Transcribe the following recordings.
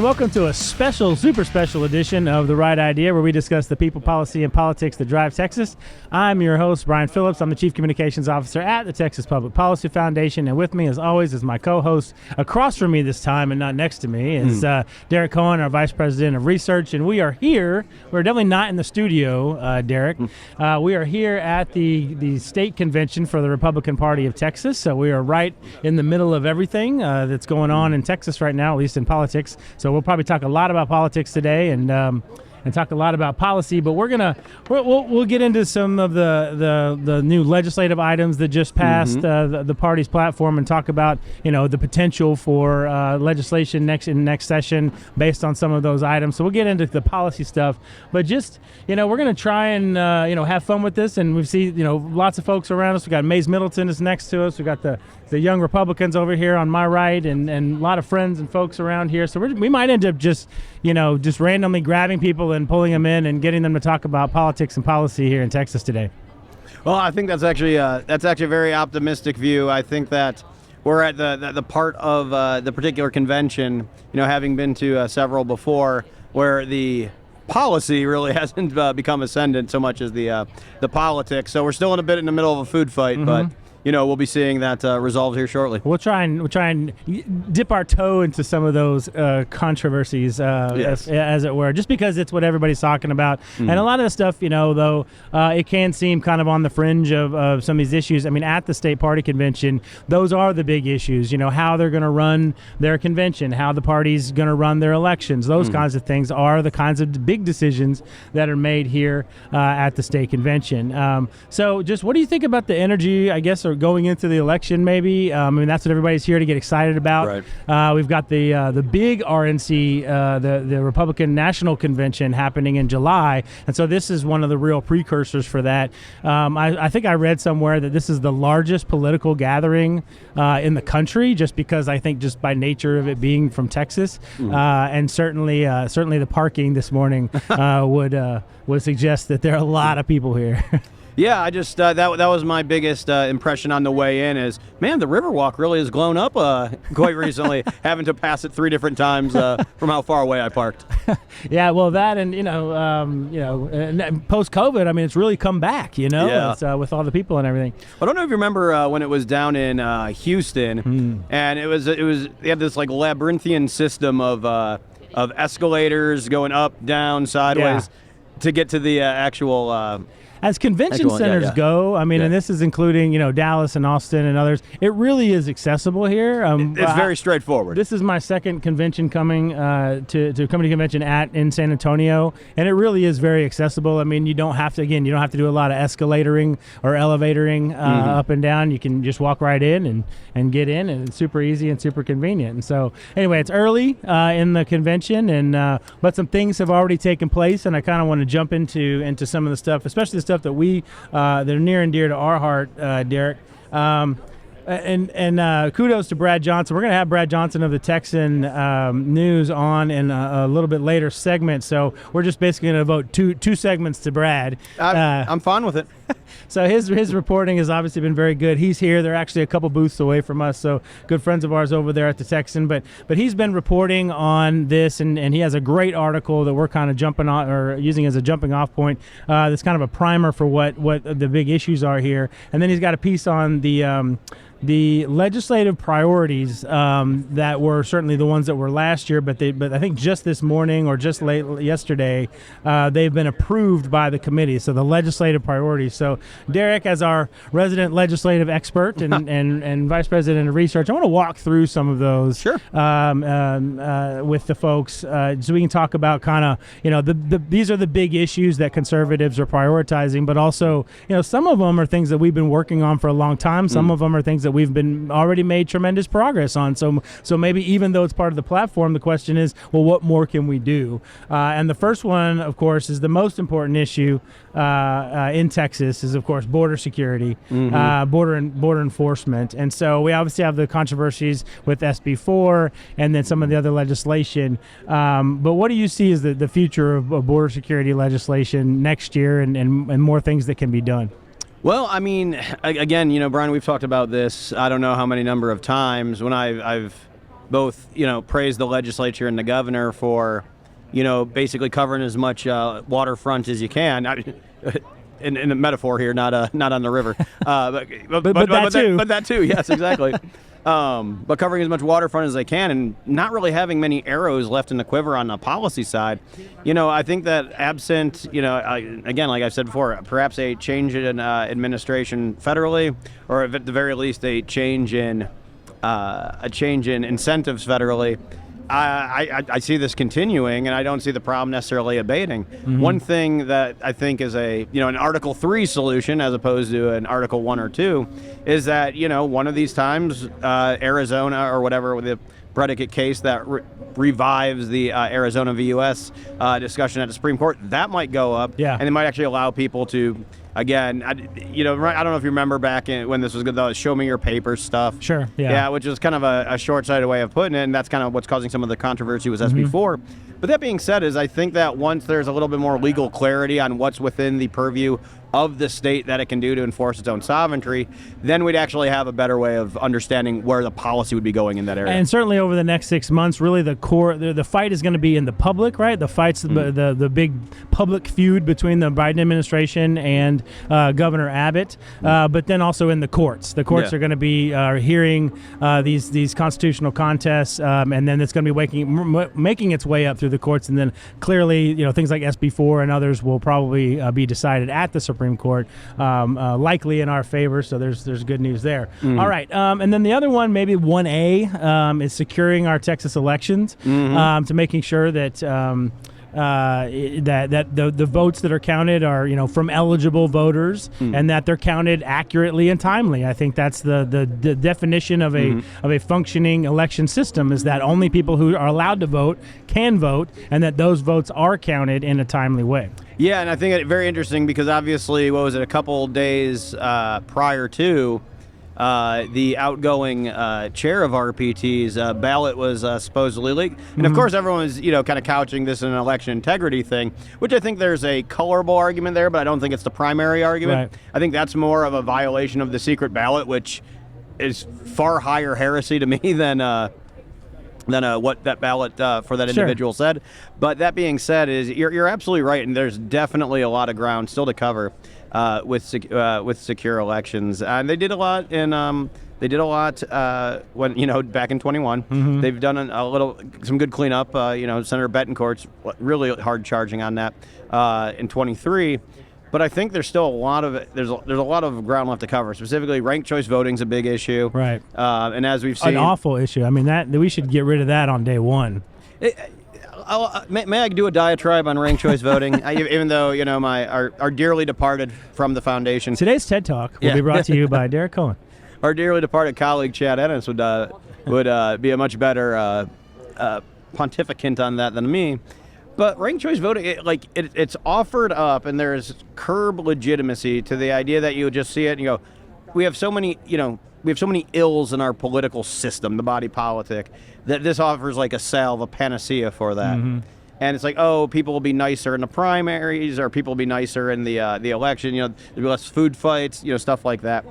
and welcome to a special, super special edition of The Right Idea, where we discuss the people, policy, and politics that drive Texas. I'm your host, Brian Phillips. I'm the Chief Communications Officer at the Texas Public Policy Foundation, and with me, as always, is my co-host, across from me this time and not next to me, is Derek Cohen, our Vice President of Research, and we are here. We're definitely not in the studio, Derek. We are here at the state convention for the Republican Party of Texas, so we are right in the middle of everything that's going on in Texas right now, at least in politics. So we'll probably talk a lot about politics today and talk a lot about policy, but we'll get into some of the new legislative items that just passed the party's platform and talk about the potential for legislation in next session based on some of those items. So we'll get into the policy stuff, but just we're going to try and have fun with this, and we see lots of folks around us. We got Middleton is next to us. We got the young Republicans over here on my right, and a lot of friends and folks around here. So we might end up just randomly grabbing people and pulling them in and getting them to talk about politics and policy here in Texas today. Well, I think that's actually a very optimistic view. I think that we're at the part of the particular convention, having been to several before, where the policy really hasn't become ascendant so much as the politics. So we're still in the middle of a food fight, but we'll be seeing that resolved here shortly. We'll try and dip our toe into some of those controversies, yes, as it were, just because it's what everybody's talking about. And a lot of the stuff, though, it can seem kind of on the fringe of some of these issues. I mean, at the state party convention, those are the big issues. How they're going to run their convention, how the party's going to run their elections. Those kinds of things are the kinds of big decisions that are made here at the state convention. So just what do you think about the energy, I guess, or going into the election, maybe? I mean, that's what everybody's here to get excited about. Right. We've got the big RNC, the Republican National Convention happening in July, and so this is one of the real precursors for that. I think I read somewhere that this is the largest political gathering in the country, just because I think just by nature of it being from Texas, and certainly the parking this morning would suggest that there are a lot of people here. Yeah, I just that was my biggest impression on the way in is, man, the Riverwalk really has blown up quite recently, having to pass it 3 different times from how far away I parked. Yeah, well, that and post COVID, I mean, it's really come back. Yeah. It's, with all the people and everything. I don't know if you remember when it was down in Houston, and it was they had this like labyrinthian system of escalators going up, down, sideways to get to the actual. As convention centers go, I mean, and this is including, Dallas and Austin and others, it really is accessible here. It's very straightforward. This is my second convention coming to convention in San Antonio, and it really is very accessible. I mean, you don't have to do a lot of escalatoring or elevatoring up and down. You can just walk right in and get in, and it's super easy and super convenient. And so, anyway, it's early in the convention, but some things have already taken place, and I kind of want to jump into some of the stuff, especially the stuff that that are near and dear to our heart, Derek. And kudos to Brad Johnson. We're going to have Brad Johnson of the Texan News on in a little bit later segment. So we're just basically going to devote two segments to Brad. I'm fine with it. So his reporting has obviously been very good. He's here. They're actually a couple booths away from us, so good friends of ours over there at the Texan. But he's been reporting on this, and he has a great article that we're kind of jumping on or using as a jumping off point. That's kind of a primer for what the big issues are here. And then he's got a piece on the legislative priorities that were certainly the ones that were last year, but I think just this morning or just late yesterday, they've been approved by the committee. So the legislative priorities. So Derek, as our resident legislative expert and Vice President of Research, I want to walk through some of those with the folks so we can talk about kind of, these are the big issues that conservatives are prioritizing, but also, some of them are things that we've been working on for a long time. Some of them are things that we've been already made tremendous progress on. So maybe even though it's part of the platform, the question is, well, what more can we do? And the first one, of course, is the most important issue in Texas is, of course, border security, border enforcement. And so we obviously have the controversies with SB 4 and then some of the other legislation. But what do you see as the future of border security legislation next year and more things that can be done? Well, I mean, again, Brian, we've talked about this, I don't know how many number of times when I've both, praised the legislature and the governor for, basically covering as much waterfront as you can. In a metaphor here, not on the river. But that too. Yes, exactly. But covering as much waterfront as they can and not really having many arrows left in the quiver on the policy side. I think that absent, again, like I've said before, perhaps a change in administration federally, or at the very least a change in incentives federally, I see this continuing, and I don't see the problem necessarily abating. Mm-hmm. One thing that I think is an Article 3 solution as opposed to an Article 1 or 2 is that, one of these times Arizona or whatever, the predicate case that revives the Arizona v. U.S. Discussion at the Supreme Court, that might go up. Yeah. And it might actually allow people to, again, I don't know if you remember back when this was good, the show me your papers stuff. Sure, yeah. Yeah, which is kind of a short-sighted way of putting it, and that's kind of what's causing some of the controversy with SB4. But that being said, I think that once there's a little bit more legal clarity on what's within the purview of the state that it can do to enforce its own sovereignty, then we'd actually have a better way of understanding where the policy would be going in that area. And certainly over the next 6 months, really the fight is going to be in the public, right? The fight's the big public feud between the Biden administration and Governor Abbott, but then also in the courts. The courts are going to be hearing these constitutional contests, and then it's going to be making its way up through the courts, and then clearly, things like SB4 and others will probably be decided at the Supreme Court, likely in our favor. So there's good news there. All right, and then the other one, maybe 1A, is securing our Texas elections, to making sure that that the votes that are counted are from eligible voters, and that they're counted accurately and timely. I think that's the definition of a functioning election system, is that only people who are allowed to vote can vote, and that those votes are counted in a timely way. Yeah, and I think it's very interesting because obviously, a couple days prior to the outgoing chair of RPT's ballot was supposedly leaked. And of course, everyone was, kind of couching this in an election integrity thing, which I think there's a colorable argument there, but I don't think it's the primary argument. Right. I think that's more of a violation of the secret ballot, which is far higher heresy to me than what that ballot for that individual said. But that being said, you're absolutely right, and there's definitely a lot of ground still to cover with secure elections. And they did a lot when back in 21. They've done some good cleanup. Senator Betancourt's really hard charging on that in 23. But I think there's still a lot of ground left to cover. Specifically, ranked choice voting is a big issue, right? And as we've seen, an awful issue. I mean, that we should get rid of that on day one. May I do a diatribe on ranked choice voting? Even though our dearly departed from the foundation. Today's TED Talk will be brought to you by Derek Cohen. Our dearly departed colleague Chad Ennis would be a much better pontificant on that than me. But ranked choice voting, it's offered up, and there's curb legitimacy to the idea that you would just see it and you go, we have so many ills in our political system, the body politic, that this offers like a salve, a panacea for that. And it's like, people will be nicer in the primaries, or people will be nicer in the election. There'll be less food fights, stuff like that.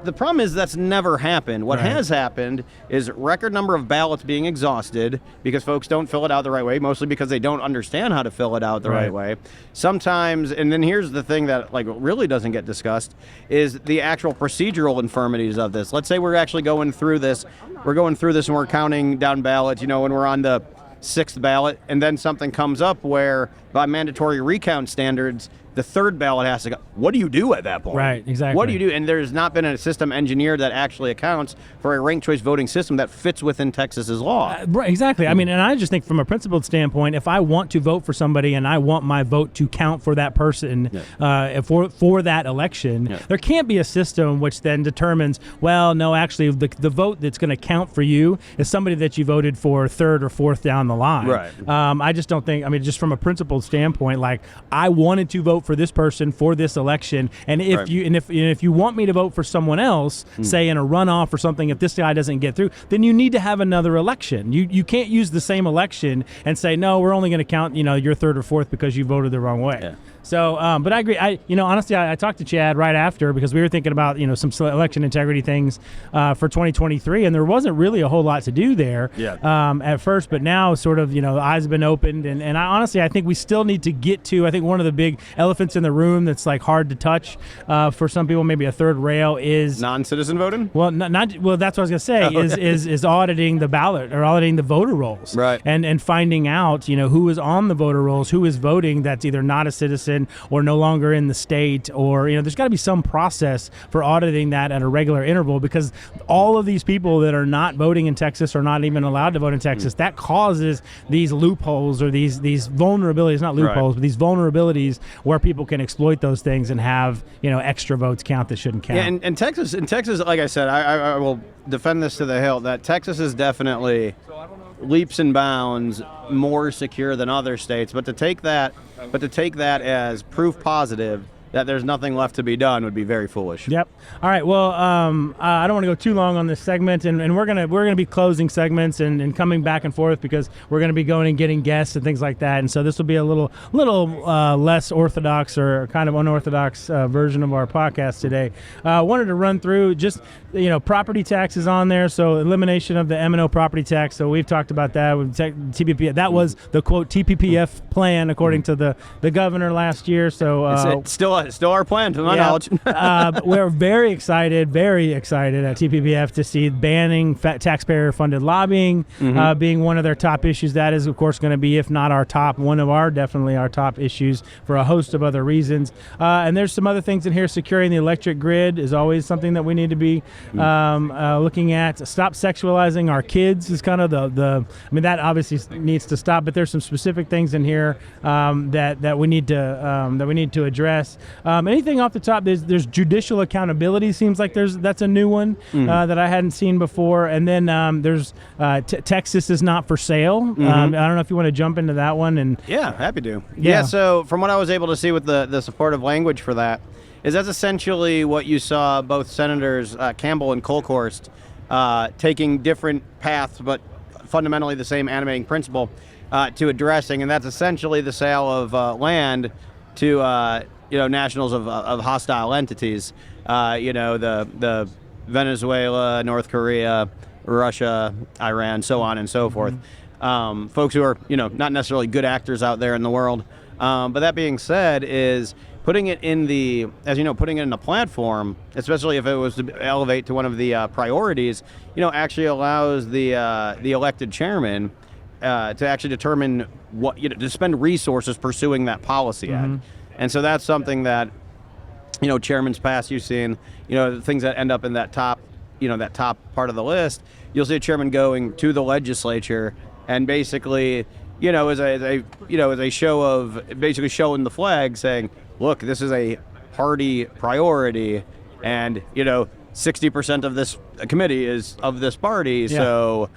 The problem is that's never happened. What has happened is record number of ballots being exhausted because folks don't fill it out the right way, mostly because they don't understand how to fill it out the right way. Sometimes, and then here's the thing that really doesn't get discussed, is the actual procedural infirmities of this. Let's say we're actually going through this. We're going through this and we're counting down ballots, when we're on the 6th ballot, and then something comes up where, by mandatory recount standards, the 3rd ballot has to go. What do you do at that point? Right, exactly. What do you do? And there's not been a system engineered that actually accounts for a ranked choice voting system that fits within Texas's law. Right, exactly. I mean, and I just think from a principled standpoint, if I want to vote for somebody and I want my vote to count for that person for that election, there can't be a system which then determines, well, no, actually, the vote that's going to count for you is somebody that you voted for 3rd or 4th down the line. Right. I just don't think, just from a principled standpoint, I wanted to vote for this person for this election, and if you want me to vote for someone else, say in a runoff or something, if this guy doesn't get through, then you need to have another election. You can't use the same election and say, no, we're only going to count your 3rd or 4th because you voted the wrong way. So, but I agree. Honestly, I talked to Chad right after because we were thinking about, some election integrity things for 2023, and there wasn't really a whole lot to do there at first, but now sort of, eyes have been opened, and I think we still need to get to, I think one of the big elephants in the room that's like hard to touch for some people, maybe a third rail is non-citizen voting. Well, that's what I was going to say is auditing the ballot or auditing the voter rolls, right? And finding out, who is on the voter rolls, who is voting that's either not a citizen or no longer in the state, or there's got to be some process for auditing that at a regular interval, because all of these people that are not voting in Texas or not even allowed to vote in Texas, that causes these loopholes or these vulnerabilities, not loopholes, but these vulnerabilities where people can exploit those things and have extra votes count that shouldn't count. Yeah, and Texas, like I said, I will defend this to the hilt that Texas is definitely leaps and bounds more secure than other states, but to take that as proof positive that there's nothing left to be done would be very foolish. Yep. All right. Well, I don't want to go too long on this segment, and we're gonna be closing segments and coming back and forth because we're gonna be going and getting guests and things like that, and so this will be a little less orthodox or kind of unorthodox version of our podcast today. Wanted to run through just property taxes on there, so elimination of the M&O property tax. So we've talked about that with TPP. That was the quote TPPF plan according to the governor last year. So it's still our plan, to my knowledge. We're very excited at TPPF to see banning taxpayer-funded lobbying being one of their top issues. That is, of course, going to be, if not our top, definitely our top issues for a host of other reasons. And there's some other things in here. Securing the electric grid is always something that we need to be looking at. Stop sexualizing our kids is kind of that obviously needs to stop, but there's some specific things in here that we need to address. Anything off the top? There's judicial accountability. Seems like that's a new one that I hadn't seen before. And then there's Texas is not for sale. I don't know if you want to jump into that one. And yeah, happy to. Yeah. So from what I was able to see with the supportive language for that's essentially what you saw both Senators Campbell and Kolkhorst taking different paths, but fundamentally the same animating principle to addressing, and that's essentially the sale of land to nationals of hostile entities, the Venezuela, North Korea, Russia, Iran, so on and so forth. Folks who are not necessarily good actors out there in the world. But that being said, is putting it in putting it in a platform, especially if it was to elevate to one of the priorities, actually allows the elected chairman to actually determine what to spend resources pursuing that policy act. And so that's something that chairman's pass you've seen, the things that end up in that top part of the list. You'll see a chairman going to the legislature and basically as a show of basically showing the flag, saying, look, this is a party priority, and 60% of this committee is of this party, so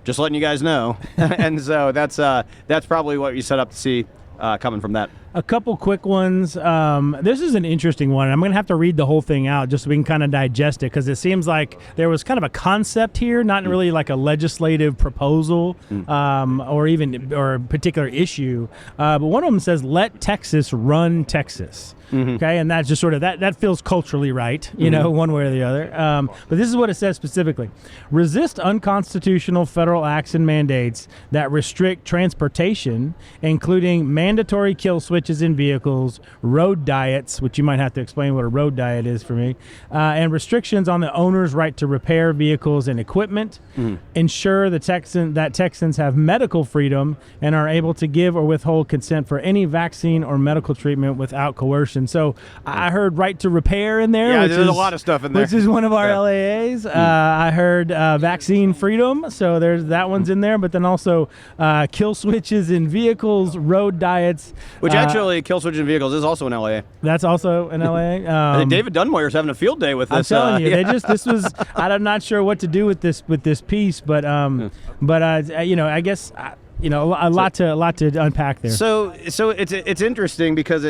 just letting you guys know. And so that's probably what you set up to see coming from that. A couple quick ones. This is an interesting one. I'm going to have to read the whole thing out just so we can kind of digest it, because it seems like there was kind of a concept here, not really like a legislative proposal or a particular issue. But one of them says, let Texas run Texas. Okay, and that's just sort of that feels culturally right, one way or the other. But this is what it says specifically: resist unconstitutional federal acts and mandates that restrict transportation, including mandatory kill switches in vehicles, road diets, which you might have to explain what a road diet is for me, and restrictions on the owner's right to repair vehicles and equipment. Ensure that Texans have medical freedom and are able to give or withhold consent for any vaccine or medical treatment without coercion. So I heard right to repair in there. Yeah, there's a lot of stuff in there. Which is one of our LAAs. I heard vaccine freedom, so there's that one's in there. But then also kill switches in vehicles, road diets. Which actually, kill switches in vehicles is also an LAA. That's also an LAA. I think David Dunmoyer's having a field day with this. I'm telling you, this was. I'm not sure what to do with this piece, but I guess. A lot to unpack there. So it's interesting because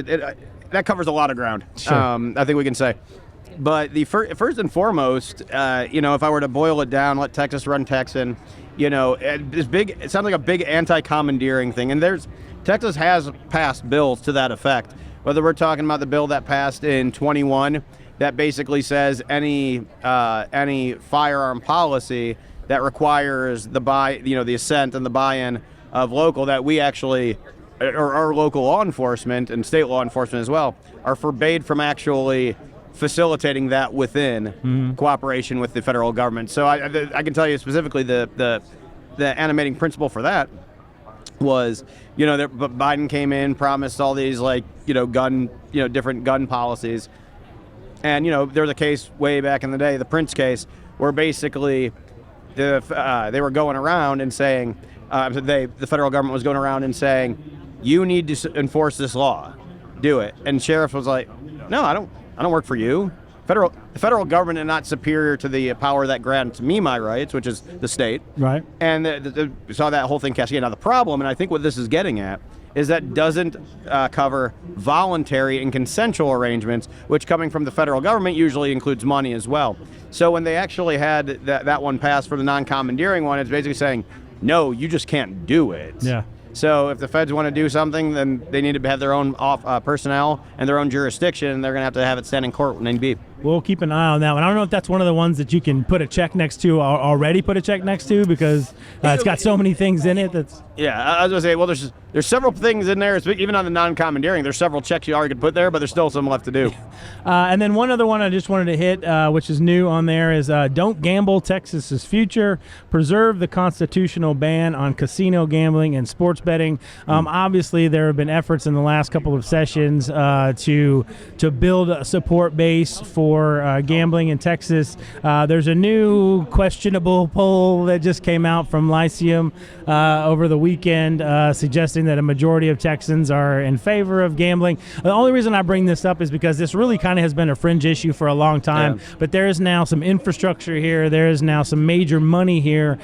that covers a lot of ground. Sure. I think we can say. But the first and foremost, if I were to boil it down, let Texas run Texan. It sounds like a big anti-commandeering thing, and Texas has passed bills to that effect, whether we're talking about the bill that passed in 21 that basically says any firearm policy that requires the assent and the buy-in of local, that we actually, or our local law enforcement and state law enforcement as well, are forbade from actually facilitating that within cooperation with the federal government. So I can tell you specifically the animating principle for that was, Biden came in, promised all these different gun policies. And, there was a case way back in the day, the Prince case, where basically they were going around and saying, the federal government was going around and saying, you need to enforce this law, do it. And sheriff was like, no, I don't work for you. The federal government is not superior to the power that grants me my rights, which is the state. Right. And saw that whole thing cascade. Now the problem, and I think what this is getting at, is that doesn't cover voluntary and consensual arrangements, which coming from the federal government usually includes money as well. So when they actually had that one passed for the non-commandeering one, it's basically saying, no, you just can't do it. Yeah. So if the feds want to do something, then they need to have their own personnel and their own jurisdiction, and they're going to have it stand in court when need be. We'll keep an eye on that one. I don't know if that's one of the ones that you can put a check next to, or already put a check next to, because it's got so many things in it. Yeah, I was going to say, well, there's several things in there. Even on the non-commandeering, there's several checks you already could put there, but there's still some left to do. And then one other one I just wanted to hit, which is new on there, is don't gamble Texas's future. Preserve the constitutional ban on casino gambling and sports betting. Obviously, there have been efforts in the last couple of sessions to build a support base for gambling in Texas. There's a new questionable poll that just came out from Lyceum over the weekend suggesting that a majority of Texans are in favor of gambling. The only reason I bring this up is because this really kind of has been a fringe issue for a long time, but there is now some infrastructure here. There is now some major money here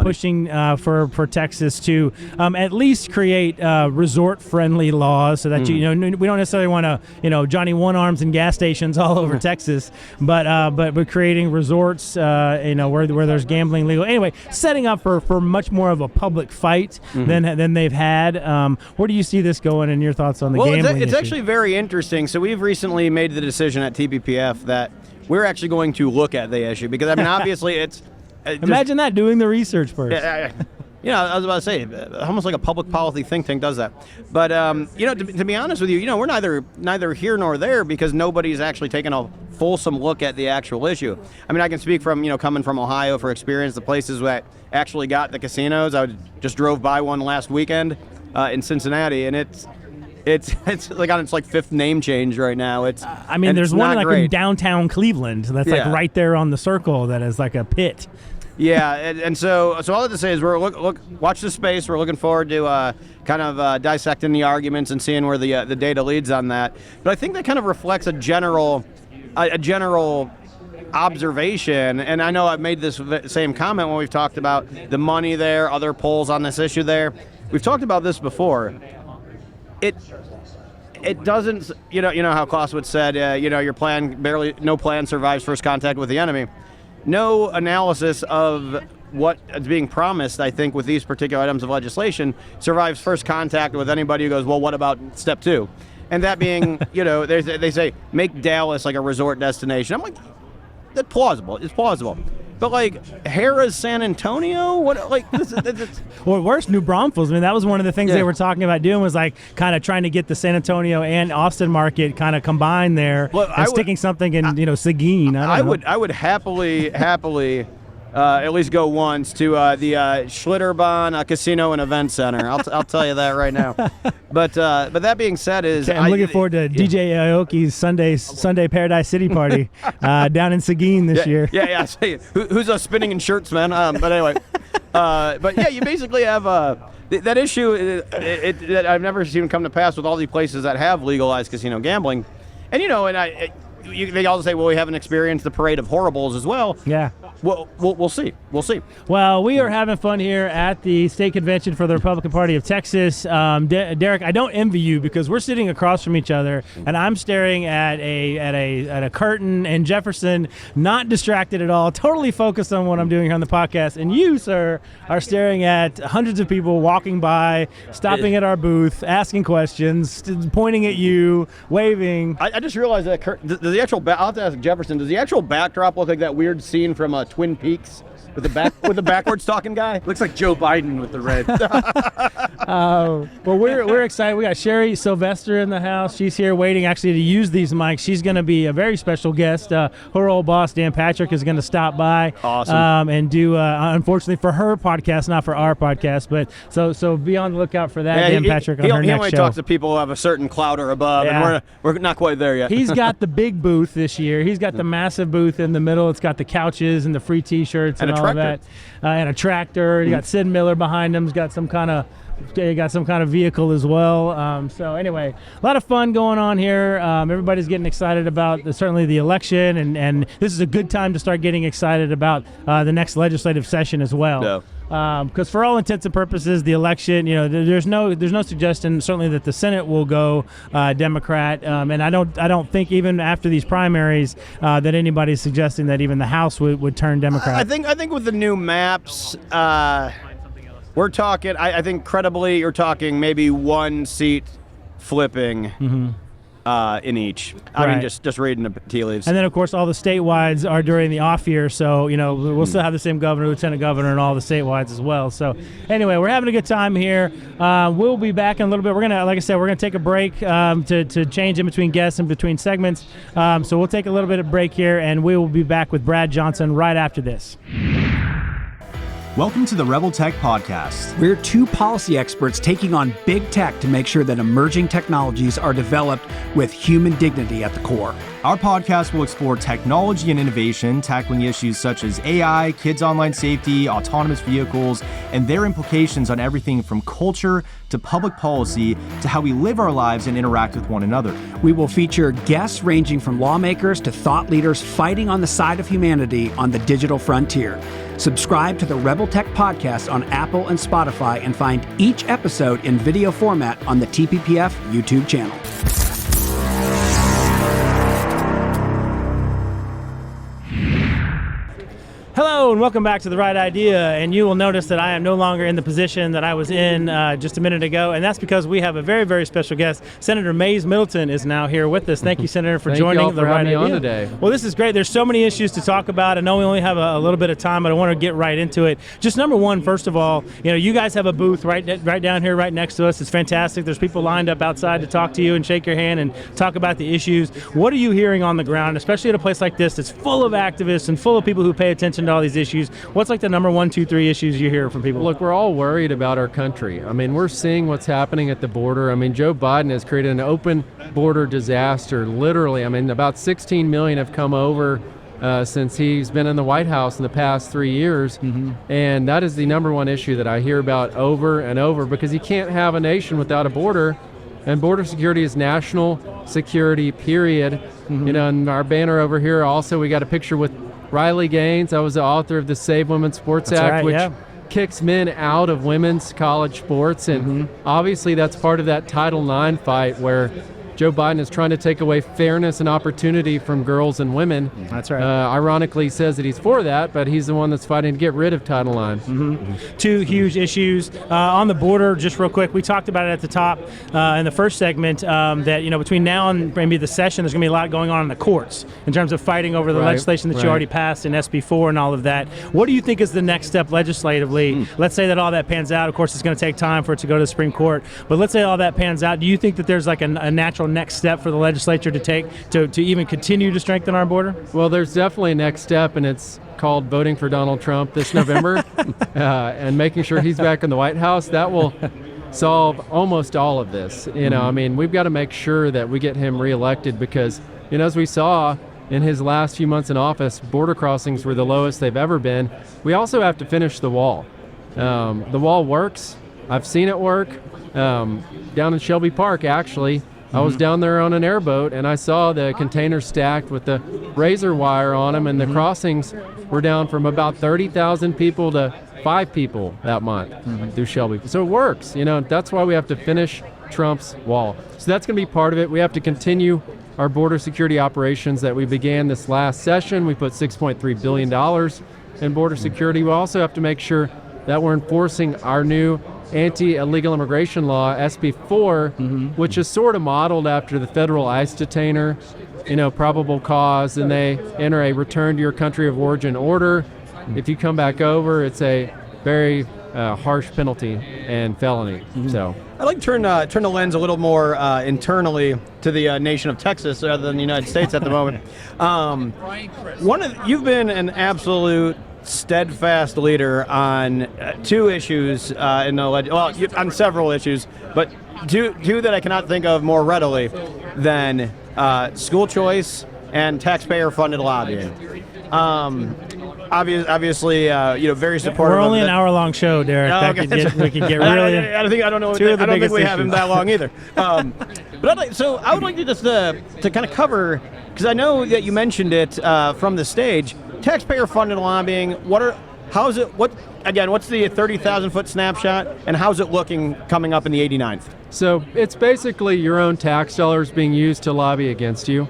pushing for Texas to at least create resort-friendly laws so that we don't necessarily want to Johnny One-Arms and gas stations all over Texas, but we're creating resorts where there's gambling legal. Anyway, setting up for much more of a public fight than they've had. Where do you see this going, and your thoughts on the gambling it's issue? actually very interesting. So we've recently made the decision at TPPF that we're actually going to look at the issue, because obviously it's imagine that, doing the research first. I was about to say, almost like a public policy think tank does that. But to be honest with you, we're neither here nor there, because nobody's actually taken a fulsome look at the actual issue. I can speak from coming from Ohio for experience, the places that actually got the casinos. I just drove by one last weekend in Cincinnati, and it's like on its fifth name change right now. There's one in downtown Cleveland that's right there on the circle that is like a pit. Yeah, and so all I have to say is watch the space. We're looking forward to dissecting the arguments and seeing where the data leads on that. But I think that kind of reflects a general observation, and I know I've made this same comment when we've talked about the money there, other polls on this issue there. We've talked about this before. It doesn't, how Clausewitz said, no plan survives first contact with the enemy. No analysis of what is being promised, I think, with these particular items of legislation survives first contact with anybody who goes, well, what about step 2? And that being, they say, make Dallas like a resort destination. I'm like, that's plausible. It's plausible. But Harrah's San Antonio, or worse, New Braunfels. That was one of the things they were talking about doing, was kind of trying to get the San Antonio and Austin market kind of combined there, and sticking something in Seguin. I would happily at least go once to the Schlitterbahn Casino and Event Center. I'll tell you that right now. But that being said, I'm looking forward to DJ Aoki's Sunday Paradise City party down in Seguin this year. Yeah. Say, who's spinning in shirts, man? But anyway, you basically have that issue that I've never seen come to pass with all these places that have legalized casino gambling, and they also say, well, we haven't experienced the parade of horribles as well. Yeah. we'll see. We'll see. Well, we are having fun here at the state convention for the Republican Party of Texas. Derek, I don't envy you because we're sitting across from each other, and I'm staring at a curtain in Jefferson, not distracted at all, totally focused on what I'm doing here on the podcast. And you, sir, are staring at hundreds of people walking by, stopping at our booth, asking questions, pointing at you, waving. I just realized that does the actual I'll have to ask Jefferson. Does the actual backdrop look like that weird scene from Twin Peaks with the backwards talking guy? Looks like Joe Biden with the red. Well, we're excited. We got Sherry Sylvester in the house. She's here waiting actually to use these mics. She's going to be a very special guest. Her old boss, Dan Patrick, is going to stop by. Awesome. And do, unfortunately for her podcast, not for our podcast, but so be on the lookout for that, Dan Patrick, on her next show. He only talks to people who have a certain clout or above, and we're not quite there yet. He's got the big booth this year. He's got the massive booth in the middle. It's got the couches and the free T-shirts and all of that. And a tractor. You got Sid Miller behind him. He's got some kind of vehicle as well. So anyway, a lot of fun going on here. Everybody's getting excited about certainly the election, and this is a good time to start getting excited about the next legislative session as well. Yeah. Because for all intents and purposes, the election, there's no suggestion certainly that the Senate will go Democrat, and I don't think even after these primaries that anybody's suggesting that even the House would turn Democrat. I think with the new maps, we're talking. I think credibly, you're talking maybe one seat flipping. In each. I mean, just reading the tea leaves. And then, of course, all the statewides are during the off year, so, we'll still have the same governor, lieutenant governor, and all the statewides as well. So, anyway, we're having a good time here. We'll be back in a little bit. We're going to, like I said, we're going to take a break to change in between guests and between segments. So we'll take a little bit of break here, and we will be back with Brad Johnson right after this. Welcome to the Rebel Tech Podcast. We're two policy experts taking on big tech to make sure that emerging technologies are developed with human dignity at the core. Our podcast will explore technology and innovation, tackling issues such as AI, kids' online safety, autonomous vehicles, and their implications on everything from culture to public policy to how we live our lives and interact with one another. We will feature guests ranging from lawmakers to thought leaders fighting on the side of humanity on the digital frontier. Subscribe to the Rebel Tech Podcast on Apple and Spotify and find each episode in video format on the TPPF YouTube channel. Hello and welcome back to The Right Idea, and you will notice that I am no longer in the position that I was in just a minute ago, and that's because we have a very, very special guest. Senator Mays Middleton is now here with us. Thank you, Senator, for joining The Right Idea. On today. Well, this is great. There's so many issues to talk about. I know we only have a little bit of time, but I want to get right into it. Just number one, first of all, you guys have a booth right down here, right next to us. It's fantastic. There's people lined up outside to talk to you and shake your hand and talk about the issues. What are you hearing on the ground, especially at a place like this that's full of activists and full of people who pay attention to all these issues? What's like the number 1, 2, 3 issues you hear from people? Look, we're all worried about our country. I mean, we're seeing what's happening at the border. I mean, Joe Biden has created an open border disaster, literally. I mean, about 16 million have come over since he's been in the White House in the past 3 years. And that is the number one issue that I hear about over and over, because you can't have a nation without a border. And border security is national security, period. And our banner over here also, we got a picture with Riley Gaines. I was the author of the Save Women's Sports Act, which kicks men out of women's college sports. And obviously that's part of that Title IX fight where Joe Biden is trying to take away fairness and opportunity from girls and women. That's right. Ironically, he says that he's for that, but he's the one that's fighting to get rid of Title IX. Two huge issues. On the border, just real quick, we talked about it at the top in the first segment that, between now and maybe the session, there's going to be a lot going on in the courts in terms of fighting over the legislation that you already passed in SB 4 and all of that. What do you think is the next step legislatively? Let's say that all that pans out. Of course, it's going to take time for it to go to the Supreme Court, but let's say all that pans out. Do you think that there's like a natural next step for the legislature to take to even continue to strengthen our border? Well, there's definitely a next step, and it's called voting for Donald Trump this November and making sure he's back in the White House. That will solve almost all of this. I mean, we've got to make sure that we get him reelected because, as we saw in his last few months in office, border crossings were the lowest they've ever been. We also have to finish the wall. The wall works. I've seen it work. Down in Shelby Park, actually, I was down there on an airboat, and I saw the containers stacked with the razor wire on them, and the crossings were down from about 30,000 people to 5 people that month through Shelby. So it works. That's why we have to finish Trump's wall. So that's going to be part of it. We have to continue our border security operations that we began this last session. We put $6.3 billion in border security. We also have to make sure that we're enforcing our new anti-illegal immigration law, SB 4, which is sort of modeled after the federal ICE detainer, probable cause, and they enter a return to your country of origin order. If you come back over, it's a very harsh penalty and felony. So I'd like to turn the lens a little more internally to the nation of Texas rather than the United States at the moment. You've been an absolute steadfast leader on 2 issues on several issues, but two that I cannot think of more readily than school choice and taxpayer-funded lobbying. Obviously, very supportive. We're only of an hour-long show, Derek. We could get really. I don't think we have him that long either. But I would like you just to kind of cover, because I know that you mentioned it from the stage. Taxpayer-funded lobbying. What's the 30,000-foot snapshot, and how's it looking coming up in the 89th? So it's basically your own tax dollars being used to lobby against you.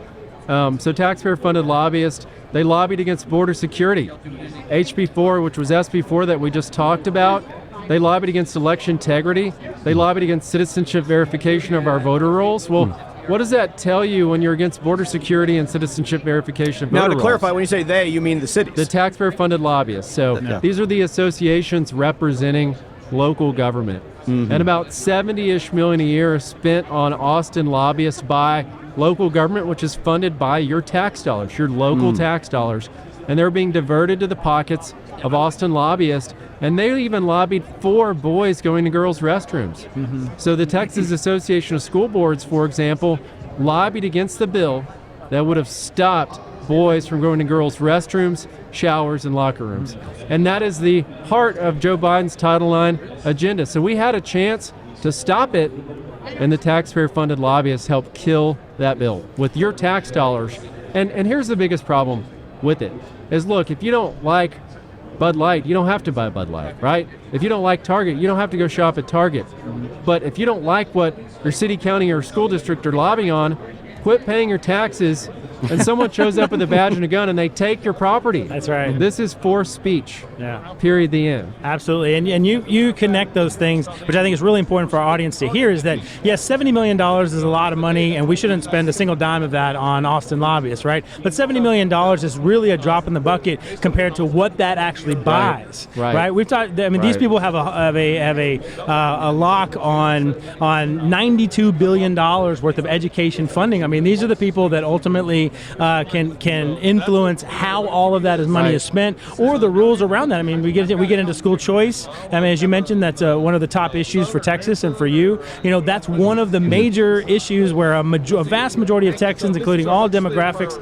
So taxpayer-funded lobbyists, they lobbied against border security. HB 4, which was SB 4 that we just talked about, they lobbied against election integrity. They lobbied against citizenship verification of our voter rolls. Well, what does that tell you when you're against border security and citizenship verification of voter rolls? Now, to clarify, when you say they, you mean the cities. The taxpayer-funded lobbyists. So these are the associations representing local government. And about 70-ish million a year is spent on Austin lobbyists by local government, which is funded by your tax dollars, your local tax dollars. And they're being diverted to the pockets of Austin lobbyists. And they even lobbied for boys going to girls' restrooms. So the Texas Association of School Boards, for example, lobbied against the bill that would have stopped boys from going to girls' restrooms, showers, and locker rooms. And that is the heart of Joe Biden's Title IX agenda. So we had a chance to stop it, and the taxpayer-funded lobbyists helped kill that bill with your tax dollars. And here's the biggest problem with it, is look, if you don't like Bud Light, you don't have to buy Bud Light, right? If you don't like Target, you don't have to go shop at Target. But if you don't like what your city, county, or school district are lobbying on, quit paying your taxes, and someone shows up with a badge and a gun and they take your property. That's right. This is forced speech. Yeah. Period, the end. Absolutely. And you connect those things, which I think is really important for our audience to hear, is that, yes, $70 million is a lot of money, and we shouldn't spend a single dime of that on Austin lobbyists, right? But $70 million is really a drop in the bucket compared to what that actually buys, right? We've talked. I mean, these people have a lock on $92 billion worth of education funding. I mean, these are the people that ultimately can influence how all of that money is spent, or the rules around that. I mean, we get into school choice. I mean, as you mentioned, that's one of the top issues for Texas and for you. That's one of the major issues where a vast majority of Texans, including all demographics,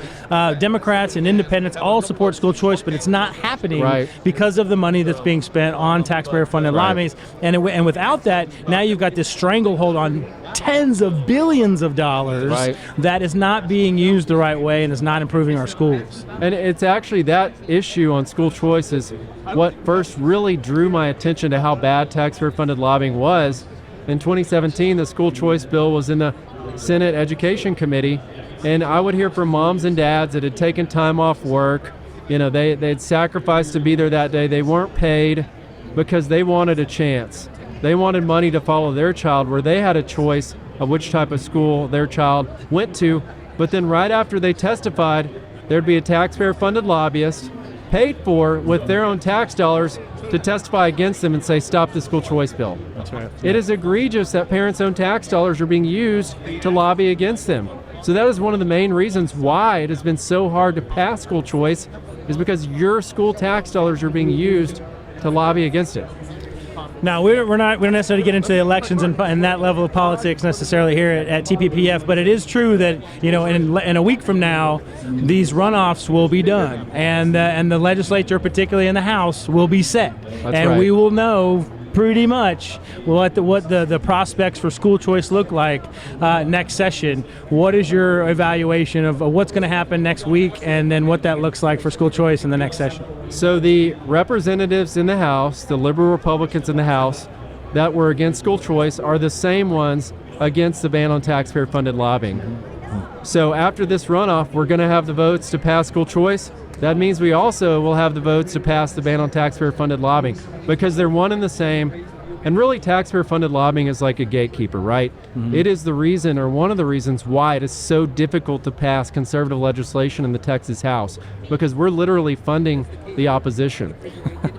Democrats and independents, all support school choice, but it's not happening because of the money that's being spent on taxpayer-funded lobbies. And without that, now you've got this stranglehold on tens of billions of dollars that is not being used the right way and is not improving our schools. And it's actually that issue on school choice is what first really drew my attention to how bad taxpayer-funded lobbying was. In 2017, the school choice bill was in the Senate Education Committee, and I would hear from moms and dads that had taken time off work. They'd sacrificed to be there that day. They weren't paid because they wanted a chance. They wanted money to follow their child, where they had a choice of which type of school their child went to. But then right after they testified, there'd be a taxpayer-funded lobbyist paid for with their own tax dollars to testify against them and say, stop the school choice bill. That's right. It is egregious that parents' own tax dollars are being used to lobby against them. So that is one of the main reasons why it has been so hard to pass school choice, is because your school tax dollars are being used to lobby against it. Now, we don't necessarily get into the elections and that level of politics necessarily here at TPPF, but it is true that, in a week from now, these runoffs will be done, and the legislature, particularly in the House, will be set. We will know pretty much what the prospects for school choice look like next session. What is your evaluation of what's going to happen next week, and then what that looks like for school choice in the next session? So the representatives in the House, the liberal Republicans in the House that were against school choice, are the same ones against the ban on taxpayer-funded lobbying. So after this runoff, we're going to have the votes to pass school choice. That means we also will have the votes to pass the ban on taxpayer-funded lobbying, because they're one and the same. And really, taxpayer-funded lobbying is like a gatekeeper, right? It is the reason, or one of the reasons, why it is so difficult to pass conservative legislation in the Texas House, because we're literally funding the opposition.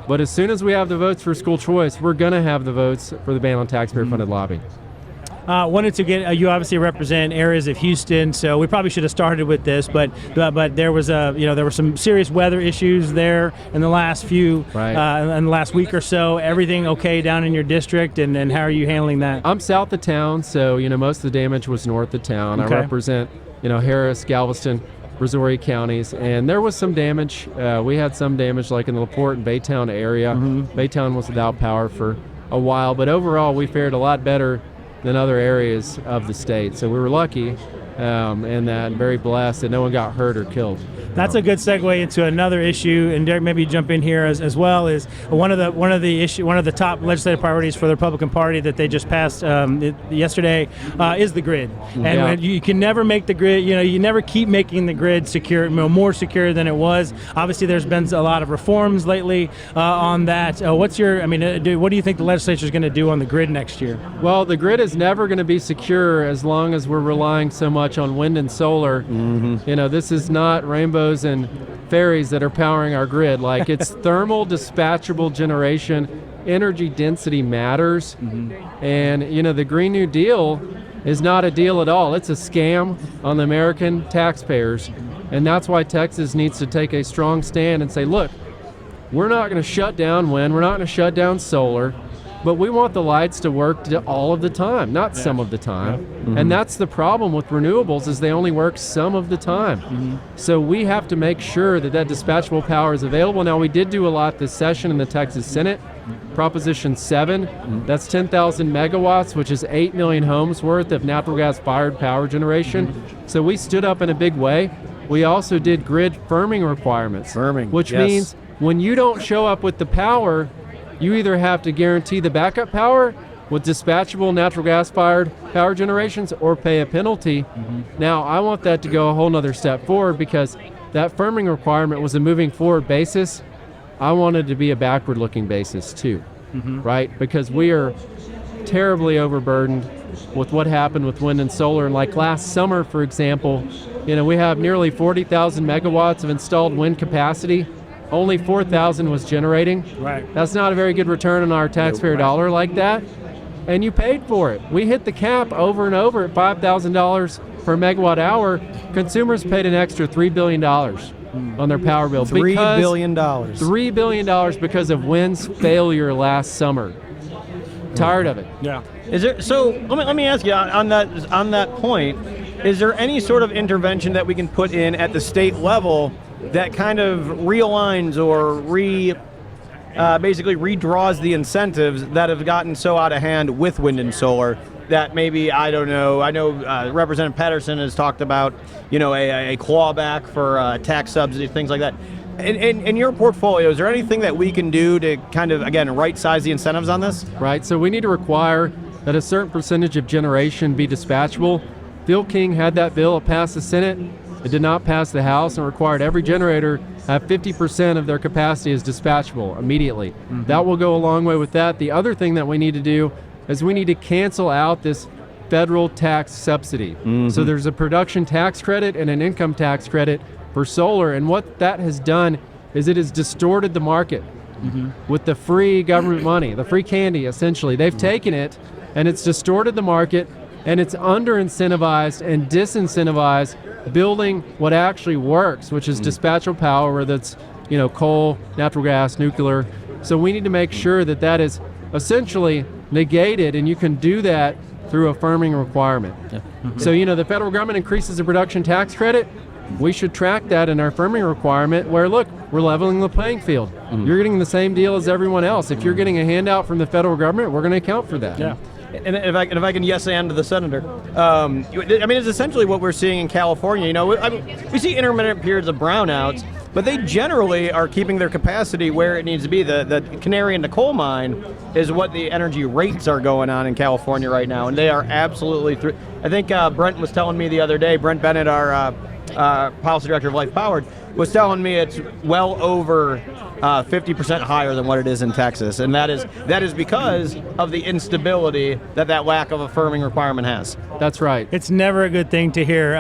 But as soon as we have the votes for school choice, we're going to have the votes for the ban on taxpayer-funded lobbying. Wanted to get you obviously represent areas of Houston, so we probably should have started with this, but there was there were some serious weather issues there in the last few in the last week or so. Everything okay down in your district, and how are you handling that? I'm south of town, so most of the damage was north of town. Okay. I represent Harris, Galveston, Brazoria counties, and there was some damage. We had some damage like in the LaPorte and Baytown area. Baytown was without power for a while, but overall we fared a lot better than other areas of the state. So we were lucky and that very blessed that no one got hurt or killed. That's a good segue into another issue, and Derek, maybe jump in here as well. Is one of the top legislative priorities for the Republican Party that they just passed yesterday is the grid, and you can never make the grid. You never keep making the grid secure, more secure than it was. Obviously, there's been a lot of reforms lately on that. What do you think the legislature is going to do on the grid next year? Well, the grid is never going to be secure as long as we're relying so much on wind and solar. This is not rainbows and fairies that are powering our grid. Like, it's thermal dispatchable generation. Energy density matters. And the Green New Deal is not a deal at all. It's a scam on the American taxpayers. And that's why Texas needs to take a strong stand and say, look, we're not going to shut down wind, we're not going to shut down solar, but we want the lights to work all of the time, not some of the time. And that's the problem with renewables, is they only work some of the time. So we have to make sure that dispatchable power is available. Now, we did do a lot this session in the Texas Senate. Proposition 7, that's 10,000 megawatts, which is 8 million homes worth of natural gas-fired power generation. So we stood up in a big way. We also did grid firming requirements, which means when you don't show up with the power, you either have to guarantee the backup power with dispatchable natural gas-fired power generations or pay a penalty. Now, I want that to go a whole nother step forward, because that firming requirement was a moving forward basis. I wanted to be a backward-looking basis too, right? Because we are terribly overburdened with what happened with wind and solar. And like last summer, for example, we have nearly 40,000 megawatts of installed wind capacity. Only 4,000 was generating. Right. That's not a very good return on our taxpayer dollar like that. And you paid for it. We hit the cap over and over at $5,000 per megawatt hour. Consumers paid an extra $3 billion on their power bill. $3 billion. $3 billion because of wind's failure last summer. Tired of it. Yeah. Is there? So let me ask you on that point. Is there any sort of intervention that we can put in at the state level that kind of realigns or basically redraws the incentives that have gotten so out of hand with wind and solar that maybe, I don't know, I know Representative Patterson has talked about, a clawback for tax subsidies, things like that. In your portfolio, is there anything that we can do to kind of, again, right-size the incentives on this? Right, so we need to require that a certain percentage of generation be dispatchable. Phil King had that bill. It passed the Senate. It did not pass the House, and required every generator have 50% of their capacity is dispatchable immediately. That will go a long way with that. The other thing that we need to do is we need to cancel out this federal tax subsidy. So there's a production tax credit and an income tax credit for solar, and what that has done is it has distorted the market with the free government money, the free candy, essentially. They've taken it, and it's distorted the market, and it's under-incentivized and disincentivized building what actually works, which is dispatchable power, whether it's coal, natural gas, nuclear. So we need to make sure that that is essentially negated, and you can do that through a firming requirement. So the federal government increases the production tax credit. we should track that in our affirming requirement where, look, we're leveling the playing field. You're getting the same deal as everyone else. If you're getting a handout from the federal government, we're going to account for that. Yeah. And if I can yes and to the senator, I mean, it's essentially what we're seeing in California. You know, we see intermittent periods of brownouts, but they generally are keeping their capacity where it needs to be. The canary in the coal mine is what the energy rates are going on in California right now, and they are absolutely I think Brent was telling me the other day, Brent Bennett, our policy director of Life Powered, was telling me it's well over 50% higher than what it is in Texas, and that is because of the instability that lack of affirming requirement has. That's right. It's never a good thing to hear.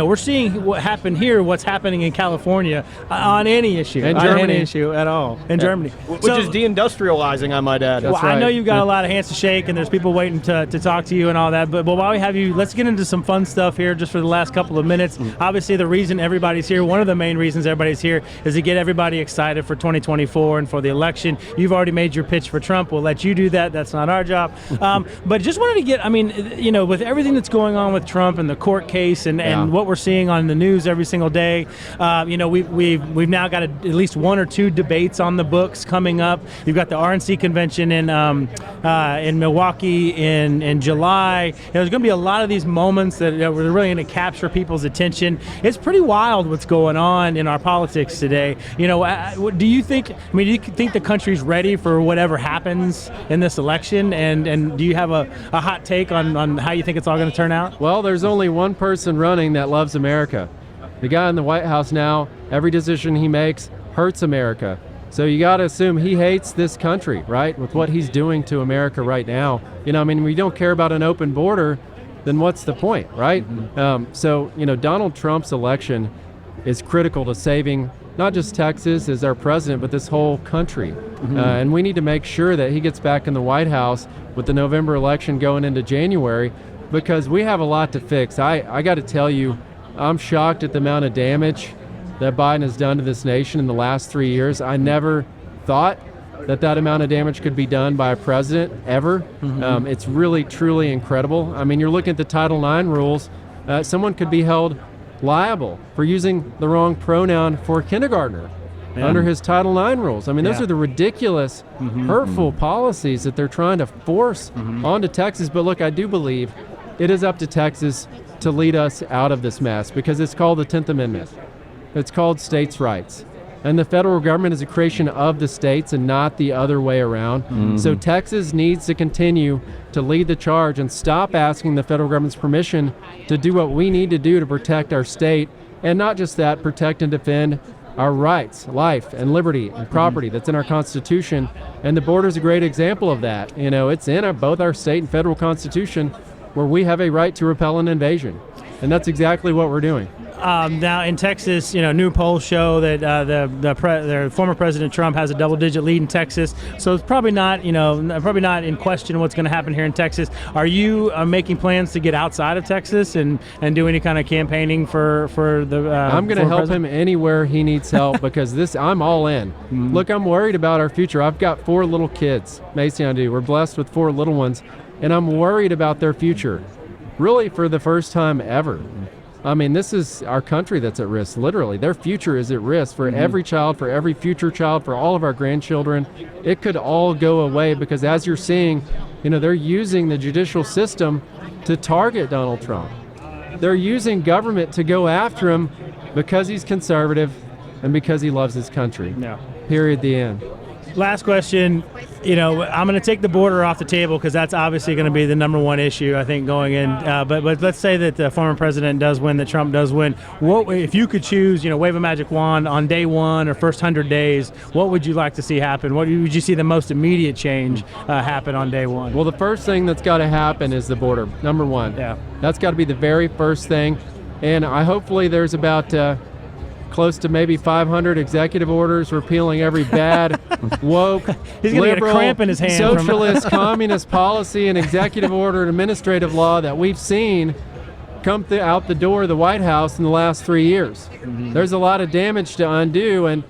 We're seeing what happened here, what's happening in California on any issue, in on Germany. any issue at all, in Germany. Which is deindustrializing, I might add. Well, right. I know you've got a lot of hands to shake, and there's people waiting to talk to you and all that. But while we have you, let's get into some fun stuff here just for the last couple of minutes. Obviously, the reason everybody's here, one of the main reasons everybody's here, is to get everybody excited for 2024 and for the election. You've already made your pitch for Trump. We'll let you do that. That's not our job. But just wanted to get, with everything that's going on with Trump and the court case and what we're seeing on the news every single day, we've now got at least one or two debates on the books coming up. You've got the RNC convention in Milwaukee in July. There's going to be a lot of these moments that are really going to capture people's attention. It's pretty wild what's going on in our politics today. Do you think the country's ready for whatever happens in this election? And do you have a hot take on how you think it's all going to turn out? Well, there's only one person running that loves America. The guy in the White House now, every decision he makes hurts America. So you got to assume he hates this country, right, with what he's doing to America right now. We don't care about an open border, then what's the point, right? Donald Trump's election is critical to saving not just Texas as our president, but this whole country. And we need to make sure that he gets back in the White House with the November election going into January, because we have a lot to fix. I got to tell you, I'm shocked at the amount of damage that Biden has done to this nation in the last 3 years. I never thought that amount of damage could be done by a president ever. It's really, truly incredible. You're looking at the Title IX rules. Someone could be held liable for using the wrong pronoun for a kindergartner under his Title IX rules. Those are the ridiculous, hurtful policies that they're trying to force onto Texas. But look, I do believe it is up to Texas to lead us out of this mess, because it's called the 10th Amendment. It's called states' rights. And the federal government is a creation of the states and not the other way around. So Texas needs to continue to lead the charge and stop asking the federal government's permission to do what we need to do to protect our state. And not just that, protect and defend our rights, life and liberty and property that's in our Constitution. And the border is a great example of that. It's in both our state and federal Constitution, where we have a right to repel an invasion. And that's exactly what we're doing. Now in Texas, new polls show that the former President Trump has a double-digit lead in Texas. So it's probably not in question what's going to happen here in Texas. Are you making plans to get outside of Texas and do any kind of campaigning for the? I'm going to help him anywhere he needs help, because I'm all in. Look, I'm worried about our future. I've got 4 little kids. Macy and I do. We're blessed with 4 little ones, and I'm worried about their future, really for the first time ever. This is our country that's at risk, literally. Their future is at risk for every child, for every future child, for all of our grandchildren. It could all go away, because as you're seeing, they're using the judicial system to target Donald Trump. They're using government to go after him because he's conservative and because he loves his country. Yeah. Period, the end. Last question. I'm going to take the border off the table, because that's obviously going to be the number one issue, I think, going in. But let's say that the former president does win, that Trump does win. What, if you could choose, wave a magic wand on day one or first 100 days, what would you like to see happen? What would you see the most immediate change happen on day one? Well, the first thing that's got to happen is the border, number one. Yeah. That's got to be the very first thing. And hopefully there's about close to maybe 500 executive orders repealing every bad, woke, He's gonna liberal, get a cramp in his hand socialist, communist policy and executive order and administrative law that we've seen come out the door of the White House in the last 3 years. There's a lot of damage to undo, and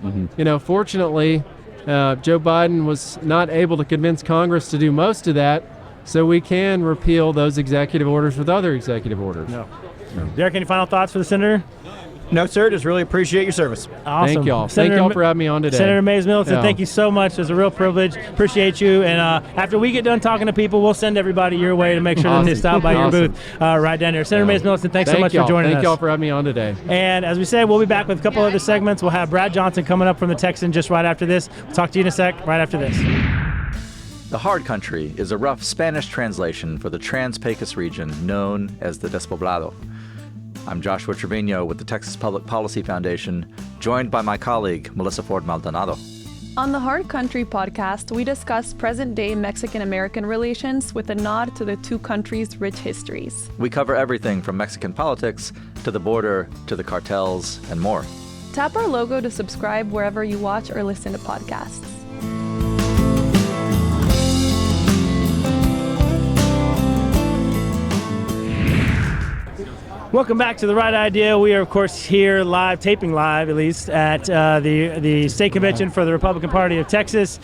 fortunately, Joe Biden was not able to convince Congress to do most of that, so we can repeal those executive orders with other executive orders. No. Derek, any final thoughts for the senator? No, sir. Just really appreciate your service. Awesome. Thank y'all. Thank y'all for having me on today. Senator Mays Middleton, Yeah. thank you so much. It's a real privilege. Appreciate you. And after we get done talking to people, we'll send everybody your way to make sure that they stop by your booth right down there. Senator Mays Middleton, thanks so much for joining us. Thank y'all for having me on today. And as we said, we'll be back with a couple other segments. We'll have Brad Johnson coming up from the Texan just right after this. We'll talk to you in a sec, right after this. The Hard Country is a rough Spanish translation for the Trans-Pecos region known as the Despoblado. I'm Joshua Trevino with the Texas Public Policy Foundation, joined by my colleague, Melissa Ford Maldonado. On the Hard Country podcast, we discuss present-day Mexican-American relations with a nod to the two countries' rich histories. We cover everything from Mexican politics to the border to the cartels and more. Tap our logo to subscribe wherever you watch or listen to podcasts. Welcome back to The Right Idea. We are, of course, here live, taping live at least, at the state convention for the Republican Party of Texas.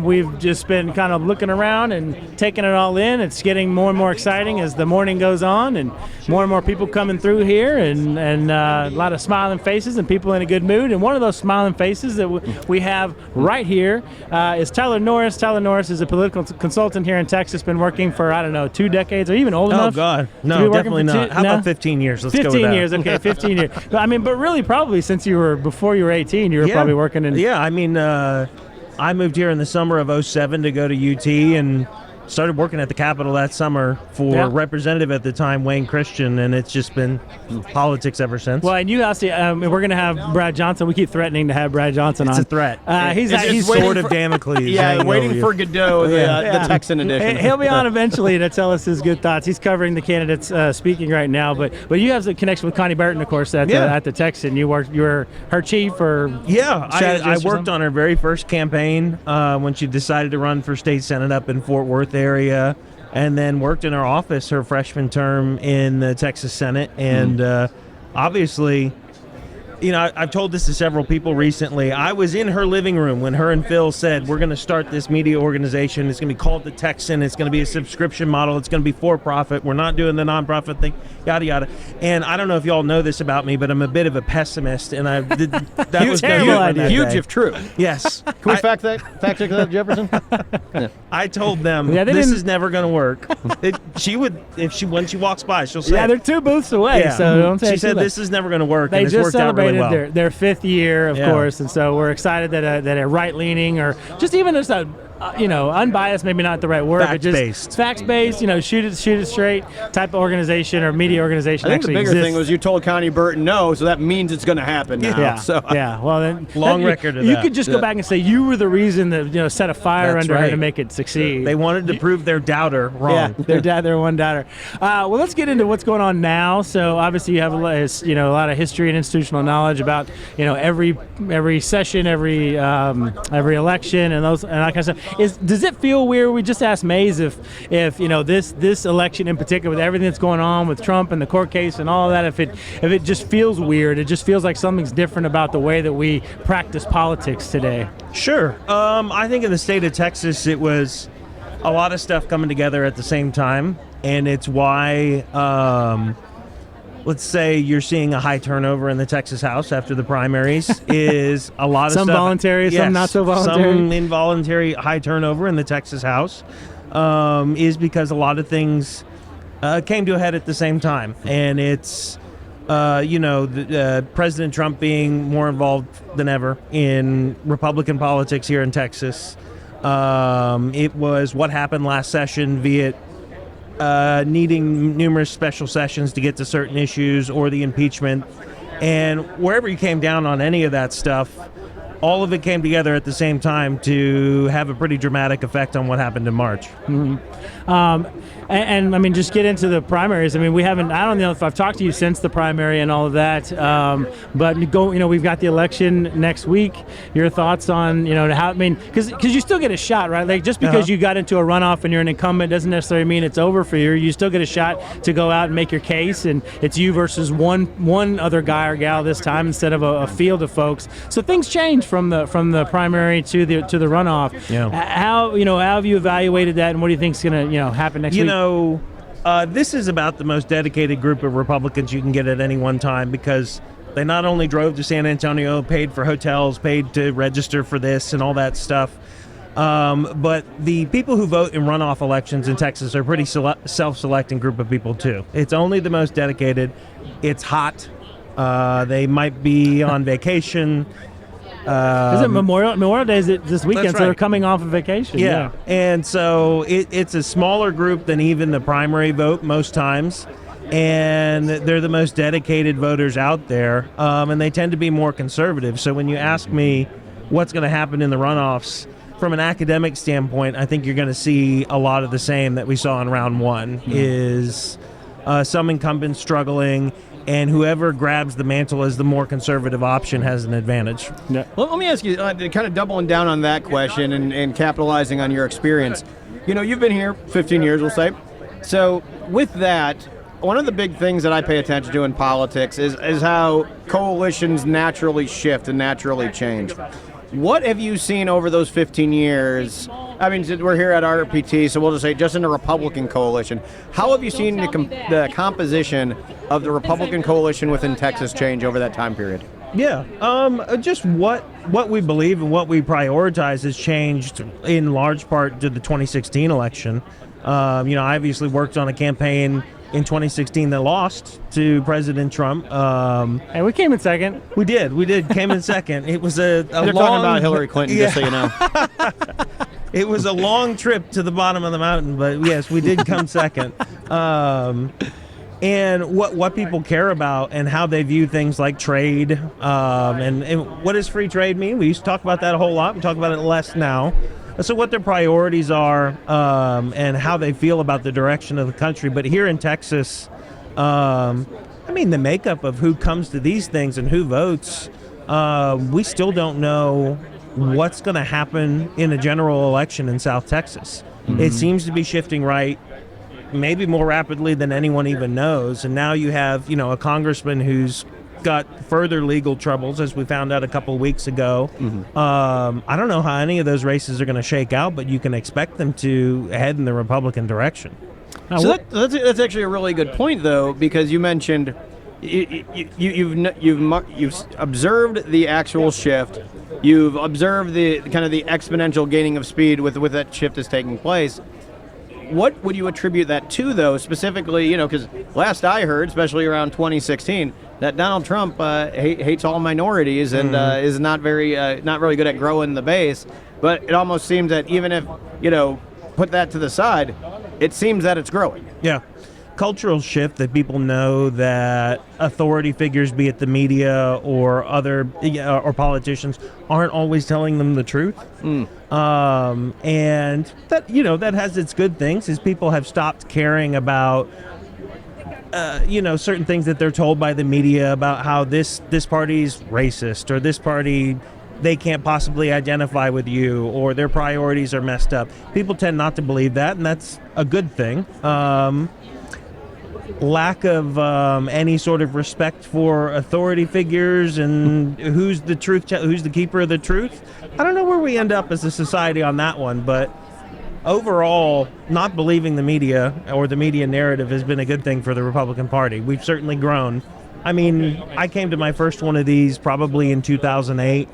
We've just been kind of looking around and taking it all in. It's getting more and more exciting as the morning goes on, and more people coming through here, and a lot of smiling faces and people in a good mood. And one of those smiling faces that we have right here is Tyler Norris. Tyler Norris is a political consultant here in Texas, been working for, 2 decades or even old enough. Oh, God. to be No, working definitely for not. How about 15 years? Let's go with 15 that. years, okay, 15 years. But really probably before you were 18, you were probably working in... Yeah, I moved here in the summer of 07 to go to UT and started working at the Capitol that summer for Representative at the time, Wayne Christian, and it's just been politics ever since. Well, and you also, we're going to have Brad Johnson. We keep threatening to have Brad Johnson on. It's a threat. He's sort of Damocles. Waiting for Godot, the Texan edition. He'll be on eventually to tell us his good thoughts. He's covering the candidates speaking right now, but you have a connection with Connie Burton, of course, at the Texan. You were her chief or I worked on her very first campaign when she decided to run for state senate up in Fort Worth area, and then worked in her office her freshman term in the Texas Senate. And obviously, I've told this to several people recently. I was in her living room when her and Phil said, we're going to start this media organization. It's going to be called the Texan. It's going to be a subscription model. It's going to be for profit. We're not doing the nonprofit thing, yada, yada. And I don't know if y'all know this about me, but I'm a bit of a pessimist. And that was terrible idea. Huge if true. Yes. Can we fact check that, Jefferson? I told them this is never going to work. When she walks by, she'll say, yeah, they're 2 booths away, so don't say she said this is never going to work. They and it's just worked out really well. their 5th year, of course, and so we're excited that a right-leaning or just even just a unbiased, maybe not the right word, but just facts-based, shoot it straight type of organization or media organization. I think the bigger exists. thing was you told Connie Burton no, so that means it's going to happen now. Yeah. Well, then long record of you that. could just go back and say you were the reason that set a fire under her to make it succeed. They wanted to prove their doubter wrong. Yeah, their one doubter. Well, let's get into what's going on now. So obviously you have a lot of history and institutional knowledge about every session, every election, and that kind of stuff. Does it feel weird? We just asked Mays if this election in particular, with everything that's going on with Trump and the court case and all of that, if it just feels weird, it just feels like something's different about the way that we practice politics today. Sure. I think in the state of Texas, it was a lot of stuff coming together at the same time, and it's why let's say you're seeing a high turnover in the Texas House after the primaries is a lot of some stuff. Voluntary, some not so voluntary. Some involuntary high turnover in the Texas House is because a lot of things came to a head at the same time. And it's, President Trump being more involved than ever in Republican politics here in Texas. It was what happened last session via needing numerous special sessions to get to certain issues or the impeachment. And wherever you came down on any of that stuff, all of it came together at the same time to have a pretty dramatic effect on what happened in March. Mm-hmm. And I mean, just get into the primaries. I mean, I don't know if I've talked to you since the primary and all of that, but we've got the election next week. Your thoughts on, because you still get a shot, right? Like just because you got into a runoff and you're an incumbent doesn't necessarily mean it's over for you. You still get a shot to go out and make your case, and it's you versus one other guy or gal this time instead of a field of folks. So things change from the primary to the runoff. Yeah. How have you evaluated that, and what do you think is going to happen next week? This is about the most dedicated group of Republicans you can get at any one time because They not only drove to San Antonio, paid for hotels, paid to register for this and all that stuff, but the people who vote in runoff elections in Texas are a pretty self-selecting group of people, too. It's only the most dedicated. It's hot. They might be on vacation. Is it Memorial Day is this weekend, right. so they're coming off of vacation. Yeah. And so it's a smaller group than even the primary vote most times. And they're the most dedicated voters out there. And they tend to be more conservative. So when you ask me what's going to happen in the runoffs, from an academic standpoint, I think you're going to see a lot of the same that we saw in round one, is some incumbents struggling, and whoever grabs the mantle as the more conservative option has an advantage. Well, let me ask you, kind of doubling down on that question and capitalizing on your experience. You've been here 15 years, we'll say. So with that, one of the big things that I pay attention to in politics is how coalitions naturally shift and naturally change. What have you seen over those 15 years? I mean, we're here at RPT, so we'll just say just in the Republican coalition. How have you seen the composition of the Republican coalition within Texas change over that time period? Yeah, just what we believe and what we prioritize has changed in large part to the 2016 election. I obviously worked on a campaign in 2016 that lost to President Trump. And we came in second. We did came in second. It was a You're long... talking about Hillary Clinton, just so you know. It was a long trip to the bottom of the mountain, but yes, we did come second. And what people care about and how they view things like trade, and what does free trade mean? We used to talk about that a whole lot. We talk about it less now. So what their priorities are, and how they feel about the direction of the country. But here in Texas, the makeup of who comes to these things and who votes, we still don't know what's going to happen in a general election in South Texas. Mm-hmm. It seems to be shifting right, maybe more rapidly than anyone even knows. And now you have, a congressman who's got further legal troubles, as we found out a couple of weeks ago. Mm-hmm. I don't know how any of those races are going to shake out, but you can expect them to head in the Republican direction. So that's actually a really good point, though, because you mentioned you've observed the actual shift. You've observed the kind of the exponential gaining of speed with that shift is taking place. What would you attribute that to, though, specifically, because last I heard, especially around 2016, that Donald Trump hates all minorities and is not really good at growing the base. But it almost seems that even if, put that to the side, it seems that it's growing. Yeah. Cultural shift that people know that authority figures, be it the media or other or politicians, aren't always telling them the truth. And that that has its good things, is people have stopped caring about certain things that they're told by the media about how this party's racist, or this party, they can't possibly identify with you, or their priorities are messed up. People tend not to believe that, and that's a good thing. Lack of any sort of respect for authority figures and who's the keeper of the truth. I don't know where we end up as a society on that one, but overall, not believing the media or the media narrative has been a good thing for the Republican Party. We've certainly grown. I mean, I came to my first one of these probably in 2008.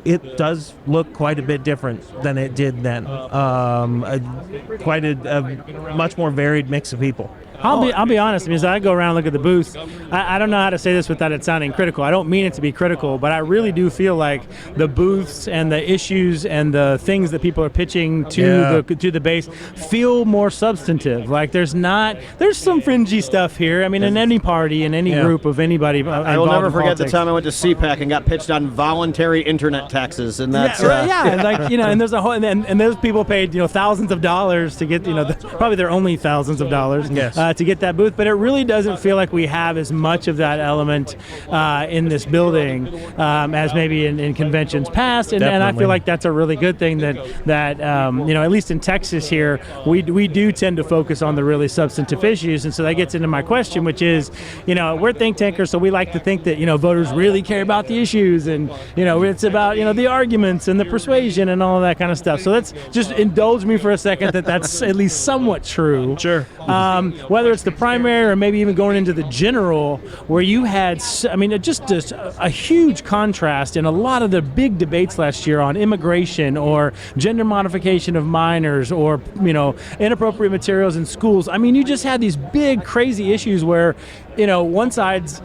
It does look quite a bit different than it did then. Quite a much more varied mix of people. I'll be honest. As I go around and look at the booths, I don't know how to say this without it sounding critical. I don't mean it to be critical, but I really do feel like the booths and the issues and the things that people are pitching to the base feel more substantive. Like there's some fringy stuff here. I mean, in any party, in any group of anybody. I will never forget the time I went to CPAC and got pitched on voluntary internet taxes, and that's and there's a whole and those people paid thousands of dollars to get probably they're only thousands of dollars. Yes. To get that booth, but it really doesn't feel like we have as much of that element in this building as maybe in conventions past, and I feel like that's a really good thing that at least in Texas here, we do tend to focus on the really substantive issues, and so that gets into my question, which is, we're think tankers, so we like to think that voters really care about the issues, and it's about the arguments and the persuasion and all of that kind of stuff. So let's just indulge me for a second that's at least somewhat true. Sure. whether it's the primary or maybe even going into the general, where you had, just a huge contrast in a lot of the big debates last year on immigration or gender modification of minors or, inappropriate materials in schools. I mean, you just had these big, crazy issues where, one side's,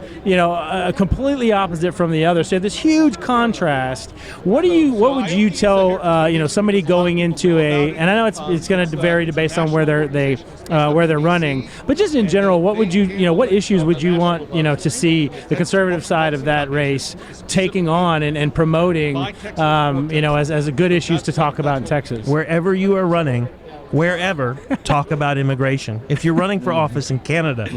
completely opposite from the other. So this huge contrast. What would you tell, somebody going into and I know it's going to vary based on where they're running, but just in general, what would what issues would you want, to see the conservative side of that race taking on and promoting, as a good issues to talk about in Texas? Wherever you are running, talk about immigration. If you're running for office in Canada,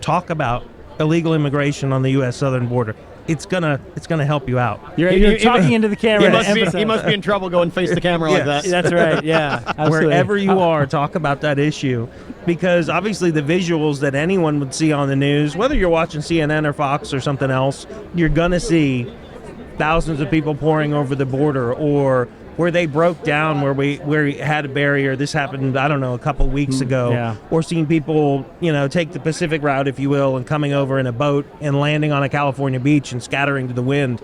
talk about illegal immigration on the U.S. southern border. It's gonna help you out. You're talking into the camera. He must be in trouble going face the camera like that. That's right. Yeah. Absolutely. Wherever you are, talk about that issue, because obviously the visuals that anyone would see on the news, whether you're watching CNN or Fox or something else, you're gonna see thousands of people pouring over the border, or where they broke down where we had a barrier. This happened, I don't know, a couple weeks ago. Yeah. Or seeing people, take the Pacific route, if you will, and coming over in a boat and landing on a California beach and scattering to the wind.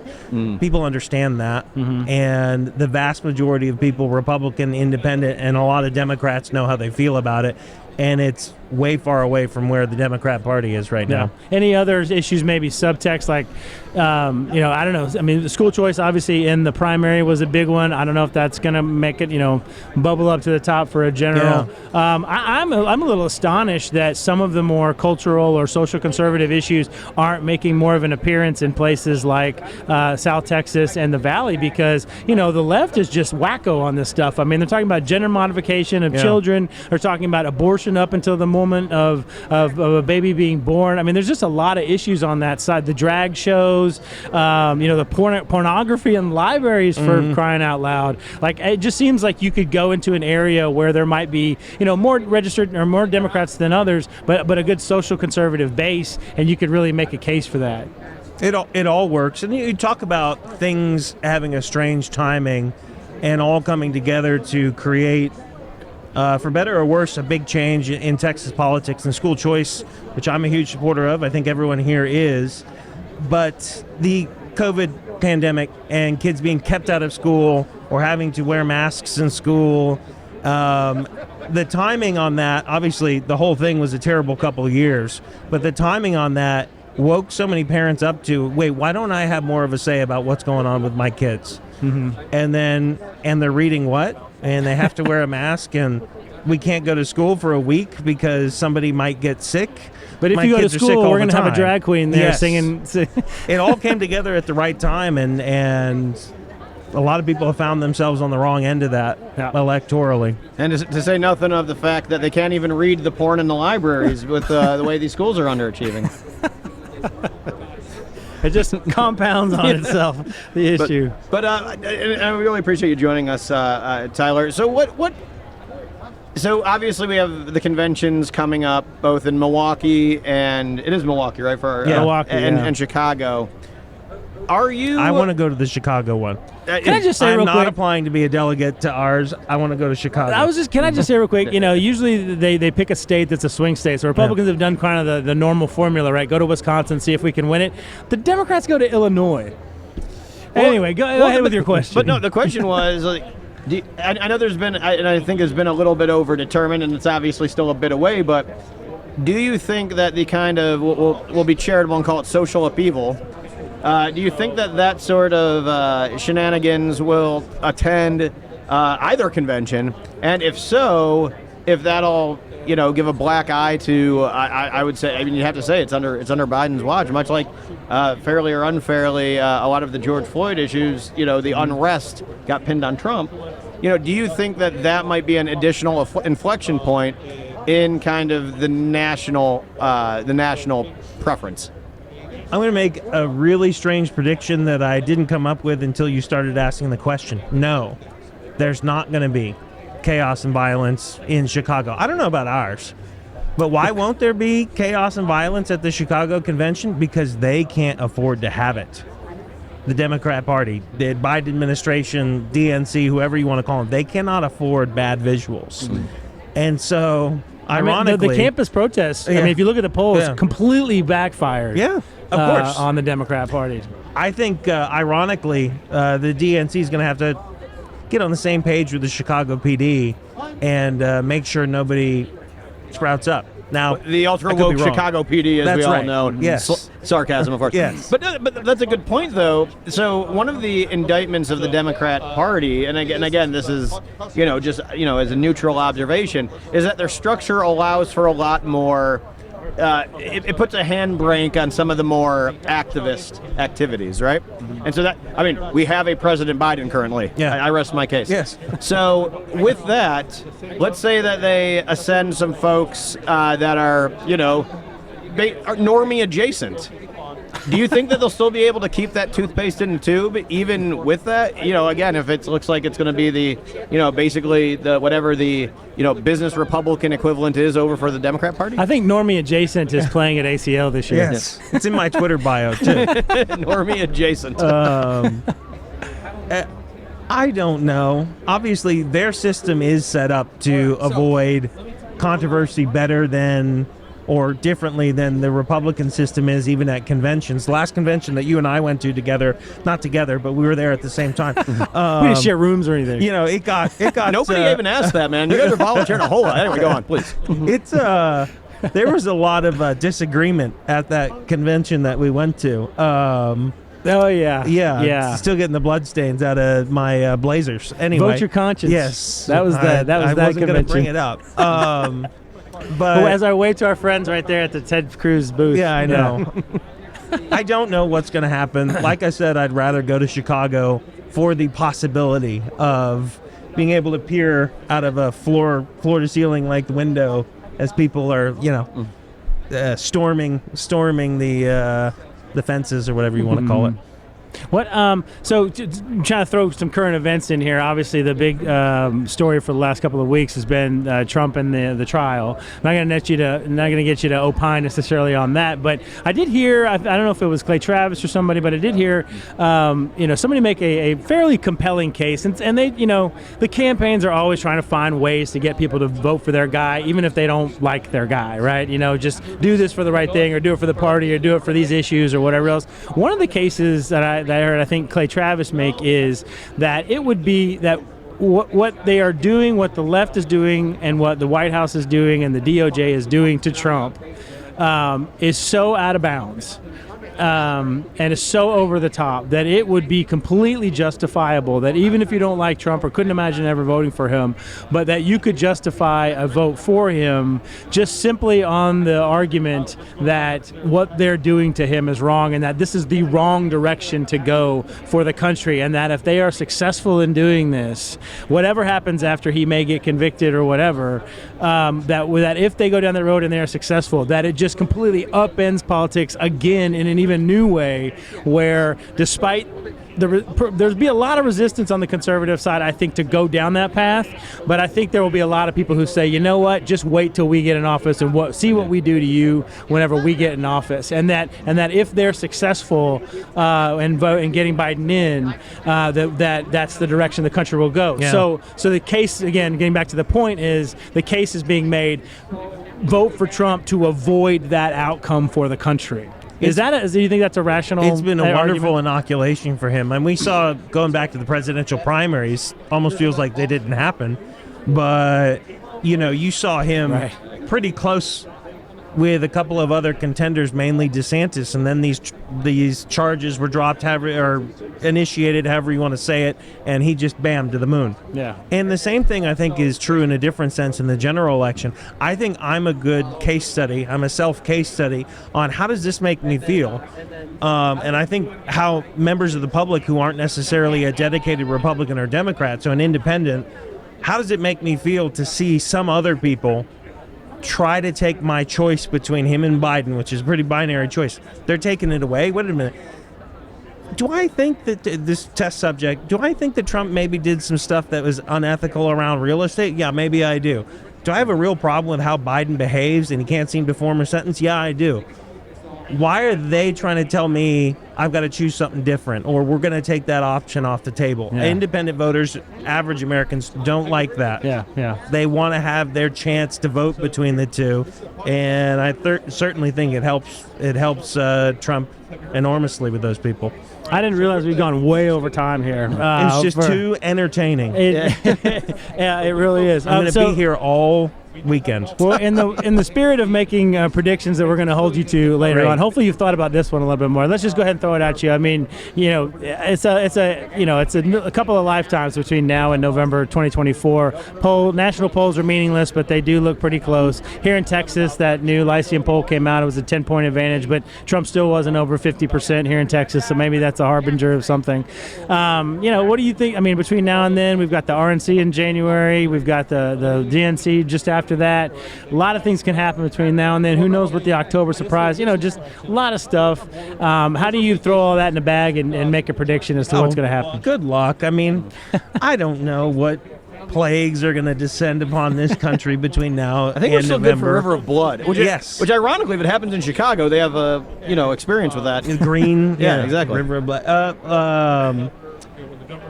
People understand that. And the vast majority of people, Republican, Independent, and a lot of Democrats know how they feel about it. And it's way far away from where the Democrat Party is right now. Any other issues, maybe subtext, like, I don't know. I mean, the school choice, obviously, in the primary was a big one. I don't know if that's going to make it, bubble up to the top for a general. Yeah. I'm a little astonished that some of the more cultural or social conservative issues aren't making more of an appearance in places like South Texas and the Valley, because, the left is just wacko on this stuff. I mean, they're talking about gender modification of children. They're talking about abortion up until the moment of a baby being born. I mean, there's just a lot of issues on that side. The drag shows, the pornography in libraries, for crying out loud. Like, it just seems like you could go into an area where there might be, more registered or more Democrats than others, but a good social conservative base, and you could really make a case for that. It all works. And you talk about things having a strange timing and all coming together to create, for better or worse, a big change in Texas politics and school choice, which I'm a huge supporter of. I think everyone here is. But the COVID pandemic and kids being kept out of school or having to wear masks in school, the timing on that, obviously the whole thing was a terrible couple of years, but the timing on that woke so many parents up to, wait, why don't I have more of a say about what's going on with my kids? And they're reading what? And they have to wear a mask, and we can't go to school for a week because somebody might get sick. But if you go to school, we're going to have a drag queen there singing. It all came together at the right time, and a lot of people have found themselves on the wrong end of that electorally. And to say nothing of the fact that they can't even read the porn in the libraries with the way these schools are underachieving. It just compounds on itself, the issue. But I really appreciate you joining us, Tyler. So So obviously we have the conventions coming up, both in Milwaukee and it is Milwaukee, right? Milwaukee, and Chicago. Are you? I want to go to the Chicago one. Can I just say I'm real not quick? applying to be a delegate to ours. I want to go to Chicago. Can I just say real quick? Usually they pick a state that's a swing state. So Republicans have done kind of the normal formula, right? Go to Wisconsin, see if we can win it. The Democrats go to Illinois. Anyway, go ahead with your question. But no, the question was, I know there's been, and I think it's been a little bit overdetermined, and it's obviously still a bit away. But do you think that the kind of will be charitable and call it social upheaval? Do you think that sort of shenanigans will attend either convention? And if so, if that'll give a black eye to, I would say, you have to say it's under Biden's watch, much like fairly or unfairly, a lot of the George Floyd issues, the unrest got pinned on Trump. Do you think that might be an additional inflection point in kind of the national preference? I'm going to make a really strange prediction that I didn't come up with until you started asking the question. No, there's not going to be chaos and violence in Chicago. I don't know about ours, but why won't there be chaos and violence at the Chicago convention? Because they can't afford to have it. The Democrat Party, the Biden administration, DNC, whoever you want to call them, they cannot afford bad visuals. And so ironically, the campus protests. I Yeah. mean, if you look at the polls, Yeah. completely backfired. Yeah, of course. On the Democrat Party. I think, ironically, the DNC is going to have to get on the same page with the Chicago PD and make sure nobody sprouts up. Now, The ultra I could be woke wrong. Chicago PD, as That's we all right. know. Yes. Sarcasm, of course. Yes. But that's a good point, though. So one of the indictments of the Democrat Party, and again, this is, just, as a neutral observation, is that their structure allows for a lot more. It puts a handbrake on some of the more activist activities, right? And so we have a President Biden currently. Yeah. I rest my case. Yes. So with that, let's say that they ascend some folks that are, are normie adjacent. Do you think that they'll still be able to keep that toothpaste in the tube even with that? Again, if it looks like it's going to be the, basically the whatever the, business Republican equivalent is over for the Democrat Party? I think Normie Adjacent is playing at ACL this year. Yes. It's in my Twitter bio, too. Normie adjacent. I don't know. Obviously, their system is set up to avoid controversy better than or differently than the Republican system is, even at conventions. The last convention that you and I went to together, not together, but we were there at the same time. We didn't share rooms or anything. It got Nobody even asked that, man. You guys are volunteering a whole lot. Anyway, go on, please. It's there was a lot of disagreement at that convention that we went to. Oh yeah, Yeah. Still getting the bloodstains out of my blazers. Anyway, Vote your conscience. Yes, that was I that wasn't convention. gonna bring it up. But as our way to our friends right there at the Ted Cruz booth. yeah, I know. I don't know what's going to happen. Like I said, I'd rather go to Chicago for the possibility of being able to peer out of a floor to ceiling like window as people are, storming the fences or whatever you want to call it. What? So, trying to throw some current events in here. Obviously, the big story for the last couple of weeks has been Trump and the trial. I'm not going to get you to opine necessarily on that, but I did hear. I don't know if it was Clay Travis or somebody, but I did hear, somebody make a fairly compelling case, and they, the campaigns are always trying to find ways to get people to vote for their guy, even if they don't like their guy, right? Just do this for the right thing, or do it for the party, or do it for these issues, or whatever else. One of the cases that I heard, I think Clay Travis make, is that it would be that what they are doing, what the left is doing, and what the White House is doing, and the DOJ is doing to Trump is so out of bounds. And is so over the top that it would be completely justifiable that even if you don't like Trump or couldn't imagine ever voting for him, but that you could justify a vote for him just simply on the argument that what they're doing to him is wrong, and that this is the wrong direction to go for the country, and that if they are successful in doing this, whatever happens after he may get convicted or whatever, that if they go down that road and they are successful, that it just completely upends politics again in an even new way, where despite there's be a lot of resistance on the conservative side, I think, to go down that path, but I think there will be a lot of people who say, you know what, just wait till we get in office and see what we do to you whenever we get in office, and that if they're successful and getting Biden in, that's the direction the country will go. Yeah. So the case, again, getting back to the point, is the case is being made: vote for Trump to avoid that outcome for the country. Do you think that's a rational? It's been a wonderful argument? inoculation for him. And we saw, going back to the presidential primaries, almost feels like they didn't happen. But, you saw him pretty close with a couple of other contenders, mainly DeSantis, and then these charges were dropped, or initiated, however you want to say it, and he just bam to the moon. Yeah. And the same thing I think is true in a different sense in the general election. I think I'm a good case study. I'm a self-case study on how does this make me feel, and I think how members of the public who aren't necessarily a dedicated Republican or Democrat, so an independent, how does it make me feel to see some other people try to take my choice between him and Biden, which is a pretty binary choice? They're taking it away. Wait a minute. Do I think that this test subject, do I think that Trump maybe did some stuff that was unethical around real estate? Yeah, maybe I do. Do I have a real problem with how Biden behaves and he can't seem to form a sentence? Yeah, I do. why are they trying to tell me I've got to choose something different, or we're going to take that option off the table? Yeah. Independent voters, average Americans, don't like that. Yeah. They want to have their chance to vote between the two, and I certainly think it helps. It helps Trump enormously with those people. I didn't realize we'd gone way over time here. It's just too entertaining. Yeah, it really is. I'm going to be here all weekend. Well, in the spirit of making predictions that we're going to hold you to later on, hopefully you've thought about this one a little bit more. Let's just go ahead and throw it at you. I mean, it's a couple of lifetimes between now and November 2024. National polls are meaningless, but they do look pretty close. Here in Texas, that new Lyceum poll came out. It was a 10-point advantage, but Trump still wasn't over 50% here in Texas, so maybe that's a harbinger of something. What do you think? I mean, between now and then, we've got the RNC in January. We've got the DNC just after that. A lot of things can happen between now and then. Who knows what the October surprise, just a lot of stuff. How do you throw all that in a bag and make a prediction as to what's going to happen? Good luck. I mean, I don't know what plagues are going to descend upon this country between now and November. I think we're still good for River of Blood. Yes. Which ironically, if it happens in Chicago, they have experience with that. Green. Yeah, exactly. River of Blood.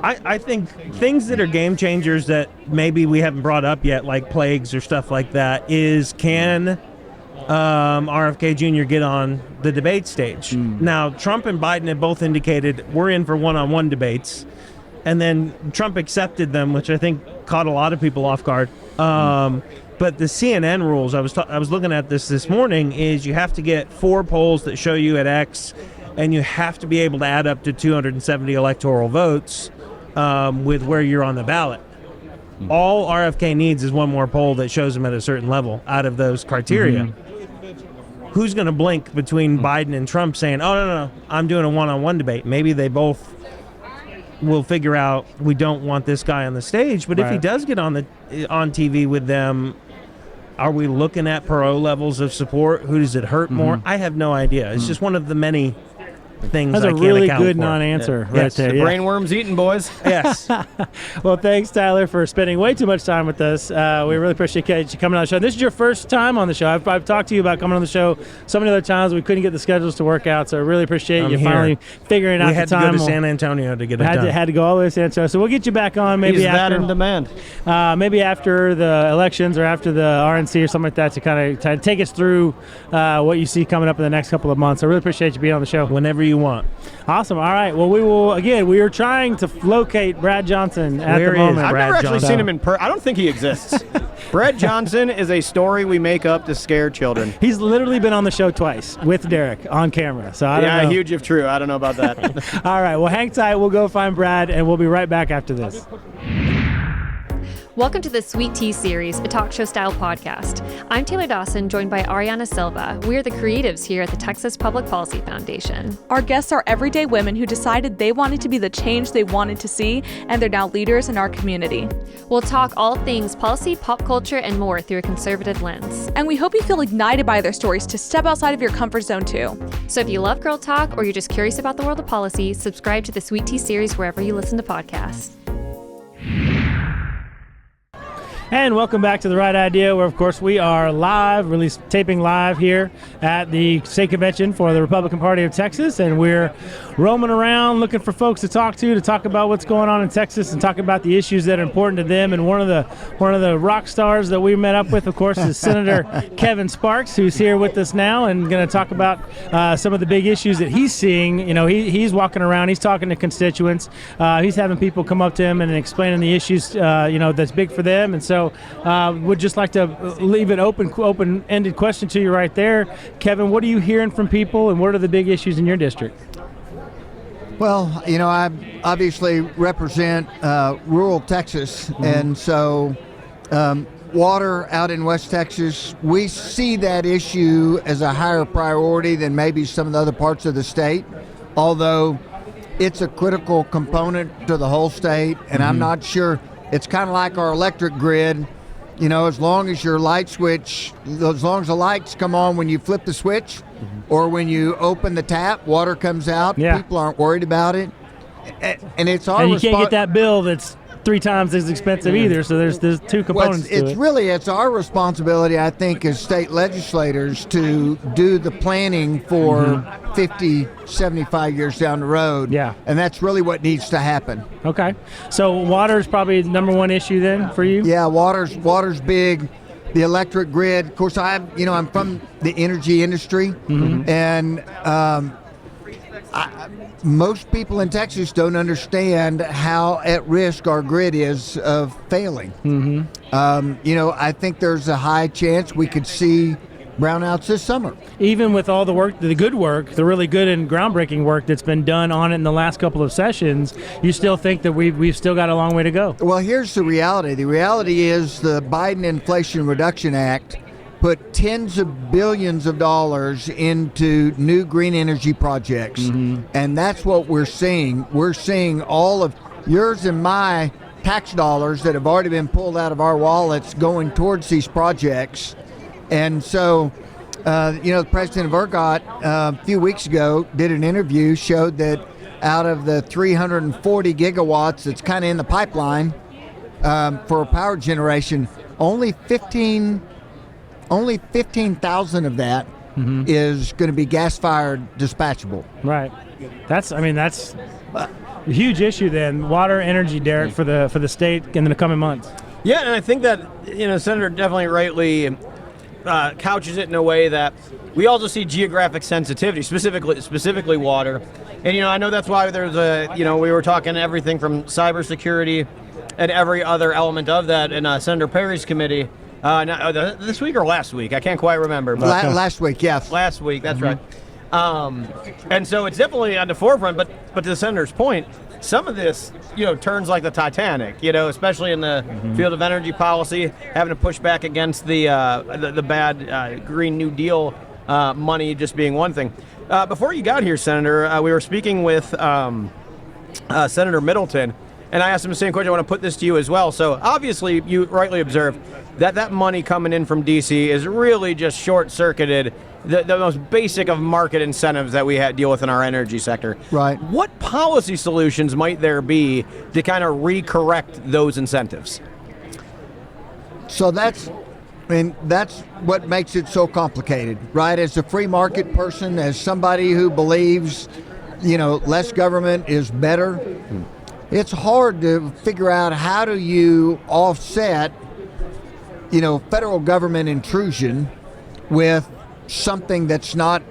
I think things that are game changers that maybe we haven't brought up yet, like plagues or stuff like that, is can RFK Jr. get on the debate stage? Now, Trump and Biden have both indicated we're in for one-on-one debates, and then Trump accepted them, which I think caught a lot of people off guard. But the CNN rules, I was looking at this morning, is you have to get 4 polls that show you at X, and you have to be able to add up to 270 electoral votes with where you're on the ballot. All RFK needs is one more poll that shows him at a certain level out of those criteria. Who's going to blink between Biden and Trump saying, oh, no, I'm doing a one-on-one debate? Maybe they both will figure out we don't want this guy on the stage. But if he does get on TV with them, are we looking at Perot levels of support? Who does it hurt more? I have no idea. It's just one of the many things That's I a can't really account good for. non-answer right Yes. there. The brainworms eating, boys. Yes. Well, thanks, Tyler, for spending way too much time with us. We really appreciate you coming on the show. This is your first time on the show. I've talked to you about coming on the show so many other times. We couldn't get the schedules to work out, so I really appreciate you finally figuring out the time. We had to go to San Antonio to get it done. Had to go all the way to San Antonio. So we'll get you back on maybe He's after. that in demand. Maybe after the elections or after the RNC or something like that to kind of take us through what you see coming up in the next couple of months. I really appreciate you being on the show. Whenever you want. Awesome. All right. Well, we are trying to locate Brad Johnson at the moment. I've never actually Johnson? seen him in person. I don't think he exists. Brad Johnson is a story we make up to scare children. He's literally been on the show twice with Derek on camera. So I don't know. Huge if true. I don't know about that. All right. Well, hang tight. We'll go find Brad, and we'll be right back after this. Welcome to the Sweet Tea Series, a talk show style podcast. I'm Taylor Dawson, joined by Ariana Silva. We are the creatives here at the Texas Public Policy Foundation. Our guests are everyday women who decided they wanted to be the change they wanted to see, and they're now leaders in our community. We'll talk all things policy, pop culture, and more through a conservative lens. And we hope you feel ignited by their stories to step outside of your comfort zone too. So if you love girl talk or you're just curious about the world of policy, subscribe to the Sweet Tea Series wherever you listen to podcasts. And welcome back to The Right Idea, where, of course, we are live, taping live here at the state convention for the Republican Party of Texas, and we're roaming around looking for folks to talk about what's going on in Texas and talk about the issues that are important to them. And one of the rock stars that we met up with, of course, is Senator Kevin Sparks, who's here with us now and going to talk about some of the big issues that he's seeing. He's walking around, he's talking to constituents, he's having people come up to him and explaining the issues, that's big for them. And so would just like to leave an open-ended question to you right there. Kevin, what are you hearing from people, and what are the big issues in your district? Well, I obviously represent rural Texas, and so water out in West Texas, we see that issue as a higher priority than maybe some of the other parts of the state, although it's a critical component to the whole state, and I'm not sure. It's kind of like our electric grid. As long as your light switch, as long as the lights come on when you flip the switch or when you open the tap, water comes out. Yeah. People aren't worried about it. And it's our And you can't get that bill that's 3 times as expensive either. So there's two components to it. It's our responsibility, I think, as state legislators to do the planning for 50, 75 years down the road. Yeah. And that's really what needs to happen. Okay. So water is probably the number one issue then for you? Yeah, water's big. The electric grid. Of course, I'm from the energy industry, and most people in Texas don't understand how at risk our grid is of failing. I think there's a high chance we could see brownouts this summer. Even with all the work, the good work, the really good and groundbreaking work that's been done on it in the last couple of sessions, you still think that we've still got a long way to go? Well, here's the reality. The reality is the Biden Inflation Reduction Act put tens of billions of dollars into new green energy projects. And that's what we're seeing. We're seeing all of yours and my tax dollars that have already been pulled out of our wallets going towards these projects. And so, the president of ERGOT a few weeks ago did an interview, showed that out of the 340 gigawatts that's kind of in the pipeline for power generation, only 15,000 of that is going to be gas-fired dispatchable. Right. That's a huge issue then. Water, energy, Derek, for the state in the coming months. Yeah, and I think that Senator definitely rightly couches it in a way that we also see geographic sensitivity, specifically water. And I know that's why there's we were talking everything from cybersecurity and every other element of that in Senator Perry's committee. This week or last week? I can't quite remember. But last week, yes. Last week, that's right. And so it's definitely on the forefront. But to the senator's point, some of this, turns like the Titanic. Especially in the field of energy policy, having to push back against the bad Green New Deal money just being one thing. Before you got here, Senator, we were speaking with Senator Middleton. And I asked him the same question. I want to put this to you as well. So obviously, you rightly observed that money coming in from D.C. is really just short-circuited the most basic of market incentives that we deal with in our energy sector. Right. What policy solutions might there be to kind of recorrect those incentives? So that's what makes it so complicated, right? As a free market person, as somebody who believes, less government is better, it's hard to figure out how do you offset, federal government intrusion with something that's not,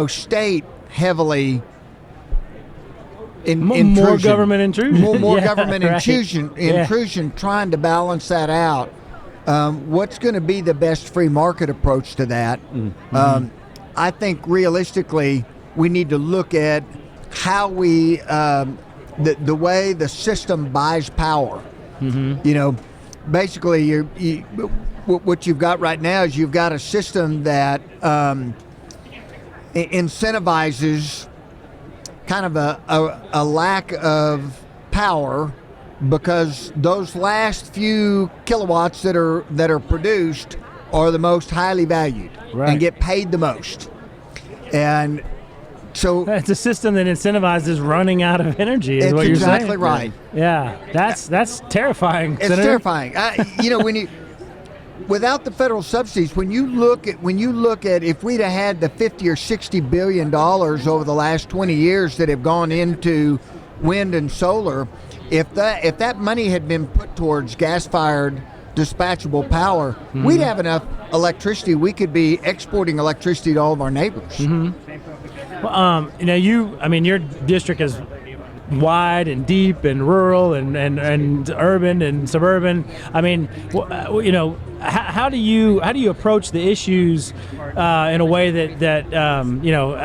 state heavily intrusion. More government intrusion. More government intrusion, trying to balance that out. What's going to be the best free market approach to that? I think realistically, we need to look at how we, the way the system buys power. Basically, what you've got right now is you've got a system that incentivizes kind of a lack of power, because those last few kilowatts that are produced are the most highly valued and get paid the most. And so it's a system that incentivizes running out of energy. Is what you're saying? Exactly right. Yeah, that's terrifying. It's terrifying. When without the federal subsidies, when you look at if we'd have had the $50 or $60 billion over the last 20 years that have gone into wind and solar, if that money had been put towards gas-fired dispatchable power, we'd have enough electricity. We could be exporting electricity to all of our neighbors. Well, your district is wide and deep and rural and urban and suburban. I mean, how do you approach the issues in a way that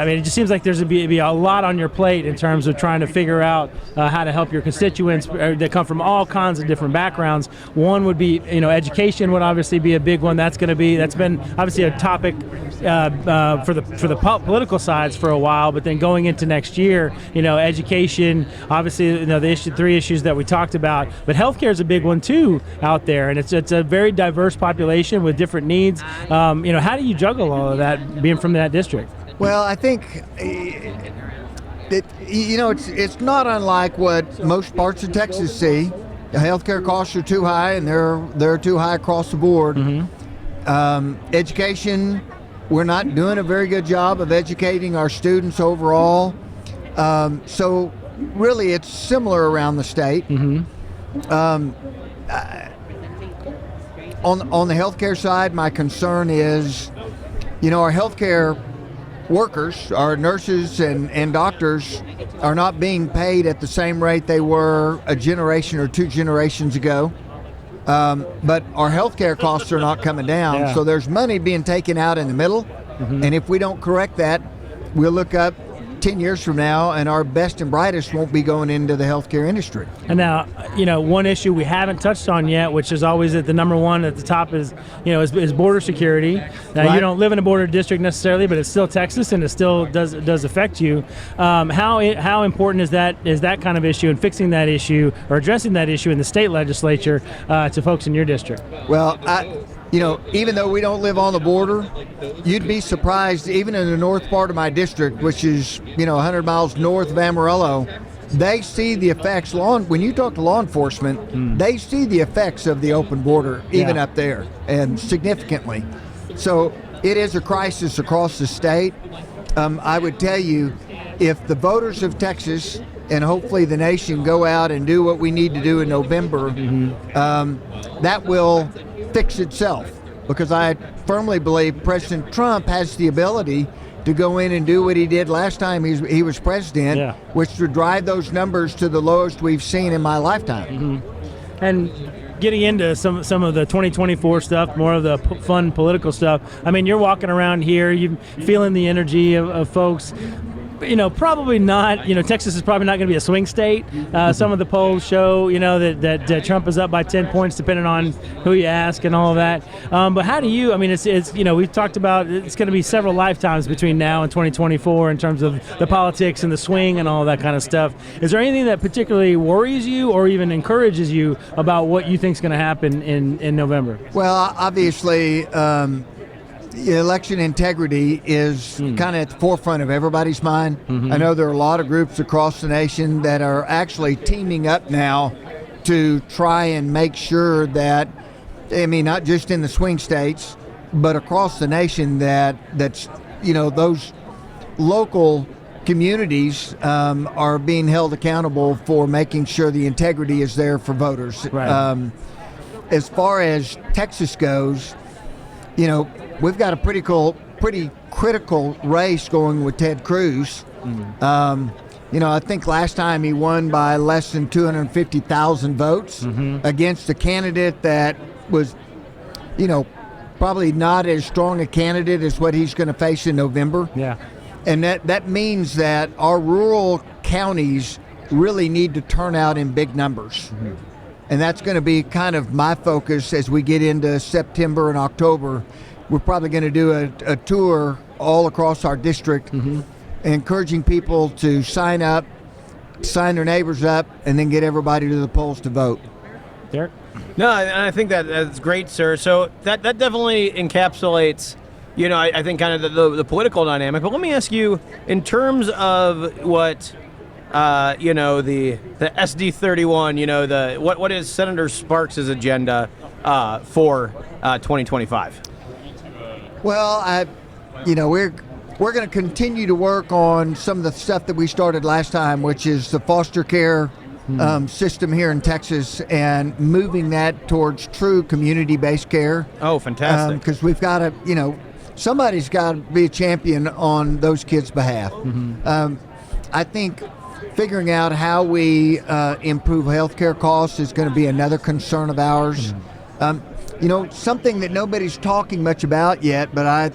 it just seems like there's be a lot on your plate in terms of trying to figure out how to help your constituents that come from all kinds of different backgrounds. One would be, education would obviously be a big one. That's been obviously a topic for the political sides for a while, but then going into next year, education, obviously, the three issues that we talked about, but healthcare is a big one too out there, and it's a very diverse population with different needs. How do you juggle all of that, being from that district? Well, I think that it's not unlike what most parts of Texas see. healthcare costs are too high, and they're too high across the board. Education, we're not doing a very good job of educating our students overall. So really, it's similar around the state. On the healthcare side, my concern is, our healthcare workers, our nurses and doctors, are not being paid at the same rate they were a generation or 2 generations ago. But our healthcare costs are not coming down. Yeah. So there's money being taken out in the middle. And if we don't correct that, we'll look up 10 years from now, and our best and brightest won't be going into the healthcare industry. And now, one issue we haven't touched on yet, which is always at the number one at the top, is border security. Now, Right. you don't live in a border district necessarily, but it's still Texas, and it still does affect you. How important is that kind of issue, and fixing that issue or addressing that issue in the state legislature to folks in your district? Well, even though we don't live on the border, you'd be surprised, even in the north part of my district, which is 100 miles north of Amarillo, they see the effects. When you talk to law enforcement, they see the effects of the open border, even up there, and significantly. So it is a crisis across the state. I would tell you, if the voters of Texas and hopefully the nation go out and do what we need to do in November, that will fix itself, because I firmly believe President Trump has the ability to go in and do what he did last time he was president, which would drive those numbers to the lowest we've seen in my lifetime. And getting into some of the 2024 stuff, more of the fun political stuff. I mean, you're walking around here, you're feeling the energy of folks. Probably not. Texas is probably not going to be a swing state. Some of the polls show, that Trump is up by 10 points, depending on who you ask and all of that. But how do you? I mean, it's we've talked about it's going to be several lifetimes between now and 2024 in terms of the politics and the swing and all that kind of stuff. Is there anything that particularly worries you or even encourages you about what you think is going to happen in November? Well, obviously. Election integrity is kind of at the forefront of everybody's mind. I know there are a lot of groups across the nation that are actually teaming up now to try and make sure that, not just in the swing states, but across the nation, that's those local communities are being held accountable for making sure the integrity is there for voters. Right. As far as Texas goes, we've got a pretty critical race going with Ted Cruz. I think last time he won by less than 250,000 votes against a candidate that was, probably not as strong a candidate as what he's going to face in November. Yeah. And that means that our rural counties really need to turn out in big numbers. And that's going to be kind of my focus as we get into September and October. We're probably going to do a tour all across our district, encouraging people to sign their neighbors up, and then get everybody to the polls to vote. Derek? No, I think that's great, sir. So that definitely encapsulates, I think kind of the political dynamic. But let me ask you, in terms of what, the SD31, what is Senator Sparks' agenda for 2025? Well, we're going to continue to work on some of the stuff that we started last time, which is the foster care system here in Texas, and moving that towards true community-based care. Oh, fantastic! Because we've got to, somebody's got to be a champion on those kids' behalf. I think figuring out how we improve healthcare costs is going to be another concern of ours. Something that nobody's talking much about yet, but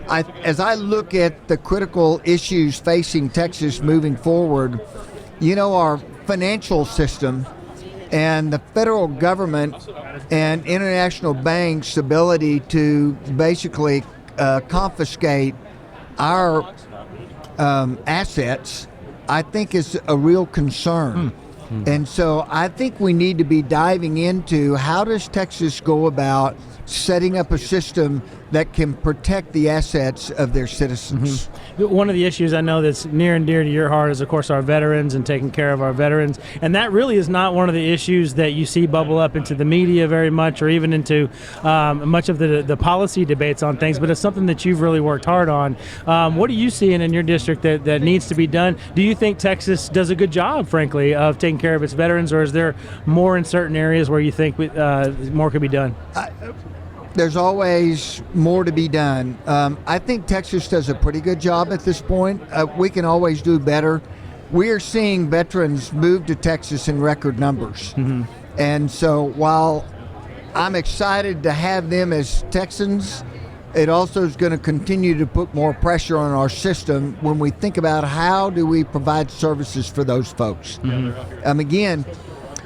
as I look at the critical issues facing Texas moving forward, our financial system and the federal government and international banks' ability to basically confiscate our assets, I think is a real concern. And so I think we need to be diving into how does Texas go about setting up a system that can protect the assets of their citizens. One of the issues I know that's near and dear to your heart is, of course, our veterans and taking care of our veterans. And that really is not one of the issues that you see bubble up into the media very much, or even into much of the policy debates on things, but it's something that you've really worked hard on. What are you seeing in your district that needs to be done? Do you think Texas does a good job, frankly, of taking care of its veterans, or is there more in certain areas where you think more could be done? There's always more to be done. I think Texas does a pretty good job at this point. We can always do better. We are seeing veterans move to Texas in record numbers. And so while I'm excited to have them as Texans, it also is going to continue to put more pressure on our system when we think about how do we provide services for those folks. Again,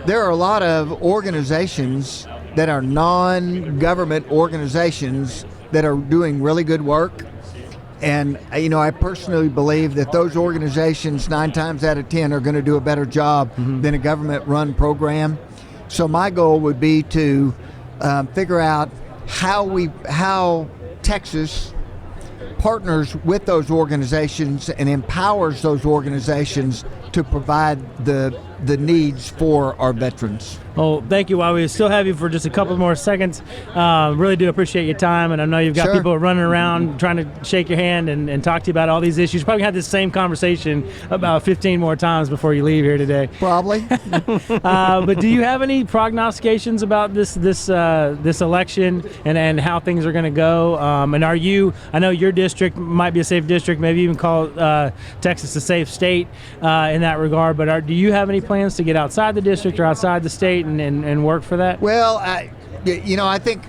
there are a lot of organizations that are non-government organizations that are doing really good work. And, I personally believe that those organizations 9 times out of 10 are going to do a better job than a government-run program. So my goal would be to figure out how Texas partners with those organizations and empowers those organizations to provide the needs for our veterans. Well, thank you. While we still have you for just a couple more seconds, really do appreciate your time. And I know you've got people running around trying to shake your hand and talk to you about all these issues. Probably had this same conversation about 15 more times before you leave here today. Probably. But do you have any prognostications about this election and how things are going to go? And I know your district might be a safe district, maybe even call Texas a safe state in that regard. But do you have any plans to get outside the district or outside the state and work for that? Well, I think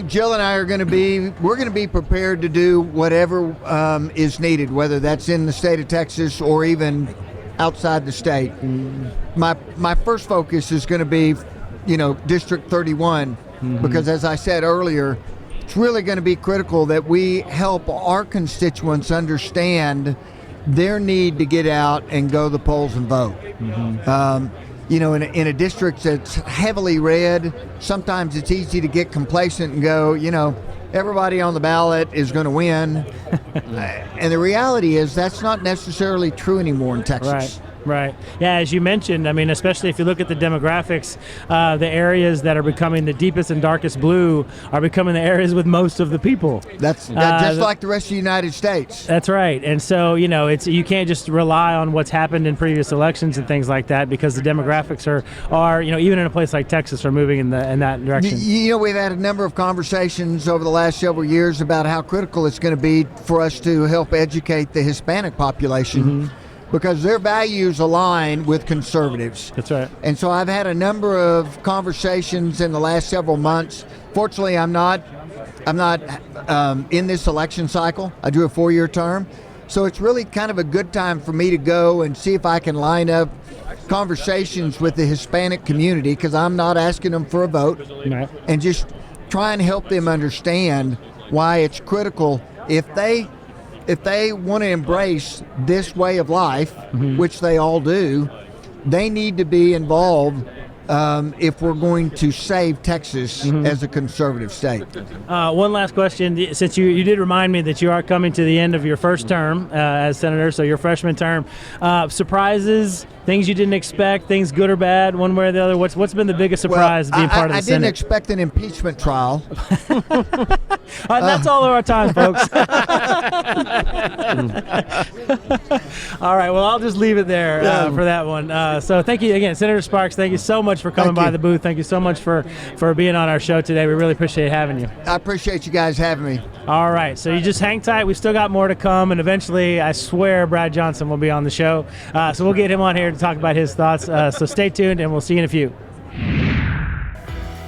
Jill and I are going to be prepared to do whatever is needed, whether that's in the state of Texas or even outside the state. My first focus is going to be, District 31, because as I said earlier, it's really going to be critical that we help our constituents understand their need to get out and go to the polls and vote. In a district that's heavily red, sometimes it's easy to get complacent and go, everybody on the ballot is going to win. And the reality is that's not necessarily true anymore in Texas. Right. Yeah, as you mentioned, especially if you look at the demographics, the areas that are becoming the deepest and darkest blue are becoming the areas with most of the people. That's just like the rest of the United States. That's right. And so, you can't just rely on what's happened in previous elections and things like that, because the demographics are even in a place like Texas, are moving in that direction. We've had a number of conversations over the last several years about how critical it's going to be for us to help educate the Hispanic population. Because their values align with conservatives. That's right. And so I've had a number of conversations in the last several months. Fortunately, I'm not in this election cycle. I do a 4-year term. So it's really kind of a good time for me to go and see if I can line up conversations with the Hispanic community, because I'm not asking them for a vote, and just try and help them understand why it's critical if they want to embrace this way of life, which they all do, they need to be involved if we're going to save Texas as a conservative state. One last question, since you did remind me that you are coming to the end of your first term as senator, so your freshman term. Surprises, things you didn't expect, things good or bad, one way or the other. What's been the biggest surprise being part of the Senate? I didn't expect an impeachment trial. That's all of our time, folks. All right, well, I'll just leave it there for that one. So thank you again, Senator Sparks. Thank you so much for coming by the booth. Thank you so much for being on our show today. We really appreciate having you. I appreciate you guys having me. All right, so you just hang tight. We still got more to come, and eventually, I swear, Brad Johnson will be on the show. So we'll get him on here to talk about his thoughts. So stay tuned, and we'll see you in a few.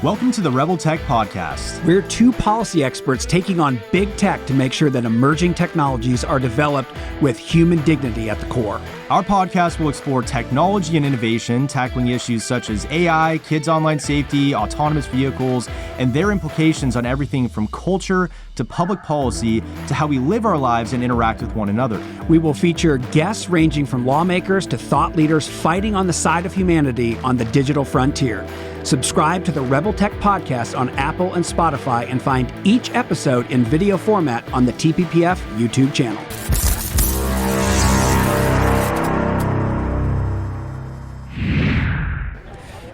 Welcome to the Rebel Tech Podcast. We're 2 policy experts taking on big tech to make sure that emerging technologies are developed with human dignity at the core. Our podcast will explore technology and innovation, tackling issues such as AI, kids' online safety, autonomous vehicles, and their implications on everything from culture to public policy to how we live our lives and interact with one another. We will feature guests ranging from lawmakers to thought leaders fighting on the side of humanity on the digital frontier. Subscribe to the Rebel Tech Podcast on Apple and Spotify and find each episode in video format on the TPPF YouTube channel.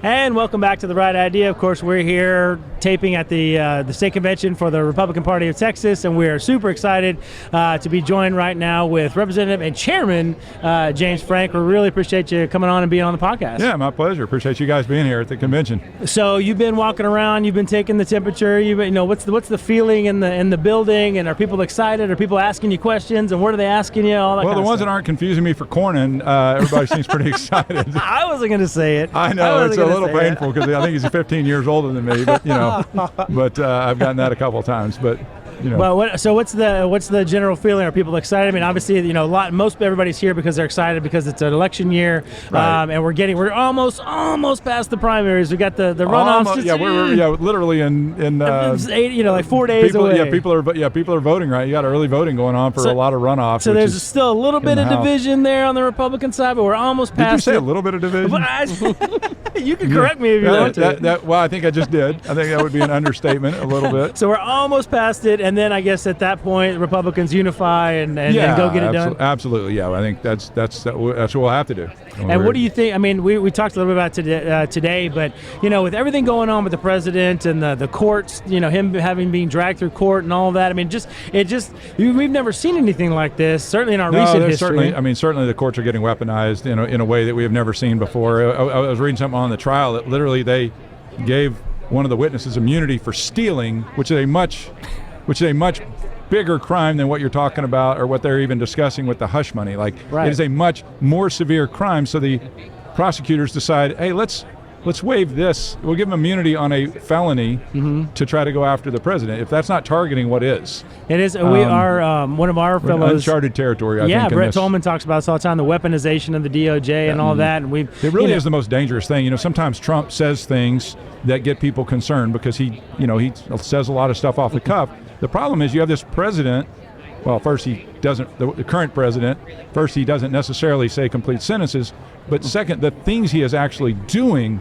And welcome back to The Right Idea. Of course, we're here taping at the state convention for the Republican Party of Texas, and we are super excited to be joined right now with Representative and Chairman James Frank. We really appreciate you coming on and being on the podcast. Yeah, my pleasure. Appreciate you guys being here at the convention. So you've been walking around, you've been taking the temperature. What's the feeling in the building, and are people excited? Are people asking you questions, and what are they asking you? All that. Well, kind the of ones stuff. that aren't confusing me for Cornyn, everybody seems pretty excited. I wasn't going to say it. I know it's a little painful because I think he's 15 years older than me, but I've gotten that a couple of times, but. Well, what's the general feeling? Are people excited? I mean, obviously, most everybody's here because they're excited because it's an election year, right. And we're almost past the primaries. We got the runoffs. We're literally in like 4 days away. People are voting, right? You got early voting going on for a lot of runoffs. So there's still a little bit of division there on the Republican side, but we're almost past. Did you say a little bit of division? You can correct me if you want to. Well, I think I just did. I think that would be an understatement a little bit. So we're almost past it. And then I guess at that point, Republicans unify and go get it done. Absolutely, yeah. I think that's what we'll have to do. And what do you think? I mean, we talked a little bit about today, but with everything going on with the president and the courts, him having been dragged through court and all of that. I mean, we've never seen anything like this. Certainly in our recent history. Certainly the courts are getting weaponized in a way that we have never seen before. I was reading something on the trial that literally they gave one of the witnesses immunity for stealing, which is a much bigger crime than what you're talking about or what they're even discussing with the hush money. It is a much more severe crime. So the prosecutors decide, hey, let's waive this. We'll give them immunity on a felony to try to go after the president. If that's not targeting, what is? It is. We are one of our fellows. Uncharted territory, I think. Brett Tolman talks about this all the time, the weaponization of the DOJ and all that. And it really is the most dangerous thing. Sometimes Trump says things that get people concerned because he says a lot of stuff off the cuff. The problem is you have this president. Well, first he doesn't. The current president. First, he doesn't necessarily say complete sentences. But second, the things he is actually doing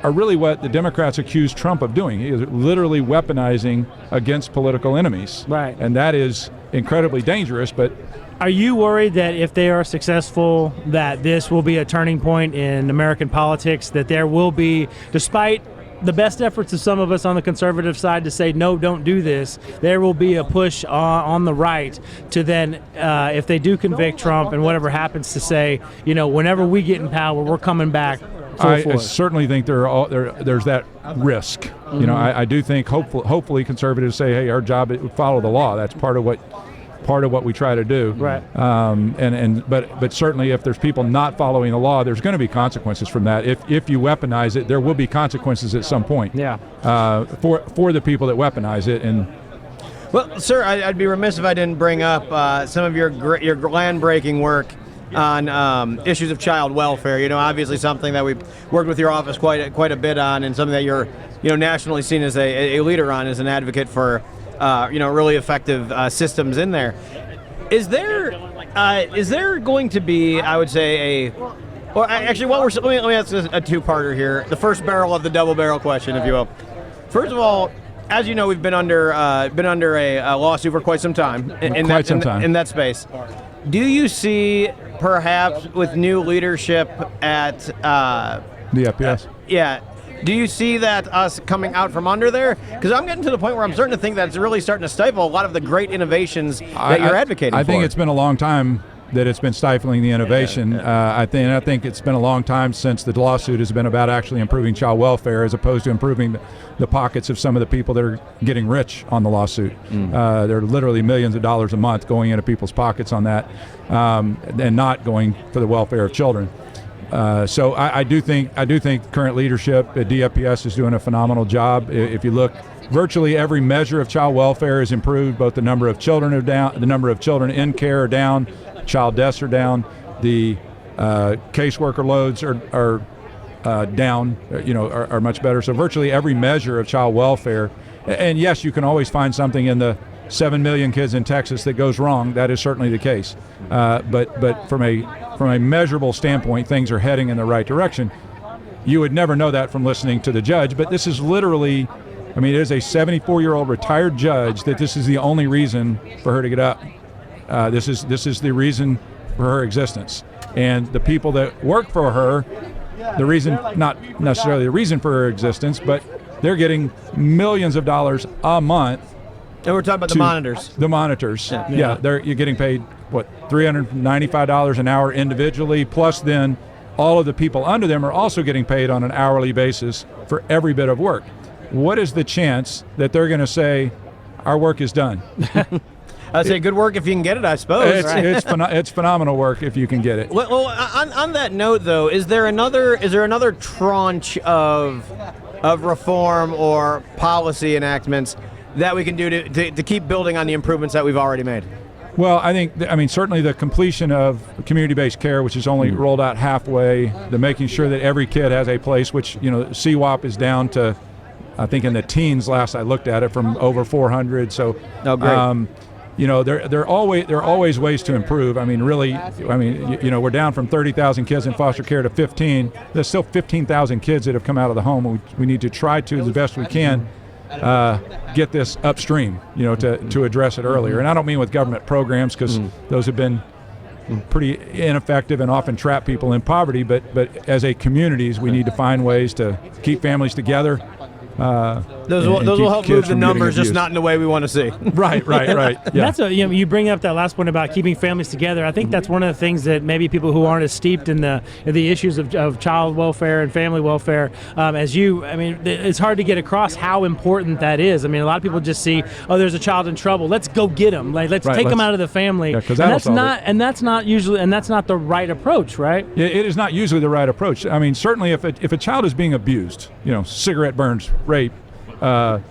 are really what the Democrats accuse Trump of doing. He is literally weaponizing against political enemies. Right. And that is incredibly dangerous. But are you worried that if they are successful, that this will be a turning point in American politics, that there will be, despite the best efforts of some of us on the conservative side to say, no, don't do this, there will be a push on the right to then, if they do convict Trump and whatever happens, to say, whenever we get in power, we're coming back full force? I certainly think there's that risk. I do think hopefully conservatives say, hey, our job is to follow the law. That's part of what we try to do. Right. But certainly if there's people not following the law, there's going to be consequences from that. If you weaponize it, there will be consequences at some point. Yeah. For the people that weaponize it. And well, sir, I'd be remiss if I didn't bring up some of your land-breaking work on issues of child welfare. Obviously something that we've worked with your office quite a bit on, and something that you're nationally seen as a leader on, as an advocate for really effective systems in there. Is there going to be, I would say, let me ask a two-parter here. The first barrel of the double barrel question, if you will. First of all, as you know, we've been under a lawsuit for quite some time in that space. Do you see, perhaps with new leadership at the FPS? Do you see that us coming out from under there? Because I'm getting to the point where I'm starting to think that it's really starting to stifle a lot of the great innovations that you're advocating for. I think it's been a long time that it's been stifling the innovation. I think it's been a long time since the lawsuit has been about actually improving child welfare as opposed to improving the pockets of some of the people that are getting rich on the lawsuit. There are literally millions of dollars a month going into people's pockets on that, and not going for the welfare of children. So I do think current leadership at DFPS is doing a phenomenal job. If you look, virtually every measure of child welfare is improved. Both the number of children are down, the number of children in care are down, child deaths are down. The Caseworker loads are down, are much better. So virtually every measure of child welfare, and yes, you can always find something in the 7 million kids in Texas that goes wrong. That is certainly the case. But from a measurable standpoint, things are heading in the right direction. You would never know that from listening to the judge, but this is literally, it is a 74-year-old retired judge that this is the only reason for her to get up. This is the reason for her existence. And the people that work for her, the reason, not necessarily the reason for her existence, but they're getting millions of dollars a month. And we're talking about the monitors. The monitors. Yeah. You're getting paid, $395 an hour individually, plus then all of the people under them are also getting paid on an hourly basis for every bit of work. What is the chance that they're going to say, our work is done? I'd say good work if you can get it, I suppose. It's phenomenal work if you can get it. Well, on that note, though, is there another tranche of reform or policy enactments that we can do to keep building on the improvements that we've already made? Well, I think, certainly the completion of community-based care, which is only rolled out halfway, the making sure that every kid has a place, which, CWAP is down to, I think in the teens last I looked at it, from over 400. So, great. There are always ways to improve. We're down from 30,000 kids in foster care to 15. There's still 15,000 kids that have come out of the home. We need to try to, the best we can, get this upstream, to address it earlier. And I don't mean with government programs, because those have been pretty ineffective and often trap people in poverty. But as a communities, we need to find ways to keep families together. Those will help move the numbers, just not in the way we want to see. Right. Yeah. That's you bring up that last point about keeping families together. I think that's one of the things that maybe people who aren't as steeped in the issues of child welfare and family welfare as you. It's hard to get across how important that is. A lot of people just see, there's a child in trouble, let's go get them. Let's take them out of the family. Yeah, and that's not the right approach, right? Yeah, it is not usually the right approach. Certainly if a child is being abused, cigarette burns, rape, those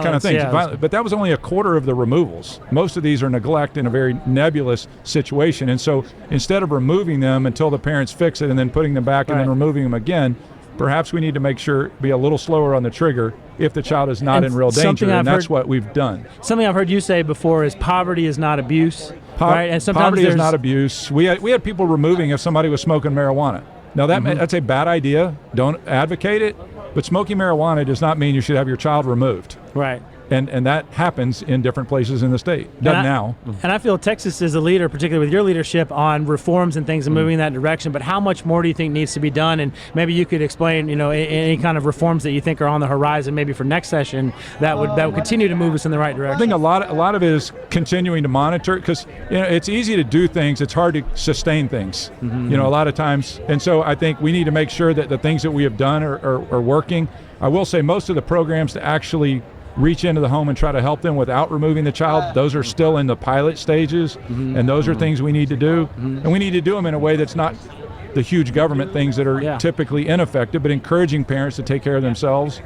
kind of things. Yeah. But that was only a quarter of the removals. Most of these are neglect in a very nebulous situation. And so instead of removing them until the parents fix it and then putting them back and then removing them again, perhaps we need to make sure, be a little slower on the trigger if the child is not in real danger, and that's what we've done. Something I've heard you say before is poverty is not abuse, right? And sometimes poverty is not abuse. We had people removing if somebody was smoking marijuana. Now that's a bad idea. Don't advocate it. But smoking marijuana does not mean you should have your child removed. Right. And that happens in different places in the state. Doesn't now. And I feel Texas is a leader, particularly with your leadership, on reforms and things and moving in that direction. But how much more do you think needs to be done? And maybe you could explain, any kind of reforms that you think are on the horizon, maybe for next session, that would continue to move us in the right direction. I think a lot of it is continuing to monitor, because it's easy to do things. It's hard to sustain things. A lot of times. And so I think we need to make sure that the things that we have done are working. I will say most of the programs to actually reach into the home and try to help them without removing the child, those are still in the pilot stages, and those are things we need to do. And we need to do them in a way that's not the huge government things that are typically ineffective, but encouraging parents to take care of themselves,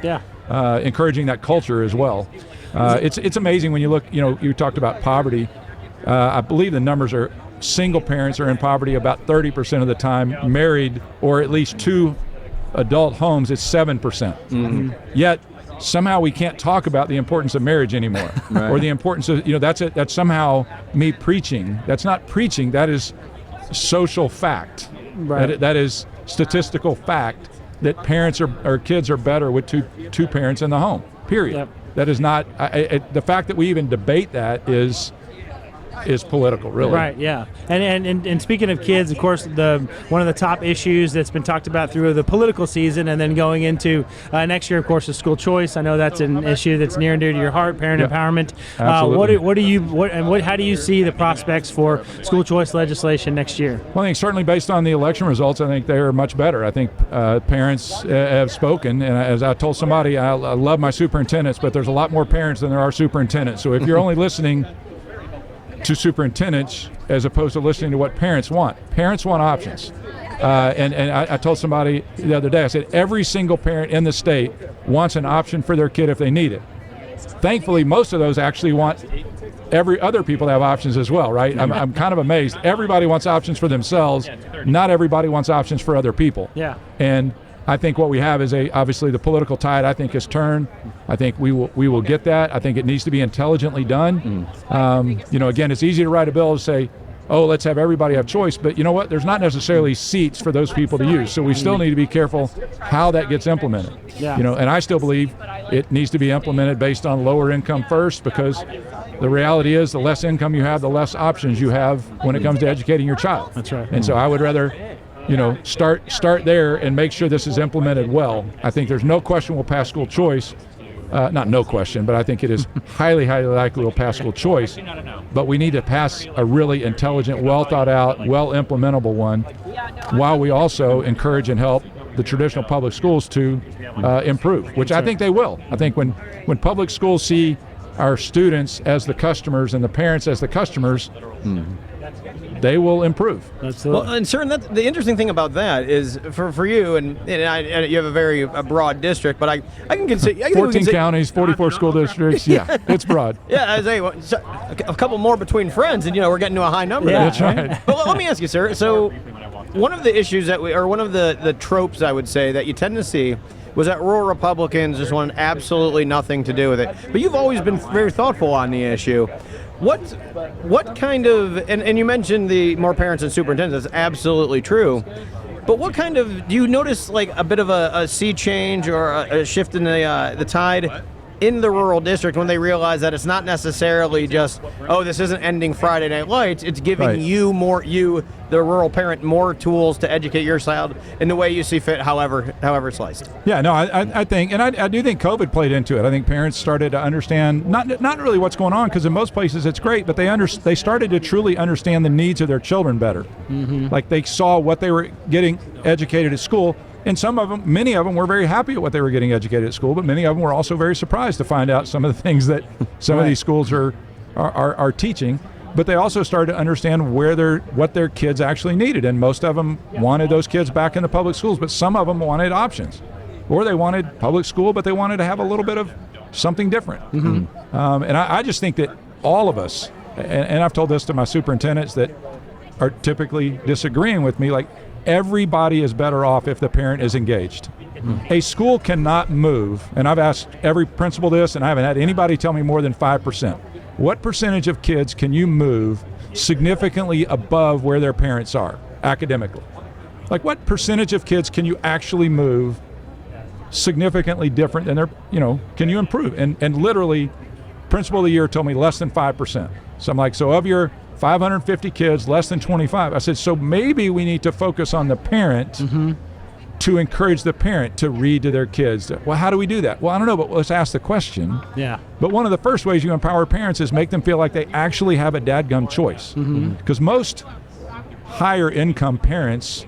encouraging that culture as well. It's amazing when you look, you talked about poverty. I believe the numbers are single parents are in poverty about 30% of the time, married or at least two adult homes, it's 7%. Yet somehow we can't talk about the importance of marriage anymore, or the importance of, that's somehow me preaching. That's not preaching, that is social fact. Right. That is statistical fact that parents or kids are better with two parents in the home, period. Yep. That is not, the fact that we even debate that is political, really. Right, yeah. And speaking of kids, of course, one of the top issues that's been talked about through the political season and then going into next year, of course, is school choice. I know that's an issue that's near and dear to your heart, parent empowerment. Absolutely. How do you see the prospects for school choice legislation next year? Well, I think certainly based on the election results, I think they're much better. I think parents have spoken, and as I told somebody, I love my superintendents, but there's a lot more parents than there are superintendents. So if you're only listening to superintendents as opposed to listening to what parents want. Parents want options. And I told somebody the other day, I said, every single parent in the state wants an option for their kid if they need it. thankfully, most of those actually want every other people to have options as well, right? I'm kind of amazed. Everybody wants options for themselves. Not everybody wants options for other people. Yeah. And I think what we have is obviously the political tide, I think, has turned. I think we will get that. I think it needs to be intelligently done. Again, it's easy to write a bill to say, oh, let's have everybody have choice. But you know what? There's not necessarily seats for those people to use. So we still need to be careful how that gets implemented. Yeah. And I still believe it needs to be implemented based on lower income first, because the reality is the less income you have, the less options you have when it comes to educating your child. That's right. And so I would rather start there and make sure this is implemented well. I think there's no question we'll pass school choice. Not no question, but I think it is highly, highly likely we'll pass school choice. But we need to pass a really intelligent, well thought out, well implementable one, while we also encourage and help the traditional public schools to improve, which I think they will. I think when public schools see our students as the customers and the parents as the customers, they will improve. Absolutely. Well, and sir, the interesting thing about that is for you, and you have a very broad district, but I can consider 14 counties, 44 school districts. Yeah, it's broad. Yeah, I say a couple more between friends, and we're getting to a high number. Yeah, that's right. But let me ask you, sir. So, one of the issues one of the tropes I would say that you tend to see was that rural Republicans just wanted absolutely nothing to do with it. But you've always been very thoughtful on the issue. What kind of, and you mentioned the more parents and superintendents, that's absolutely true. But what kind of, do you notice like a bit of a sea change or a shift in the tide in the rural district when they realize that it's not necessarily just, oh, this isn't ending Friday Night Lights, it's giving you, the rural parent, more tools to educate your child in the way you see fit, however sliced? Yeah, no, I think, and I do think COVID played into it. I think parents started to understand, not really what's going on, because in most places it's great, but they started to truly understand the needs of their children better. Mm-hmm. Like they saw what they were getting educated at school. And many of them were very happy at what they were getting educated at school, but many of them were also very surprised to find out some of the things that some of these schools are teaching. But they also started to understand what their kids actually needed. And most of them wanted those kids back in the public schools, but some of them wanted options. Or they wanted public school, but they wanted to have a little bit of something different. Mm-hmm. And I just think that all of us, and I've told this to my superintendents that are typically disagreeing with me, like, everybody is better off if the parent is engaged. Mm-hmm. A school cannot move, and I've asked every principal this, and I haven't had anybody tell me more than 5%. What percentage of kids can you move significantly above where their parents are academically? Like, what percentage of kids can you actually move significantly different than can you improve? And literally, principal of the year told me less than 5%. So I'm like, so of your 550 kids, less than 25. I said, so maybe we need to focus on the parent to encourage the parent to read to their kids. Well, how do we do that? Well, I don't know, but let's ask the question. Yeah. But one of the first ways you empower parents is make them feel like they actually have a dadgum choice. Because most higher income parents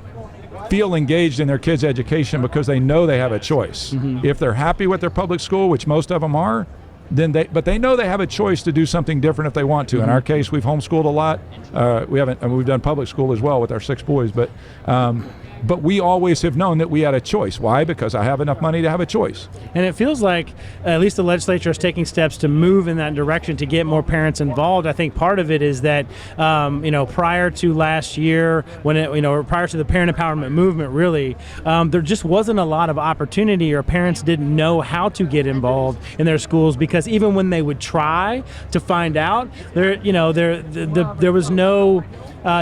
feel engaged in their kids' education because they know they have a choice. If they're happy with their public school, which most of them are, but they know they have a choice to do something different if they want to. In our case, we've homeschooled a lot. We've done public school as well with our 6 boys, but we always have known that we had a choice. Why? Because I have enough money to have a choice. And it feels like at least the legislature is taking steps to move in that direction to get more parents involved. I think part of it is that, prior to last year, prior to the parent empowerment movement, really, there just wasn't a lot of opportunity, or parents didn't know how to get involved in their schools, because even when they would try to find out, there was no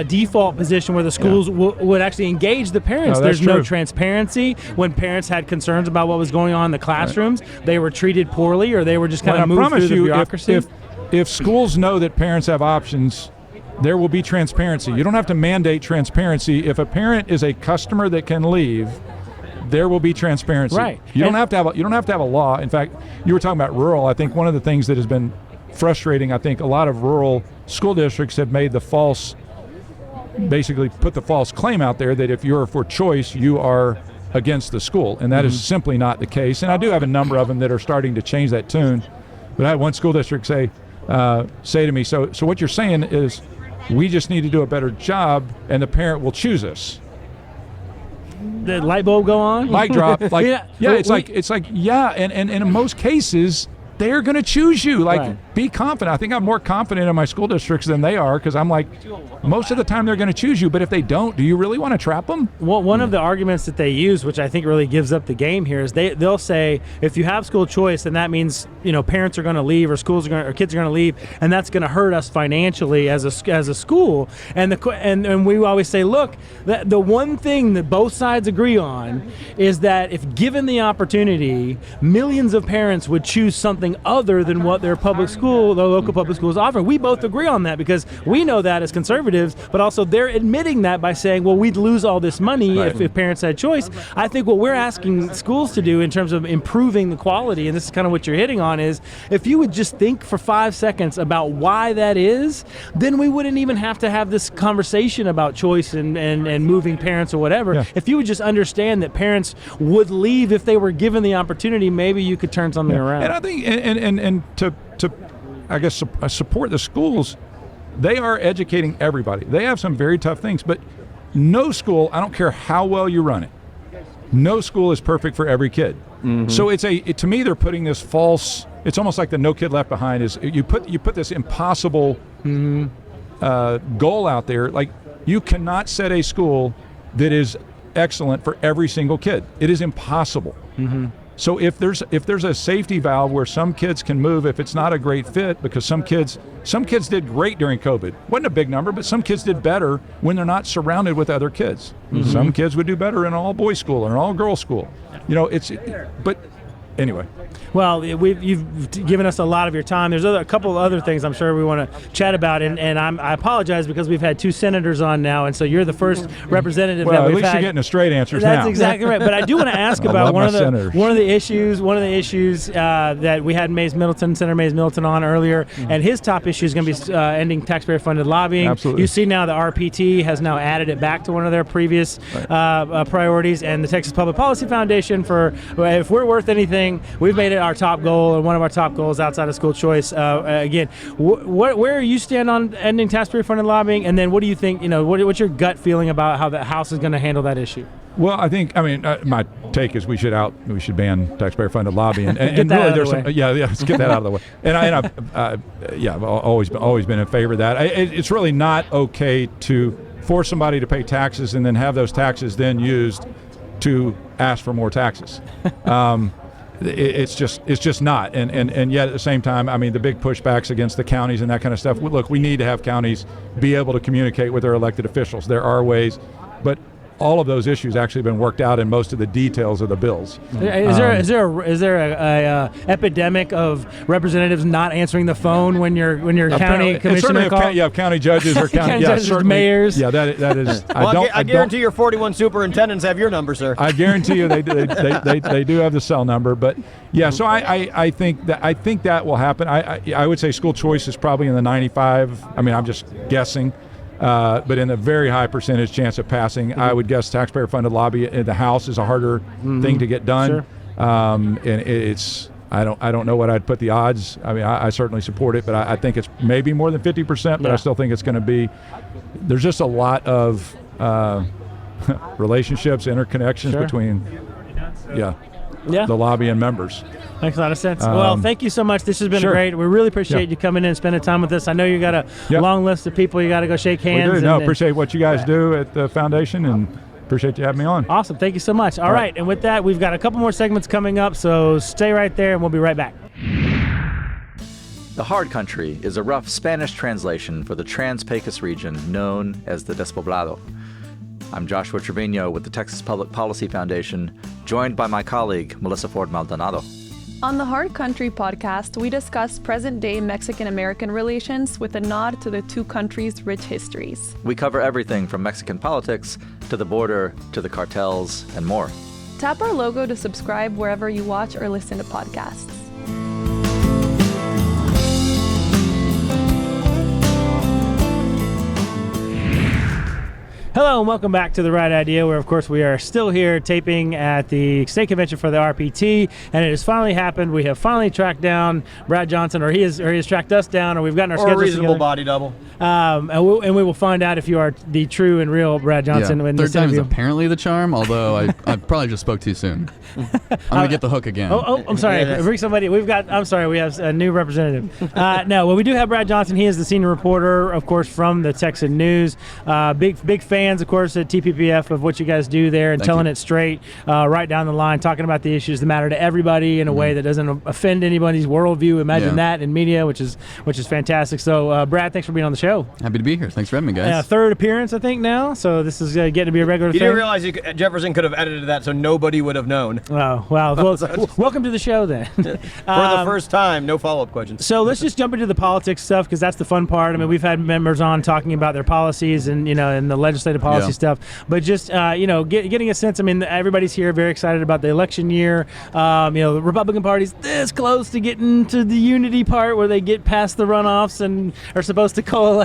default position where the schools would actually engage the parents. There's no transparency. When parents had concerns about what was going on in the classrooms, they were treated poorly, or they were just kind of moved through the bureaucracy. If schools know that parents have options, there will be transparency. You don't have to mandate transparency. If a parent is a customer that can leave, there will be transparency. Right. You don't have to have a law. In fact, you were talking about rural. I think one of the things that has been frustrating, I think a lot of rural school districts have made basically put the false claim out there that if you're for choice, you are against the school. And that is simply not the case. And I do have a number of them that are starting to change that tune. But I had one school district say to me, so what you're saying is we just need to do a better job and the parent will choose us. The light bulb go on? Mic drop. And in most cases, they're going to choose you. Like, Right. be confident. I think I'm more confident in my school districts than they are, because I'm like, most of the time they're going to choose you. But if they don't, do you really want to trap them? Well, one of the arguments that they use, which I think really gives up the game here, is they'll say if you have school choice, then that means parents are going to leave, or kids are going to leave, and that's going to hurt us financially as a school. And we always say, look, the one thing that both sides agree on is that if given the opportunity, millions of parents would choose something other than what their local public schools offer. We both agree on that, because we know that as conservatives, but also they're admitting that by saying, well, we'd lose all this money if parents had choice. I think what we're asking schools to do in terms of improving the quality, and this is kind of what you're hitting on, is if you would just think for 5 seconds about why that is, then we wouldn't even have to have this conversation about choice and moving parents or whatever. Yeah. If you would just understand that parents would leave if they were given the opportunity, maybe you could turn something around. And I think, and to I guess support the schools, they are educating everybody. They have some very tough things, but no school, I don't care how well you run it, no school is perfect for every kid. Mm-hmm. So to me, they're putting this false, it's almost like the No Kid Left Behind is, you put this impossible goal out there. Like, you cannot set a school that is excellent for every single kid. It is impossible. Mm-hmm. So if there's a safety valve where some kids can move if it's not a great fit, because some kids did great during COVID. Wasn't a big number, but some kids did better when they're not surrounded with other kids. Mm-hmm. Some kids would do better in an all-boys school or an all-girls school. But anyway. Well, you've given us a lot of your time. There's a couple of other things I'm sure we want to chat about, and I apologize because we've had 2 senators on now, and so you're the first representative that we've had. Well, at least you're getting the straight answers now. That's exactly right. But I do want to ask about one of the issues that we had Senator Mays Middleton on earlier, and his top issue is going to be ending taxpayer-funded lobbying. Absolutely. You see now the RPT has now added it back to one of their previous priorities, and the Texas Public Policy Foundation, if we're worth anything, we've made it our top goal, and one of our top goals outside of school choice. Again, where you stand on ending taxpayer-funded lobbying, and then what do you think? What's your gut feeling about how the House is going to handle that issue? Well, my take is we should ban taxpayer-funded lobbying, and get that really out there's of the way. let's get that out of the way. And I've always been in favor of that. It's really not okay to force somebody to pay taxes and then have those taxes then used to ask for more taxes. It's just not, and yet at the same time, the big pushbacks against the counties and that kind of stuff. Look, we need to have counties be able to communicate with their elected officials. There are ways, but all of those issues actually have been worked out in most of the details of the bills. Is there a epidemic of representatives not answering the phone when your county commissioner calls? Yeah, county judges or county judges, mayors. Yeah, that is. Well, I guarantee your 41 superintendents have your number, sir. I guarantee you they do have the cell number, but yeah. So I think that will happen. I would say school choice is probably in the 95. I'm just guessing. But in a very high percentage chance of passing. I would guess taxpayer-funded lobby in the House is a harder thing to get done. Sure. And it's I don't know what I'd put the odds. I certainly support it, but I think it's maybe more than 50%. But I still think it's going to be. There's just a lot of relationships, interconnections between the lobby and members. Makes a lot of sense. Well, thank you so much. This has been great. We really appreciate you coming in and spending time with us. I know you got a long list of people you got to go shake hands. We do. Appreciate what you guys do at the foundation, and appreciate you having me on. Awesome. Thank you so much. All right. And with that, we've got a couple more segments coming up, so stay right there, and we'll be right back. The Hard Country is a rough Spanish translation for the Trans-Pecos region known as the Despoblado. I'm Joshua Trevino with the Texas Public Policy Foundation, joined by my colleague, Melissa Ford Maldonado. On the Hard Country podcast, we discuss present-day Mexican-American relations with a nod to the 2 countries' rich histories. We cover everything from Mexican politics to the border to the cartels and more. Tap our logo to subscribe wherever you watch or listen to podcasts. Hello and welcome back to The Right Idea, where of course we are still here taping at the state convention for the RPT, and it has finally happened. We have finally tracked down Brad Johnson, or he has tracked us down, or we've gotten our schedules a reasonable together. body double. And we will find out if you are the true and real Brad Johnson. Yeah. In Third this time is interview. apparently the charm, although I probably just spoke too soon. I'm going to get the hook again. Oh, I'm sorry. Bring somebody. I'm sorry. We have a new representative. No, we do have Brad Johnson. He is the senior reporter, of course, from the Texan News. Big fans, of course, at TPPF of what you guys do there and telling it straight, right down the line, talking about the issues that matter to everybody in a way that doesn't offend anybody's worldview. Imagine that in media, which is fantastic. So, Brad, thanks for being on the show. Happy to be here. Thanks for having me, guys. Third appearance, I think, now. So this is getting to be a regular You thing. didn't realize Jefferson could have edited that so nobody would have known. Oh, wow. Well, welcome to the show, then. For the first time, no follow-up questions. So let's just jump into the politics stuff, because that's the fun part. I mean, we've had members on talking about their policies and and the legislative policy stuff. But just getting a sense. I mean, everybody's here very excited about the election year. The Republican Party's this close to getting to the unity part where they get past the runoffs and are supposed to coalesce.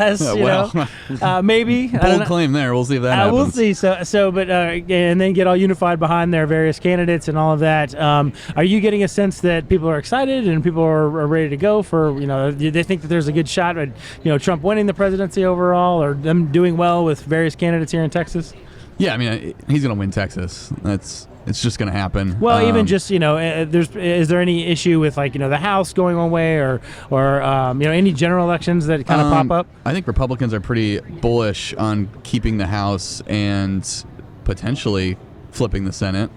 Maybe bold claim there. We'll see if that happens. We'll see. But and then get all unified behind their various candidates and all of that. Are you getting a sense that people are excited and people are ready to go for, do they think that there's a good shot at, Trump winning the presidency overall, or them doing well with various candidates here in Texas? Yeah, I mean, he's going to win Texas. It's just going to happen. Well, even just, is there any issue with the House going one way or any general elections that kind of pop up? I think Republicans are pretty bullish on keeping the House and potentially flipping the Senate.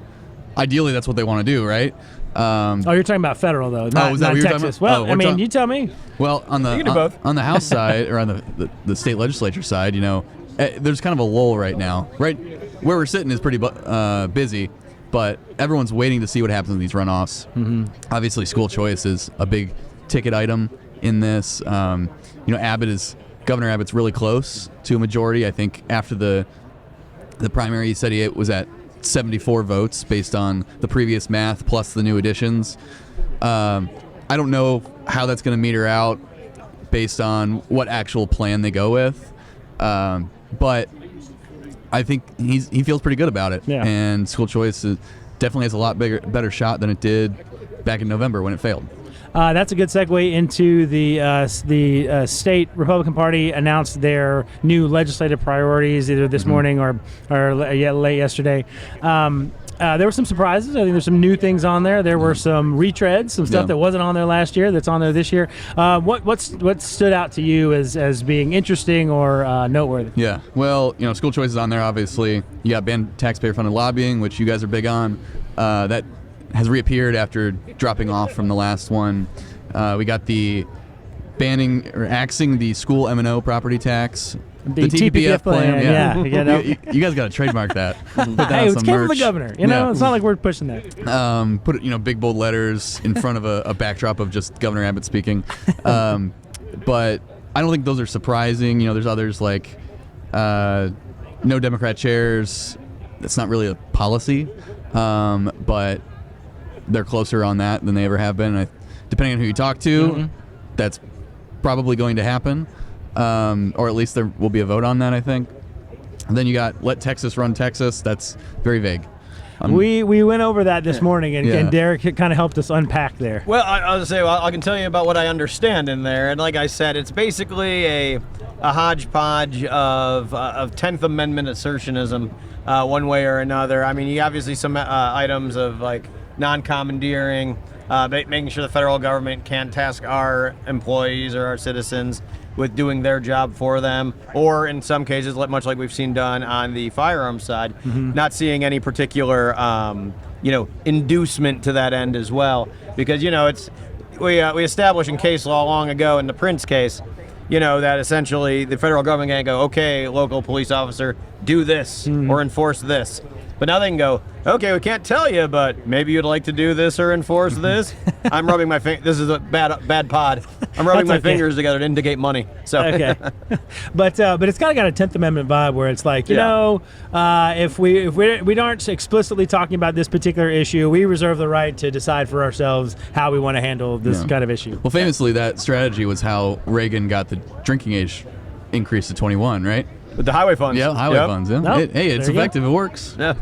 Ideally, that's what they want to do, right? You're talking about federal, though, not Texas. Well, you tell me. Well, on the House side, or on the state legislature side, there's kind of a lull right now. Right where we're sitting is pretty busy, but everyone's waiting to see what happens in these runoffs. Mm-hmm. Obviously, school choice is a big ticket item in this. Governor Abbott's really close to a majority. I think after the primary, he said he was at 74 votes based on the previous math plus the new additions. I don't know how that's going to meter out based on what actual plan they go with, but I think he feels pretty good about it. Yeah. And school choice definitely has a lot better shot than it did back in November when it failed. That's a good segue into the state Republican Party announced their new legislative priorities either this morning or late yesterday. There were some surprises. I think there's some new things on there. There were some retreads, some stuff that wasn't on there last year that's on there this year. What stood out to you as being interesting or noteworthy? Yeah, well, school choice is on there, obviously. You got banned taxpayer-funded lobbying, which you guys are big on. That has reappeared after dropping off from the last one. We got the banning or axing the school M&O property tax. The TPPF plan, yeah. You guys got to trademark that. Put that hey, on it some came from merch. the governor. It's not like we're pushing that. Put it, big bold letters in front of a backdrop of just Governor Abbott speaking. But I don't think those are surprising. There's others like no Democrat chairs. That's not really a policy, but they're closer on that than they ever have been. Depending on who you talk to, that's probably going to happen. Or at least there will be a vote on that, I think. And then you got let Texas run Texas. That's very vague. We went over that this morning, and Derek kind of helped us unpack there. Well, I can tell you about what I understand in there. And like I said, it's basically a hodgepodge of 10th Amendment assertionism one way or another. I mean, you obviously some items of like non-commandeering, making sure the federal government can't task our employees or our citizens with doing their job for them, or in some cases, much like we've seen done on the firearms side, not seeing any particular, inducement to that end as well. Because, we established in case law long ago in the Prince case, that essentially the federal government can't go, okay, local police officer, do this or enforce this. But now they can go, okay, we can't tell you, but maybe you'd like to do this or enforce this. I'm rubbing my finger. This is a bad pod. I'm rubbing my fingers together to indicate money. So okay, but it's kind of got a 10th Amendment vibe where it's like, if we aren't explicitly talking about this particular issue, we reserve the right to decide for ourselves how we want to handle this kind of issue. Well, famously, that strategy was how Reagan got the drinking age increased to 21, right? With the highway funds. Yeah, highway funds. Yeah. No, Hey, it's effective. It works. Yeah.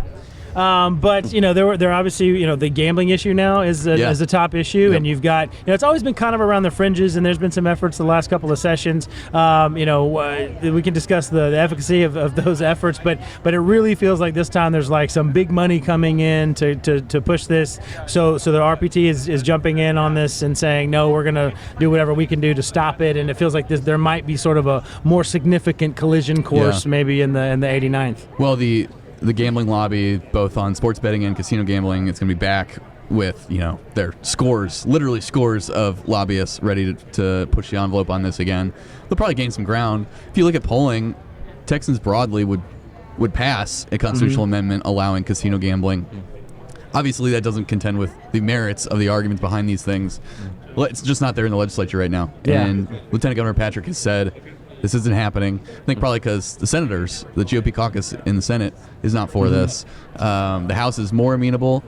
But there obviously the gambling issue now is a top issue, and you've got it's always been kind of around the fringes, and there's been some efforts the last couple of sessions. We can discuss the efficacy of those efforts, but it really feels like this time there's like some big money coming in to push this. So the RPT is jumping in on this and saying no, we're going to do whatever we can do to stop it, and it feels like there might be sort of a more significant collision course maybe in the 89th. Well, the gambling lobby, both on sports betting and casino gambling, it's going to be back with, their literally scores of lobbyists ready to push the envelope on this again. They'll probably gain some ground. If you look at polling, Texans broadly would pass a constitutional amendment allowing casino gambling. Obviously, that doesn't contend with the merits of the arguments behind these things. Well, it's just not there in the legislature right now. Yeah. And Lieutenant Governor Patrick has said this isn't happening. I think probably because the senators, the GOP caucus in the Senate, is not for this. The House is more amenable,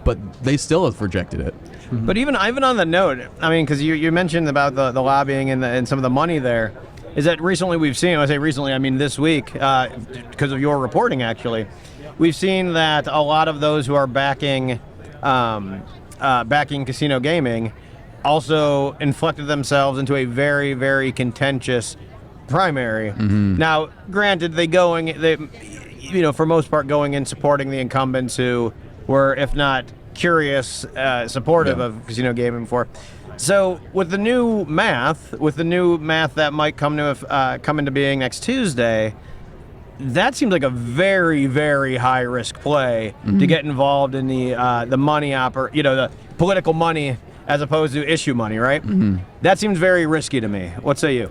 but they still have rejected it. But even on the note, I mean, because you mentioned about the lobbying and some of the money there, is that recently we've seen, when I say recently, I mean this week, because of your reporting actually, we've seen that a lot of those who are backing casino gaming also inflected themselves into a very, very contentious primary. Now, granted, they for most part going in supporting the incumbents who were, if not curious, supportive of casino gaming before. So with the new math that might come into being next Tuesday, that seems like a very, very high risk play to get involved in the money the political money as opposed to issue money, right? That seems very risky to me. What say you?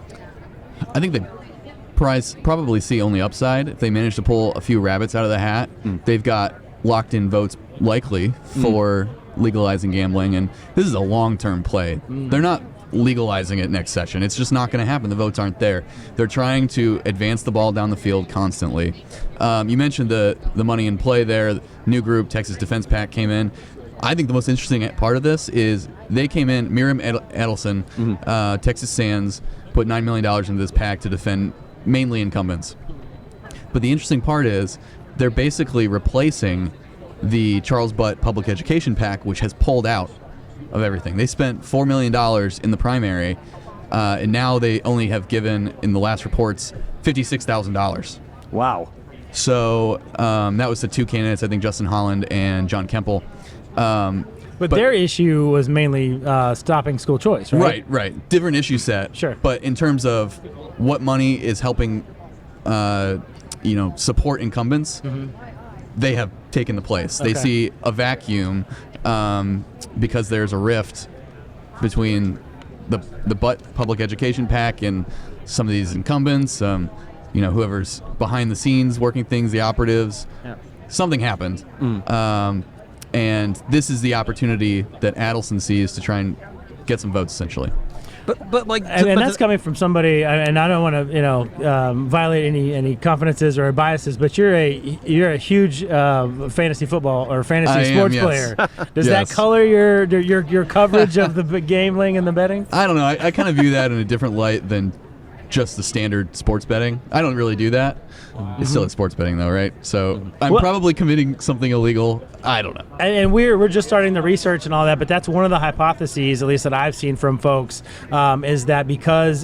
I think they probably see only upside. If they manage to pull a few rabbits out of the hat, they've got locked-in votes likely for legalizing gambling, and this is a long-term play. They're not legalizing it next session. It's just not going to happen. The votes aren't there. They're trying to advance the ball down the field constantly. You mentioned the money in play there. The new group, Texas Defense PAC, came in. I think the most interesting part of this is they came in, Miriam Adelson, Texas Sands, put $9 million into this PAC to defend mainly incumbents. But the interesting part is they're basically replacing the Charles Butt Public Education PAC, which has pulled out of everything. They spent $4 million in the primary, and now they only have given, in the last reports, $56,000. Wow. So that was the two candidates, I think Justin Holland and John Kemple. But their issue was mainly stopping school choice, right? Right. Different issue set. Sure. But in terms of what money is helping, support incumbents, they have taken the place. Okay. They see a vacuum because there's a rift between the Butt Public Education PAC and some of these incumbents. Whoever's behind the scenes working things, the operatives. Yeah. Something happened. And this is the opportunity that Adelson sees to try and get some votes, essentially. But that's coming from somebody, and I don't want to violate any confidences or biases, but you're a huge fantasy football or fantasy sports player. Does that color your coverage of the gambling and the betting? I don't know. I kind of view that in a different light than just the standard sports betting. I don't really do that. It's still sports betting though, right? So I'm probably committing something illegal. I don't know. And we're just starting the research and all that, but that's one of the hypotheses, at least that I've seen from folks, is that because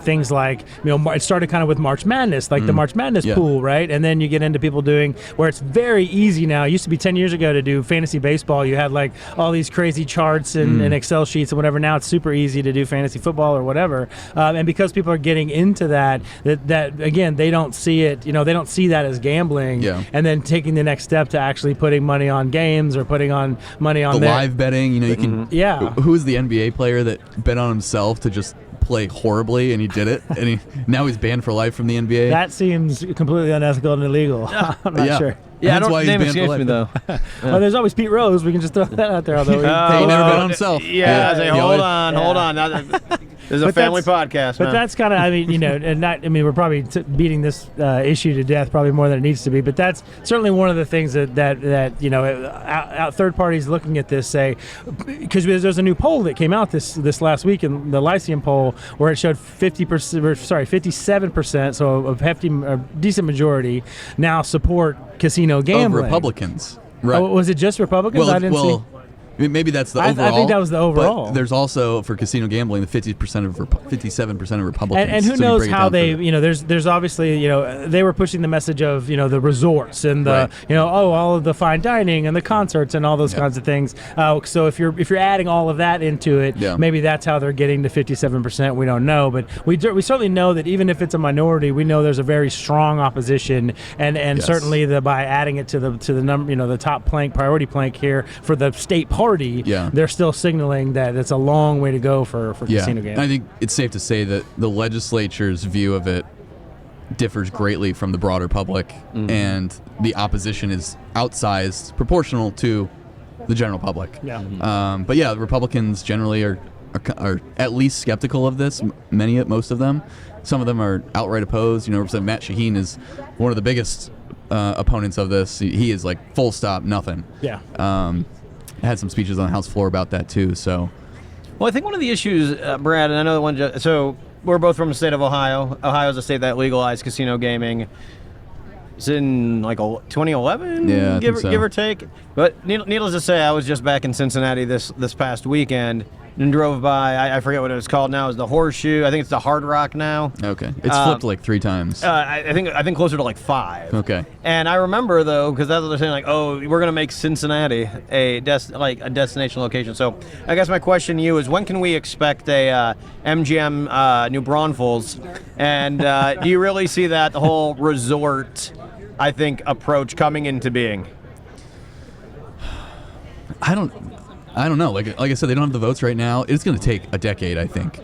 things like, it started kind of with March Madness, like the March Madness pool, right? And then you get into people doing, where it's very easy now. It used to be 10 years ago to do fantasy baseball. You had like all these crazy charts and Excel sheets and whatever. Now it's super easy to do fantasy football or whatever. And because people are getting into that again, they don't see it, they don't see that as gambling, and then taking the next step to actually putting money on games or putting on money on live betting. You can. Who's the NBA player that bet on himself to just play horribly and he did it, and now he's banned for life from the NBA? That seems completely unethical and illegal. I'm not sure. Yeah, I don't name escapes me though. Well, there's always Pete Rose. We can just throw that out there. Although he never bet on himself. Hold on. This is a family podcast, But man. that's kind of, I mean, and not, I mean, we're probably beating this issue to death probably more than it needs to be. But that's certainly one of the things that third parties looking at this say, because there's a new poll that came out this last week, in the Lyceum poll, where it showed 57%, so a decent majority now support casino gambling. Of Republicans, right? Oh, was it just Republicans? I didn't see. Maybe that's the overall. I think that was the overall. But there's also for casino gambling the 57% of Republicans. And who So knows break it how down they, further. there's obviously, they were pushing the message of, the resorts and the, Right. all of the fine dining and the concerts and all those kinds of things. So if you're adding all of that into it, maybe that's how they're getting to 57%. We don't know, but we certainly know that even if it's a minority, we know there's a very strong opposition, and certainly by adding it to the number, the top priority plank here for the state party, they're still signaling that it's a long way to go for casino games. I think it's safe to say that the legislature's view of it differs greatly from the broader public, and the opposition is outsized proportional to the general public. But yeah, Republicans generally are at least skeptical of this. Most of them. Some of them are outright opposed. Representative Matt Shaheen is one of the biggest opponents of this. He is like full stop, nothing. Had some speeches on the House floor about that too. So, well, I think one of the issues, Brad, and I know the one. So we're both from the state of Ohio. Ohio is a state that legalized casino gaming. It's in like 2011, give or take. But needless to say, I was just back in Cincinnati this past weekend and drove by. I forget what it was called now. Is the Horseshoe? I think it's the Hard Rock now. Okay, it's flipped like 3 times. I think closer to like 5. Okay. And I remember though, because that's what they're saying, like, oh, we're gonna make Cincinnati a destination location. So I guess my question to you is, when can we expect a MGM New Braunfels? And do you really see that the whole resort, I think, approach coming into being? I don't know. Like I said, they don't have the votes right now. It's going to take a decade, I think,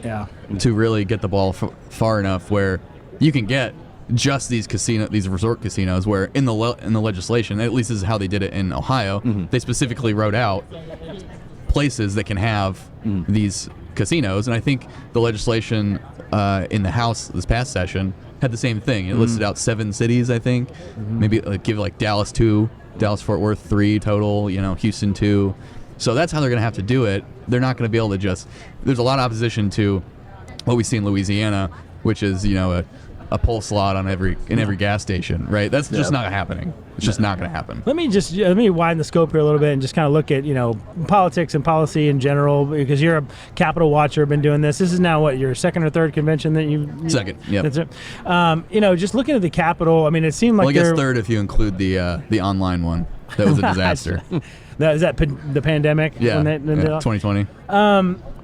to really get the ball far enough where you can get just these resort casinos. Where in the legislation, at least this is how they did it in Ohio, they specifically wrote out places that can have these casinos, and I think the legislation in the House this past session had the same thing. It listed out 7 cities, I think. Maybe give like Dallas 2, Dallas-Fort Worth 3 total. Houston 2. So that's how they're going to have to do it. They're not going to be able to just... There's a lot of opposition to what we see in Louisiana, which is, a pull slot in every gas station, right? That's just not happening. It's just not going to happen. Let me widen the scope here a little bit and just kind of look at, politics and policy in general, because you're a Capitol watcher, been doing this. This is now your second or third convention that you... Second, yeah. That's it. Just looking at the Capitol, I mean, it seemed like... Well, I guess third if you include the online one. That was a disaster. Is that the pandemic? Yeah, 2020.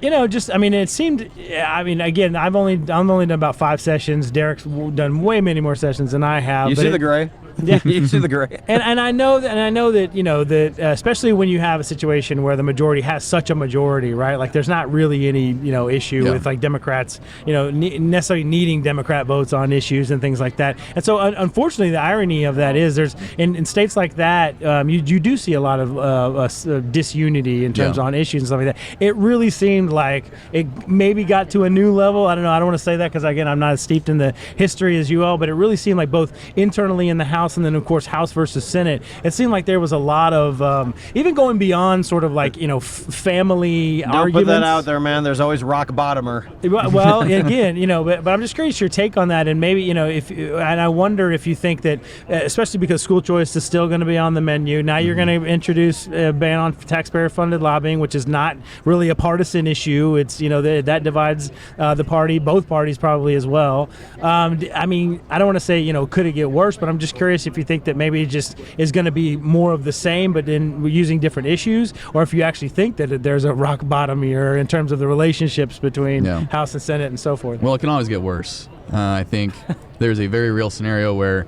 It seemed. Again, I've only done about 5 sessions. Derek's done way many more sessions than I have. You see the gray. Yeah, you see the gray. And I know that especially when you have a situation where the majority has such a majority, right? Like there's not really any issue with like Democrats, necessarily needing Democrat votes on issues and things like that. And so unfortunately, the irony of that is there's in states like that, you do see a lot of disunity in terms on issues and stuff like that. It really seemed like it maybe got to a new level. I don't know. I don't want to say that because again, I'm not as steeped in the history as you all, but it really seemed like both internally in the House and then of course House versus Senate, it seemed like there was a lot of even going beyond sort of like family Don't arguments. put that out there, man. There's always rock bottomer. Well, again, but I'm just curious your take on that, and maybe and I wonder if you think that, especially because school choice is still going to be on the menu. Now you're going to introduce a ban on taxpayer-funded lobbying, which is not really a partisan issue. It's that divides the party, both parties probably as well. I don't want to say could it get worse, but I'm just curious if you think that maybe it just is going to be more of the same, but then we're using different issues, or if you actually think that there's a rock bottom here in terms of the relationships between House and Senate and so forth. Well, it can always get worse. I think there's a very real scenario where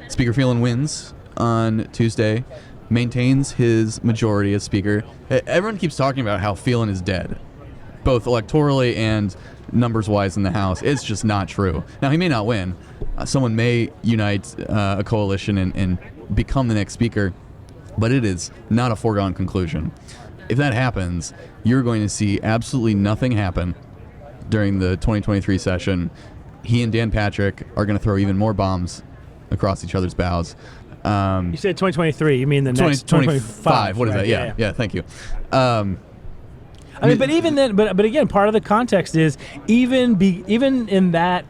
Speaker Phelan wins on Tuesday, maintains his majority as Speaker. Everyone keeps talking about how Phelan is dead, both electorally and numbers-wise in the House. It's just not true. Now, he may not win. Someone may unite a coalition and become the next Speaker, but it is not a foregone conclusion. If that happens, you're going to see absolutely nothing happen during the 2023 session, he and Dan Patrick are going to throw even more bombs across each other's bows. You said 2023. You mean the next 2025? What is right? that? Yeah. Thank you. I mean, but even then, but again, part of the context is even in that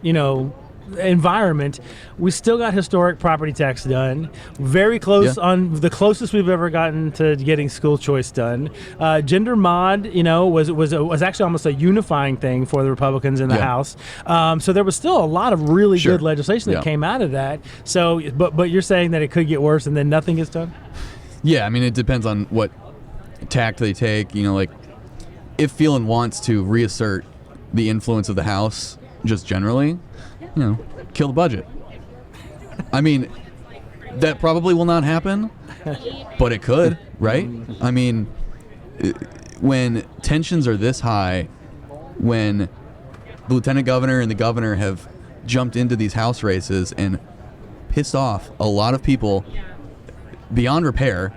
environment, we still got historic property tax done. Very close on the closest we've ever gotten to getting school choice done. Gender mod, was actually almost a unifying thing for the Republicans in the House. So there was still a lot of really good legislation that came out of that. So, but you're saying that it could get worse and then nothing gets done? Yeah, I mean, it depends on what tact they take. Like if Phelan wants to reassert the influence of the House just generally, kill the budget. I mean, that probably will not happen, but it could, right? I mean, when tensions are this high, when the lieutenant governor and the governor have jumped into these House races and pissed off a lot of people beyond repair,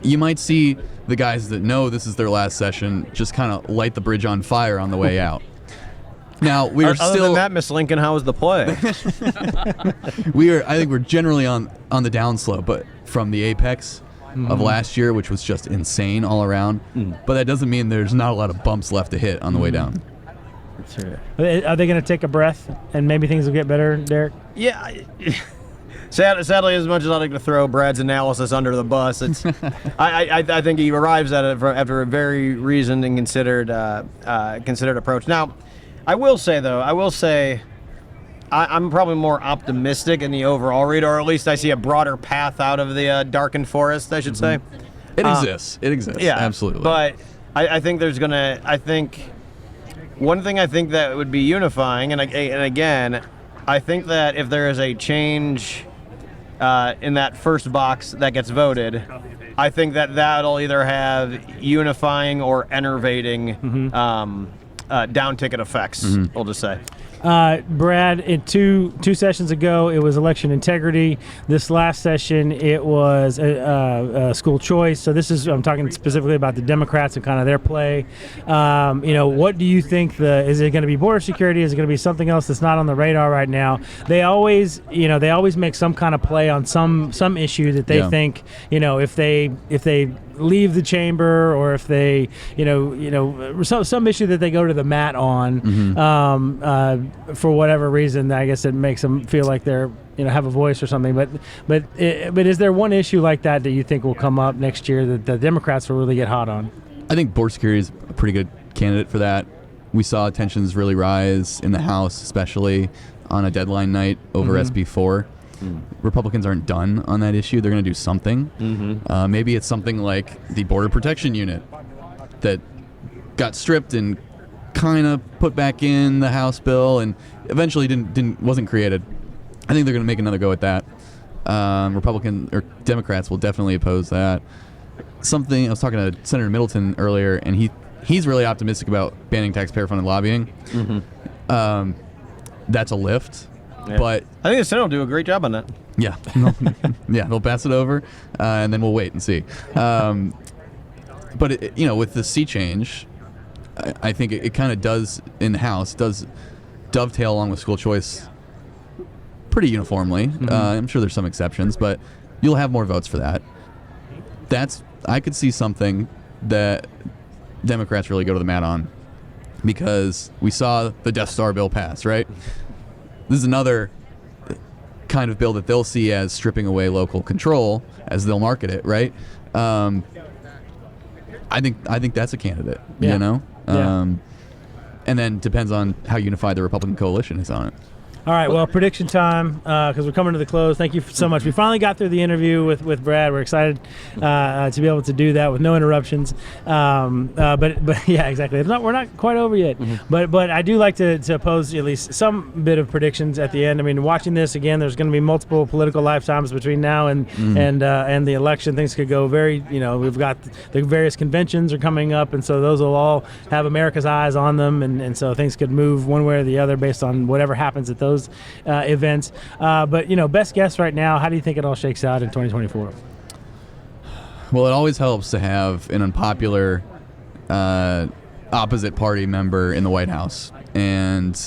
you might see the guys that know this is their last session just kind of light the bridge on fire on the way out. Now we are Other still. than that, Miss Lincoln, how was the play? I think we're generally on the downslope, but from the apex of last year, which was just insane all around. But that doesn't mean there's not a lot of bumps left to hit on the way down. That's right. Are they going to take a breath and maybe things will get better, Derek? Yeah. Sadly, as much as I'd like to throw Brad's analysis under the bus, it's I think he arrives at it after a very reasoned and considered approach. Now, I will say I'm probably more optimistic in the overall read, or at least I see a broader path out of the darkened forest, I should say. It exists. It exists. Yeah, absolutely. But I think one thing I think that would be unifying, and again, I think that if there is a change in that first box that gets voted, I think that'll either have unifying or enervating down ticket effects, we'll just say. Brad, in two sessions ago, it was election integrity. This last session, it was school choice. So I'm talking specifically about the Democrats and kind of their play. What do you think is it going to be border security? Is it going to be something else that's not on the radar right now? They always make some kind of play on some issue that they think, if they leave the chamber, or if they, some issue that they go to the mat on, for whatever reason, I guess it makes them feel like they're, have a voice or something. But is there one issue like that you think will come up next year that the Democrats will really get hot on? I think border security is a pretty good candidate for that. We saw tensions really rise in the House, especially on a deadline night over SB 4. Republicans aren't done on that issue. They're going to do something. Maybe it's something like the Border Protection Unit that got stripped and kind of put back in the House bill and eventually wasn't created. I think they're going to make another go at that. Democrats will definitely oppose that. I was talking to Senator Middleton earlier, and he's really optimistic about banning taxpayer-funded lobbying. That's a lift. Yeah. But I think the Senate will do a great job on that. Yeah. They'll pass it over, and then we'll wait and see. But with the sea change, I think it kind of does in the House does dovetail along with school choice pretty uniformly. I'm sure there's some exceptions, but you'll have more votes for that. I could see something that Democrats really go to the mat on, because we saw the Death Star bill pass, right? This is another kind of bill that they'll see as stripping away local control, as they'll market it, right? I think that's a candidate, and then depends on how unified the Republican coalition is on it. All right, well, prediction time, because we're coming to the close. Thank you so much. We finally got through the interview with Brad. We're excited to be able to do that with no interruptions. But yeah, exactly. We're not quite over yet. But I do like to pose at least some bit of predictions at the end. I mean, watching this again, there's going to be multiple political lifetimes between now and the election. Things could go very. We've got the various conventions are coming up, and so those will all have America's eyes on them, and so things could move one way or the other based on whatever happens at those events. But best guess right now, how do you think it all shakes out in 2024? Well, it always helps to have an unpopular opposite party member in the White House. And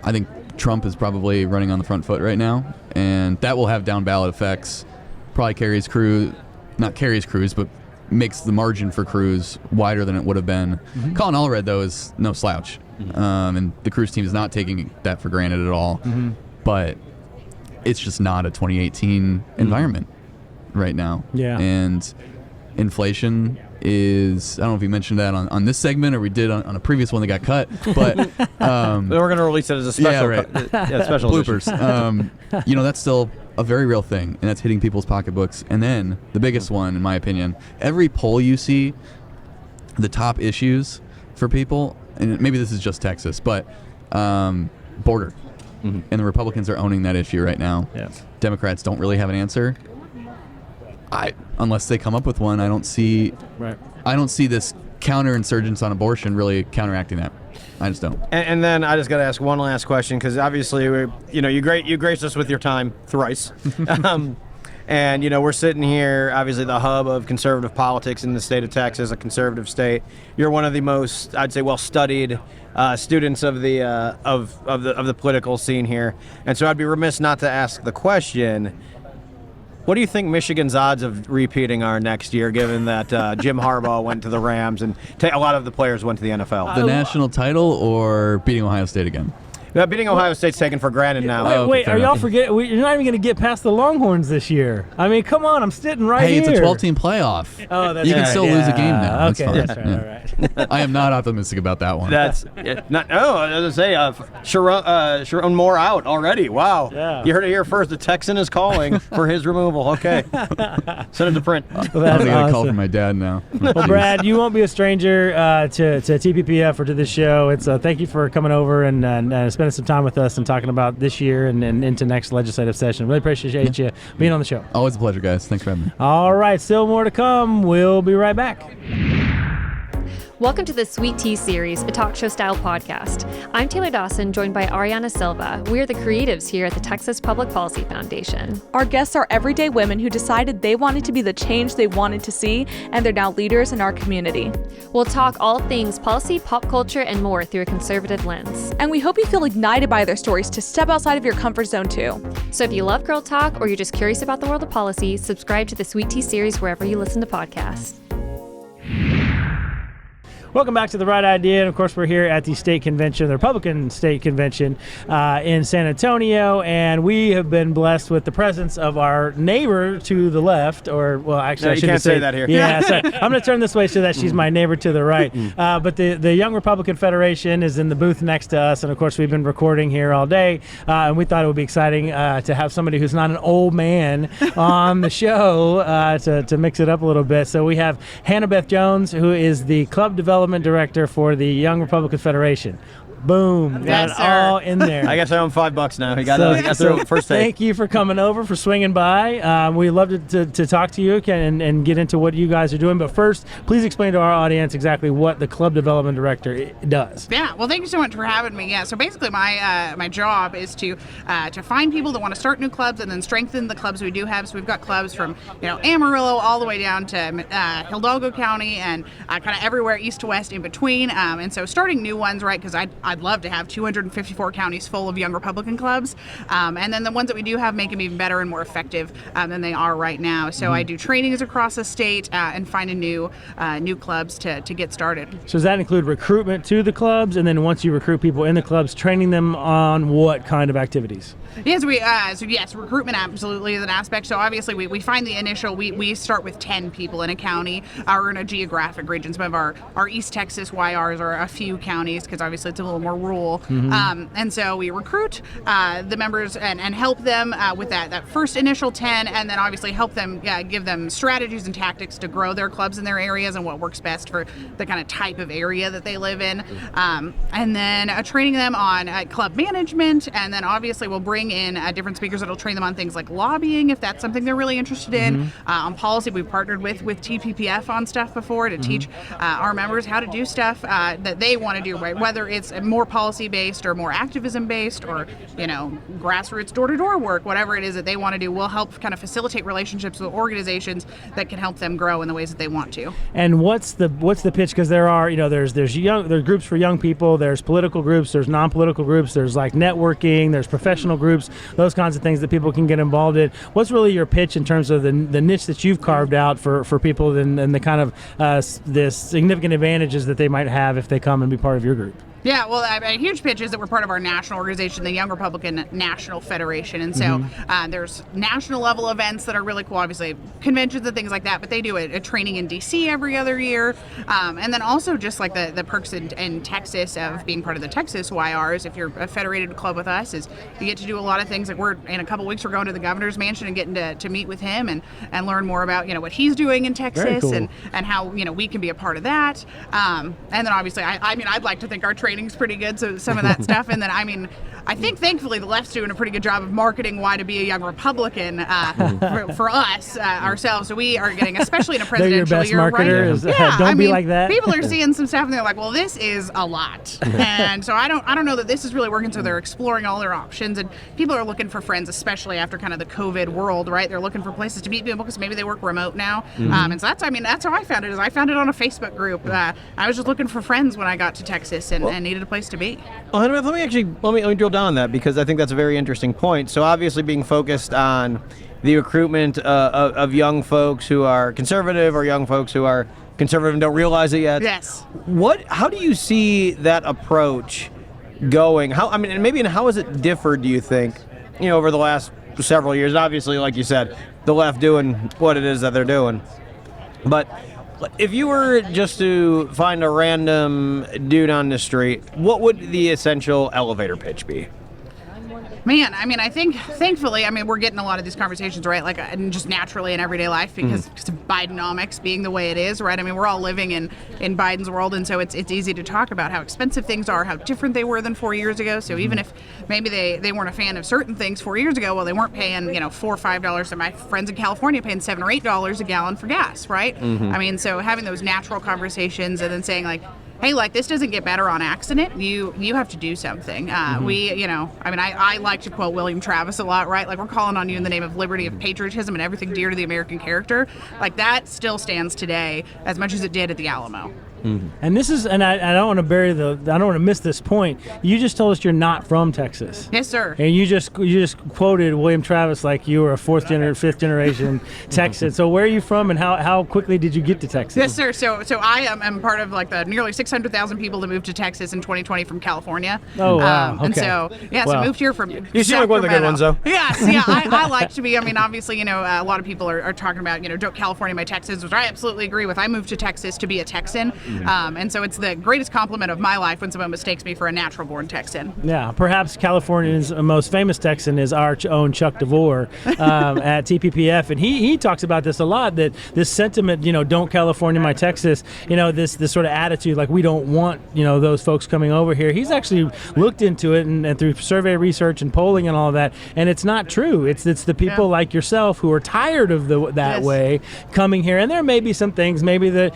I think Trump is probably running on the front foot right now, and that will have down ballot effects. Probably not carries Cruz, but makes the margin for Cruz wider than it would have been. Colin Allred, though, is no slouch, and the Cruz team is not taking that for granted at all. But it's just not a 2018 environment right now. Yeah. And inflation is, I don't know if you mentioned that on this segment or we did on a previous one that got cut, but we're going to release it as a special, special bloopers. That's still a very real thing, and that's hitting people's pocketbooks. And then the biggest one, in my opinion, every poll you see, the top issues for people, and maybe this is just Texas, but border. And the Republicans are owning that issue right now. Yeah. Democrats don't really have an answer. Unless they come up with one, I don't see this counterinsurgence on abortion really counteracting that. I just don't. And then I just got to ask one last question, because obviously, you graced us with your time thrice. And, we're sitting here, obviously the hub of conservative politics in the state of Texas, a conservative state. You're one of the most, I'd say, well-studied students of the political scene here. And so I'd be remiss not to ask the question, what do you think Michigan's odds of repeating are next year, given that Jim Harbaugh went to the Rams and a lot of the players went to the NFL? The national title or beating Ohio State again? Beating Ohio State's taken for granted now. Wait, are y'all forgetting? You're not even going to get past the Longhorns this year. I mean, come on, I'm sitting right here. Hey, it's a 12-team playoff. Oh, that's You can still lose a game now. Okay, that's fine. that's right. All right. I am not optimistic about that one. That's not. No, I was going to say, Sharon Moore out already. Wow. Yeah. You heard it here first. The Texan is calling for his removal. Okay. Send it to print. Well, I'm going to get a call awesome. from my dad now. Well, Brad, you won't be a stranger to TPPF or to this show. It's thank you for coming over and spending some time with us and talking about this year and into next legislative session. Really appreciate you being on the show. Always a pleasure, guys. Thanks for having me. All right, still more to come. We'll be right back. Welcome to the Sweet Tea Series, a talk show style podcast. I'm Taylor Dawson, joined by Ariana Silva. We are the creatives here at the Texas Public Policy Foundation. Our guests are everyday women who decided they wanted to be the change they wanted to see, and they're now leaders in our community. We'll talk all things policy, pop culture, and more through a conservative lens. And we hope you feel ignited by their stories to step outside of your comfort zone too. So if you love girl talk or you're just curious about the world of policy, subscribe to the Sweet Tea Series wherever you listen to podcasts. Welcome back to The Right Idea, and of course we're here at the state convention, the Republican state convention in San Antonio, and we have been blessed with the presence of our neighbor to the left, or well, actually, no, I you shouldn't can't say that here. Yeah, so I'm going to turn this way so that she's my neighbor to the right. But the Young Republican Federation is in the booth next to us, and of course we've been recording here all day, and we thought it would be exciting to have somebody who's not an old man on the show to mix it up a little bit. So we have Hannah Beth Jones, who is the club development director for the Young Republican Federation. Boom. Got it all in there. I guess I own $5 now. You got the first take. Thank you for coming over, for swinging by. We'd love to talk to you and get into what you guys are doing. But first, please explain to our audience exactly what the Club Development Director does. Yeah, well, thank you so much for having me. Yeah, so basically my job is to find people that want to start new clubs and then strengthen the clubs we do have. So we've got clubs from Amarillo all the way down to Hidalgo County and kind of everywhere east to west in between. And so starting new ones, right, because I'd love to have 254 counties full of young Republican clubs. And then the ones that we do have make them even better and more effective than they are right now. So I do trainings across the state and finding new clubs to get started. So does that include recruitment to the clubs? And then once you recruit people in the clubs, training them on what kind of activities? Yes, yes, recruitment absolutely is an aspect. So obviously we find the initial, we start with 10 people in a county or in a geographic region. Some of our East Texas YRs are a few counties because obviously it's a little more rural. And so we recruit the members and help them with that first initial 10, and then obviously help them give them strategies and tactics to grow their clubs in their areas and what works best for the kind of type of area that they live in. And then training them on club management, and then obviously we'll bring in different speakers that'll train them on things like lobbying if that's something they're really interested in. On policy, we've partnered with TPPF on stuff before to teach our members how to do stuff that they want to do, right? Whether it's more policy-based or more activism-based or, grassroots door-to-door work, whatever it is that they want to do, we'll help kind of facilitate relationships with organizations that can help them grow in the ways that they want to. And what's the pitch? Because there are, there's groups for young people, there's political groups, there's non-political groups, there's like networking, there's professional groups, those kinds of things that people can get involved in. What's really your pitch in terms of the niche that you've carved out for people and the kind of the significant advantages that they might have if they come and be part of your group? Yeah, well, a huge pitch is that we're part of our national organization, the Young Republican National Federation. And so there's national level events that are really cool, obviously conventions and things like that, but they do a training in D.C. every other year. And then also just like the perks in Texas of being part of the Texas YRs, if you're a federated club with us, is you get to do a lot of things. Like in a couple weeks, we're going to the governor's mansion and getting to meet with him and learn more about, what he's doing in Texas cool. and how, we can be a part of that. And then obviously, I'd like to think our training's pretty good, so some of that stuff. And then, I think thankfully the left's doing a pretty good job of marketing why to be a young Republican for us ourselves. So we are getting, especially in a presidential year, right? Don't be like that. People are seeing some stuff and they're like, well, this is a lot. And so I don't know that this is really working. So they're exploring all their options, and people are looking for friends, especially after kind of the COVID world, right? They're looking for places to meet people because maybe they work remote now. And so that's how I found it. I found it on a Facebook group. I was just looking for friends when I got to Texas and needed a place to be. Well, let me drill down on that, because I think that's a very interesting point. So obviously being focused on the recruitment of young folks who are conservative or young folks who are conservative and don't realize it yet. Yes. How do you see that approach going? How has it differed, do you think, over the last several years? And obviously, like you said, the left doing what it is that they're doing. But if you were just to find a random dude on the street, what would the essential elevator pitch be? Man, I think, thankfully, we're getting a lot of these conversations, right? Like, and just naturally in everyday life because of Bidenomics being the way it is, right? We're all living in Biden's world, and so it's easy to talk about how expensive things are, how different they were than 4 years ago. So even if maybe they weren't a fan of certain things 4 years ago, well, they weren't paying, $4 or $5. So my friends in California paying $7 or $8 a gallon for gas, right? So having those natural conversations and then saying like, hey, this doesn't get better on accident. You have to do something. I like to quote William Travis a lot, right? Like, we're calling on you in the name of liberty, of patriotism, and everything dear to the American character. Like, that still stands today as much as it did at the Alamo. And this is, and I don't want to I don't want to miss this point. You just told us you're not from Texas. Yes, sir. And you just quoted William Travis like you were a fifth generation Texan. So where are you from, and how quickly did you get to Texas? Yes, sir. So I am part of the nearly 600,000 people that moved to Texas in 2020 from California. Oh, wow. And so so moved here from You seem like one of the good ones, though. Yes, yeah. I like to be. Obviously, a lot of people are talking about don't California my Texas, which I absolutely agree with. I moved to Texas to be a Texan. And so it's the greatest compliment of my life when someone mistakes me for a natural-born Texan. Yeah, perhaps California's most famous Texan is our own Chuck DeVore at TPPF, and he talks about this a lot, that this sentiment, don't California my Texas, this sort of attitude, like we don't want, those folks coming over here. He's actually looked into it and through survey research and polling and all of that, and it's not true. It's the people like yourself who are tired of that way coming here, and there may be some things, maybe the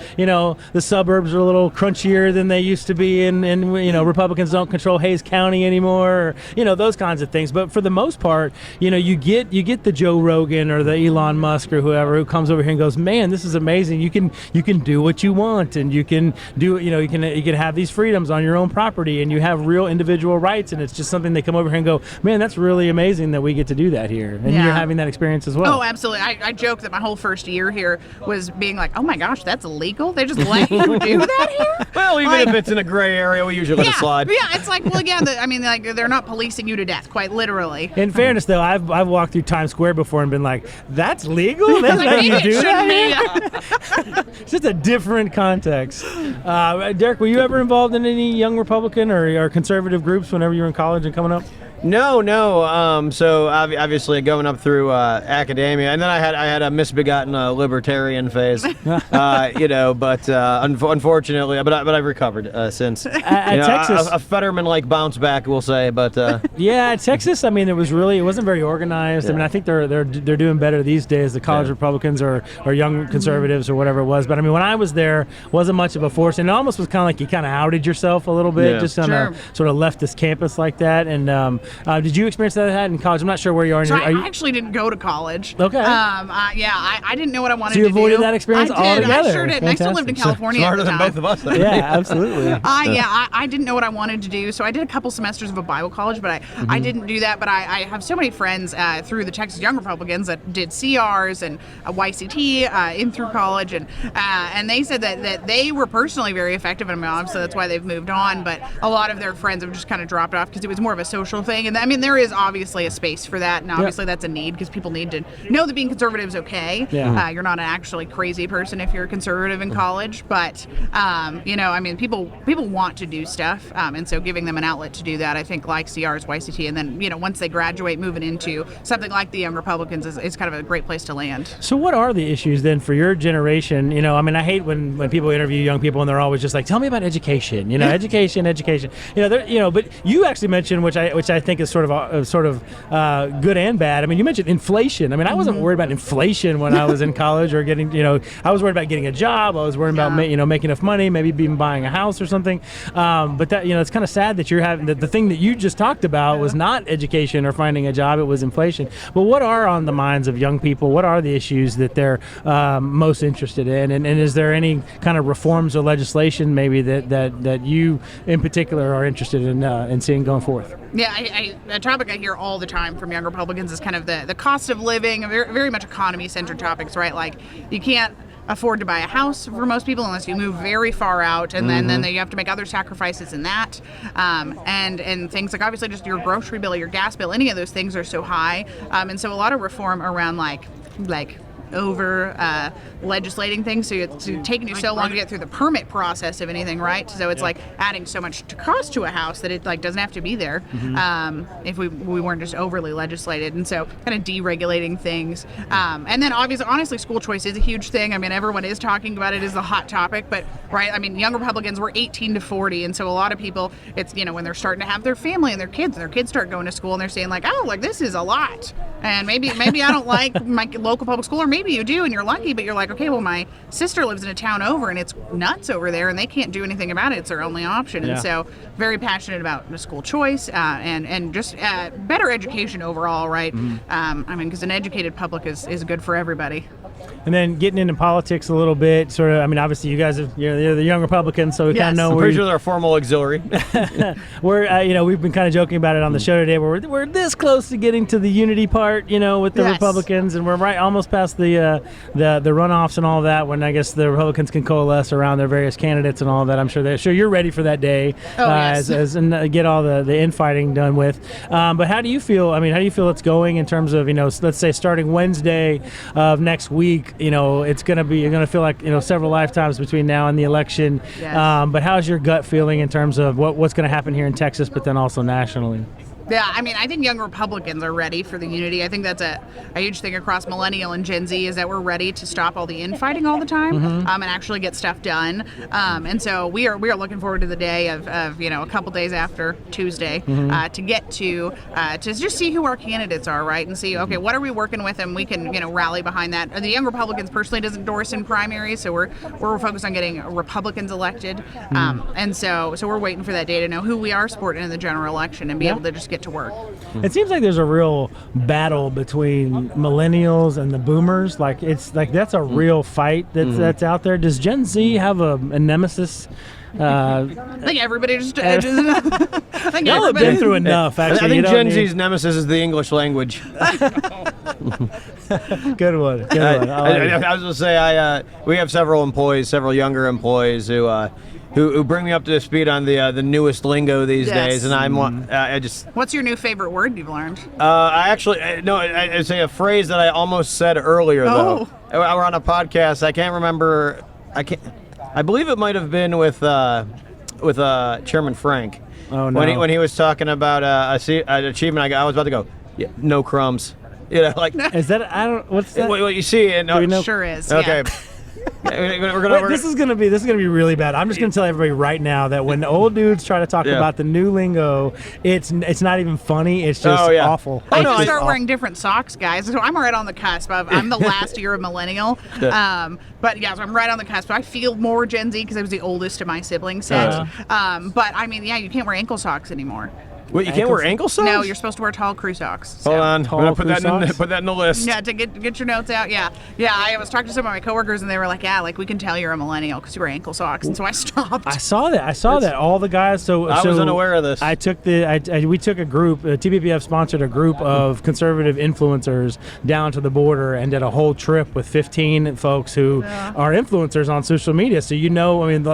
suburbs are a little crunchier than they used to be, and Republicans don't control Hays County anymore, or, those kinds of things. But for the most part, you get the Joe Rogan or the Elon Musk or whoever who comes over here and goes, man, this is amazing. You can do what you want, and you can do, you can have these freedoms on your own property, and you have real individual rights, and it's just something they come over here and go, man, that's really amazing that we get to do that here, and you're having that experience as well. Oh, absolutely. I joke that my whole first year here was being like, oh my gosh, that's illegal. They just let you do that here. Well, even if it's in a gray area, we usually let it slide. Yeah, it's like, well, yeah, they're not policing you to death, quite literally. In fairness, though, I've walked through Times Square before and been like, that's legal? They let you do that? It's just a different context. Derek, were you ever involved in any young Republican or conservative groups whenever you were in college and coming up? No. So obviously going up through academia, and then I had a misbegotten libertarian phase, but unfortunately, but I've recovered since. At Texas, a Fetterman-like bounce back, we'll say, but yeah, at Texas, I mean, it wasn't very organized. I mean, I think they're doing better these days. The college Republicans or young conservatives or whatever it was. But I mean, when I was there, wasn't much of a force, and it almost was kind of like you kind of outed yourself a little bit, just on a sort of leftist campus like that. And did you experience that in college? I'm not sure where you are. So I actually didn't go to college. Okay. I didn't know what I wanted to do. So you avoided do. that experience altogether? I sure did. And I still lived in California Smarter at the than time. both of us. Then. Yeah, absolutely. I didn't know what I wanted to do, so I did a couple semesters of a Bible college, but I didn't do that. But I have so many friends through the Texas Young Republicans that did CRs and YCT in through college, and they said that they were personally very effective. And I mean, obviously that's why they've moved on. But a lot of their friends have just kind of dropped off because it was more of a social thing. And I mean, there is obviously a space for that, and obviously that's a need because people need to know that being conservative is okay. You're not an actually crazy person if you're a conservative in college, but I mean, people want to do stuff, and so giving them an outlet to do that, I think, like CRs, YCT, and then once they graduate, moving into something like the Young Republicans is kind of a great place to land. So what are the issues then for your generation? I mean, I hate when people interview young people and they're always just like, tell me about education. Education. But you actually mentioned, which I think is sort of good and bad. I mean, you mentioned inflation. I mean, I wasn't worried about inflation when I was in college or getting, I was worried about getting a job. I was worried about making enough money, maybe even buying a house or something. But that, it's kind of sad that you're having the thing that you just talked about was not education or finding a job. It was inflation. But what are on the minds of young people? What are the issues that they're most interested in? And is there any kind of reforms or legislation maybe that you in particular are interested in seeing going forth? Yeah, a topic I hear all the time from young Republicans is kind of the cost of living, very, very much economy-centered topics, right? Like, you can't afford to buy a house for most people unless you move very far out, and then you have to make other sacrifices in that, and things like obviously just your grocery bill, your gas bill, any of those things are so high, and so a lot of reform around like over legislating things, so it's taking you so long to get through the permit process of anything, right? So it's like adding so much to cost to a house that it like doesn't have to be there if we weren't just overly legislated, and so kind of deregulating things, and then honestly school choice is a huge thing. I mean, everyone is talking about it as a hot topic, but right, I mean, young Republicans were 18 to 40, and so a lot of people, it's when they're starting to have their family and their kids start going to school, and they're saying like, oh, like this is a lot, and maybe I don't like my local public school, or maybe you do and you're lucky, but you're like, okay, well, my sister lives in a town over and it's nuts over there and they can't do anything about it. It's their only option. And so very passionate about the school choice and just better education overall, right? I mean, because an educated public is good for everybody. And then getting into politics a little bit, sort of. I mean, obviously, you guys you're the young Republicans, so we kind of know. I'm pretty sure they're a formal auxiliary. We're, we've been kind of joking about it on the show today. Where we're this close to getting to the unity part, with the Republicans, and we're right almost past the runoffs and all that. When I guess the Republicans can coalesce around their various candidates and all that. I'm sure you're ready for that day, and get all the infighting done with. But how do you feel? I mean, how do you feel it's going in terms of let's say starting Wednesday of next week? It's going to be, you're going to feel like, several lifetimes between now and the election. Yes. But how's your gut feeling in terms of what's going to happen here in Texas, but then also nationally? Yeah, I mean, I think young Republicans are ready for the unity. I think that's a huge thing across millennial and Gen Z is that we're ready to stop all the infighting all the time and actually get stuff done. And so we are looking forward to the day of a couple days after Tuesday to get to just see who our candidates are, right? And see, okay, what are we working with, and we can rally behind that. The Young Republicans personally doesn't endorse in primaries, so we're focused on getting Republicans elected. And so we're waiting for that day to know who we are supporting in the general election and be able to just get to work. It seems like there's a real battle between millennials and the boomers. Like it's like that's a real fight that's out there. Does Gen Z have a nemesis? I think everybody just edges it up. I think y'all have been through enough. Actually, I think Gen Z's nemesis is the English language. Good one. I was going to say, we have several younger employees who bring me up to speed on the newest lingo these days, and I just. What's your new favorite word you've learned? I'd say a phrase that I almost said earlier though. We're on a podcast. I can't remember. I believe it might have been with Chairman Frank. Oh, no. When he was talking about an achievement, I was about to go, yeah, no crumbs. Like is that what's that? What you see? And sure is. Okay. Yeah. This is gonna be really bad. I'm just gonna tell everybody right now that when old dudes try to talk about the new lingo, it's not even funny. It's just awful. I can start wearing different socks, guys. So I'm right on the cusp. I'm the last year of millennial. But yeah, so I'm right on the cusp. I feel more Gen Z because I was the oldest of my sibling set. But I mean, yeah, you can't wear ankle socks anymore. Wait, you can't wear ankle socks? No, you're supposed to wear tall crew socks. Hold on, I'm gonna put that in the list. Yeah, to get your notes out. Yeah. I was talking to some of my coworkers, and they were like, "Yeah, like we can tell you're a millennial because you wear ankle socks." And so I stopped. I saw that. All the guys. So I was unaware of this. I took we took a group. TPPF sponsored a group of conservative influencers down to the border and did a whole trip with 15 folks who are influencers on social media. So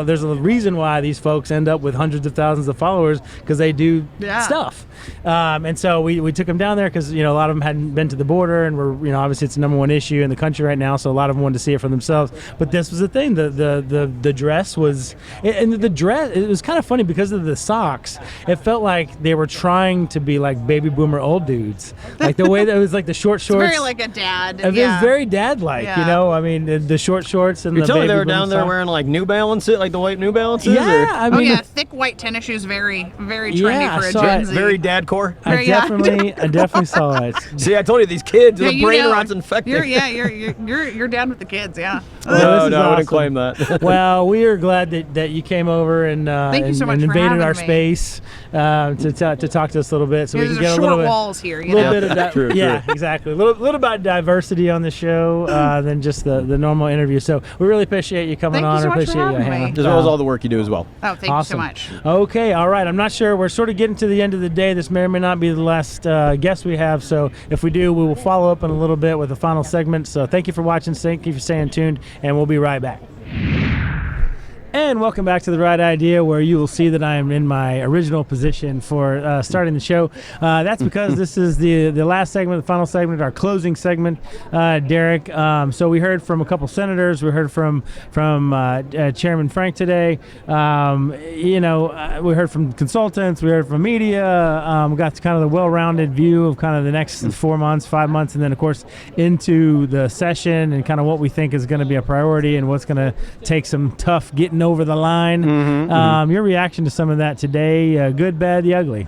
there's a reason why these folks end up with hundreds of thousands of followers because they do stuff. And so we took them down there because a lot of them hadn't been to the border, and we're obviously it's the number one issue in the country right now, so a lot of them wanted to see it for themselves. But this was the thing, the dress was, and the dress, it was kind of funny because of the socks. It felt like they were trying to be like baby boomer old dudes, like the way that it was like the short shorts. It's very like a dad. It was very dad-like, the short shorts and You're the telling me baby they were boomer down there socks. wearing like New Balances, like the white New Balances? Yeah, thick white tennis shoes, very very trendy for a Gen Z. Very dad core. I definitely saw it. See, I told you these kids, the brain rot's infected. You're down with the kids, yeah. No, I wouldn't claim that. Well, we are glad that you came over and thank you so much for invaded our having me. space to talk to us a little bit, so we can get a little bit. walls here, bit of True. Exactly. A little about diversity on the show than just the normal interview. So we really appreciate you coming on. Thank you so much Appreciate for you, having Hannah. me. As well as all the work you do as well. Oh, thank you so much. Okay, all right. I'm not sure. We're sort of getting to the end of the day. This may or may not be the last guest we have. So if we do, we will follow up in a little bit with the final segment. So thank you for watching. Thank you for staying tuned, and we'll be right back. And welcome back to The Right Idea, where you will see that I am in my original position for starting the show. That's because this is the last segment, the final segment, our closing segment, Derek. So we heard from a couple senators. We heard from Chairman Frank today. We heard from consultants. We heard from media. We got kind of the well-rounded view of kind of the next 4 months, 5 months, and then, of course, into the session and kind of what we think is going to be a priority and what's going to take some tough getting over the line. Your reaction to some of that today, good, bad, the ugly?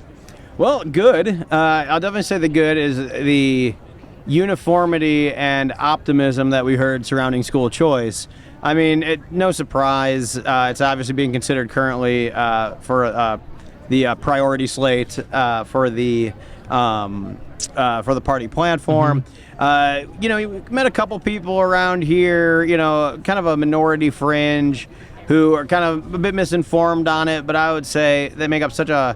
Well, good. I'll definitely say the good is the uniformity and optimism that we heard surrounding school choice. I mean, no surprise. It's obviously being considered currently for the priority slate for the party platform. You met a couple people around here, kind of a minority fringe who are kind of a bit misinformed on it, but I would say they make up such a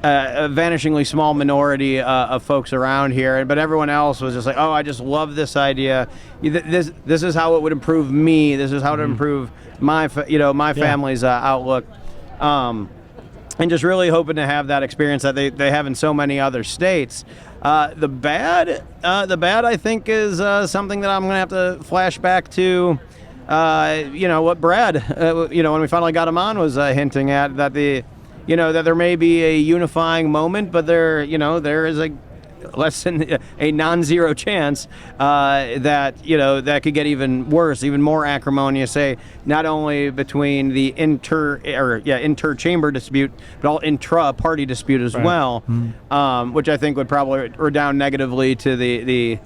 vanishingly small minority of folks around here. But everyone else was just like, oh, I just love this idea. This is how it would improve me. This is how it would improve my family's outlook. And just really hoping to have that experience that they have in so many other states. The bad, I think, is something that I'm going to have to flash back to. What Brad, when we finally got him on, was hinting at that that there may be a unifying moment, but there is a less than a non-zero chance that could get even worse, even more acrimonious. Say not only between the inter-chamber dispute, but all intra-party dispute as well, which I think would probably redound negatively to the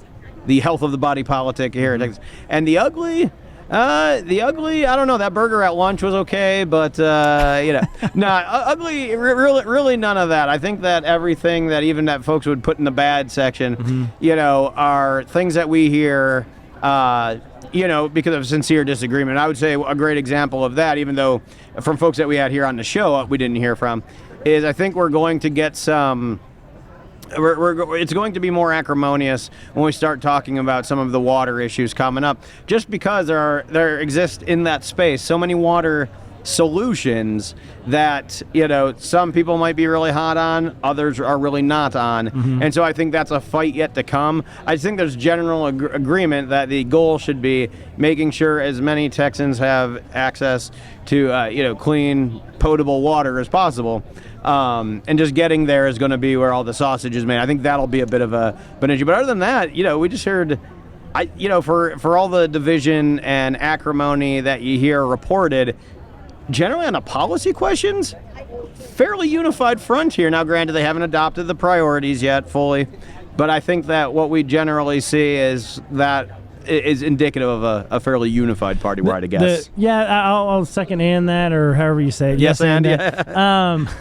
health of the body politic here in Texas. And the ugly, I don't know. That burger at lunch was okay, but ugly. Really, none of that. I think that everything that even that folks would put in the bad section, are things that we hear, because of sincere disagreement. I would say a great example of that, even though from folks that we had here on the show we didn't hear from, is I think we're going to get some. It's going to be more acrimonious when we start talking about some of the water issues coming up, just because there exist in that space so many water solutions that, some people might be really hot on, others are really not on. And so I think that's a fight yet to come. I think there's general agreement that the goal should be making sure as many Texans have access to, clean, potable water as possible. And just getting there is going to be where all the sausage is made. I think that'll be a bit of an issue. But other than that, we just heard, for all the division and acrimony that you hear reported, generally on the policy questions, fairly unified front here. Now, granted, they haven't adopted the priorities yet fully, but I think that what we generally see is that is indicative of a fairly unified party, right, I guess. I'll second and that, or however you say it. Yes, and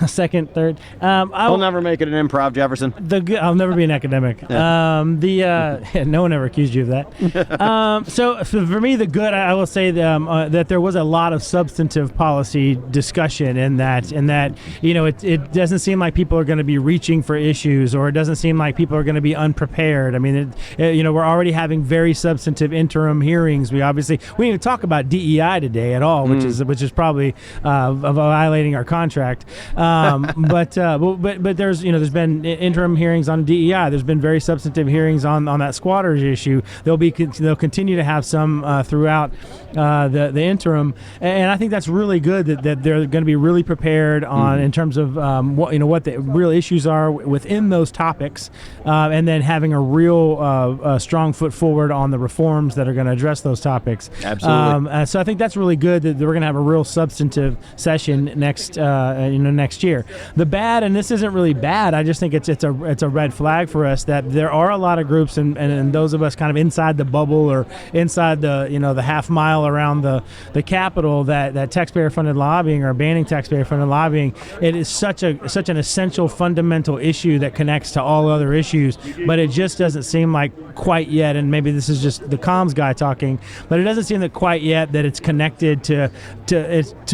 second, third. I'll never make it an improv, Jefferson. I'll never be an academic. No one ever accused you of that. So for me, the good, I will say that there was a lot of substantive policy discussion in that, it doesn't seem like people are going to be reaching for issues, or it doesn't seem like people are going to be unprepared. I mean, we're already having very substantive interim hearings. We didn't even talk about DEI today at all, which is probably violating our contract. But there's been interim hearings on DEI. There's been very substantive hearings on that squatters issue. They'll continue to have some throughout the interim, and I think that's really good that they're going to be really prepared on in terms of what the real issues are within those topics, and then having a real strong foot forward on the reforms that are going to address those topics. Absolutely. So I think that's really good that we're going to have a real substantive session next year. The bad, and this isn't really bad, I just think it's a red flag for us that there are a lot of groups and those of us kind of inside the bubble or inside the half mile around the Capitol that taxpayer-funded lobbying or banning taxpayer-funded lobbying. It is such an essential, fundamental issue that connects to all other issues, but it just doesn't seem like quite yet, and maybe this is just the comms guy talking, but it doesn't seem that quite yet that it's connected to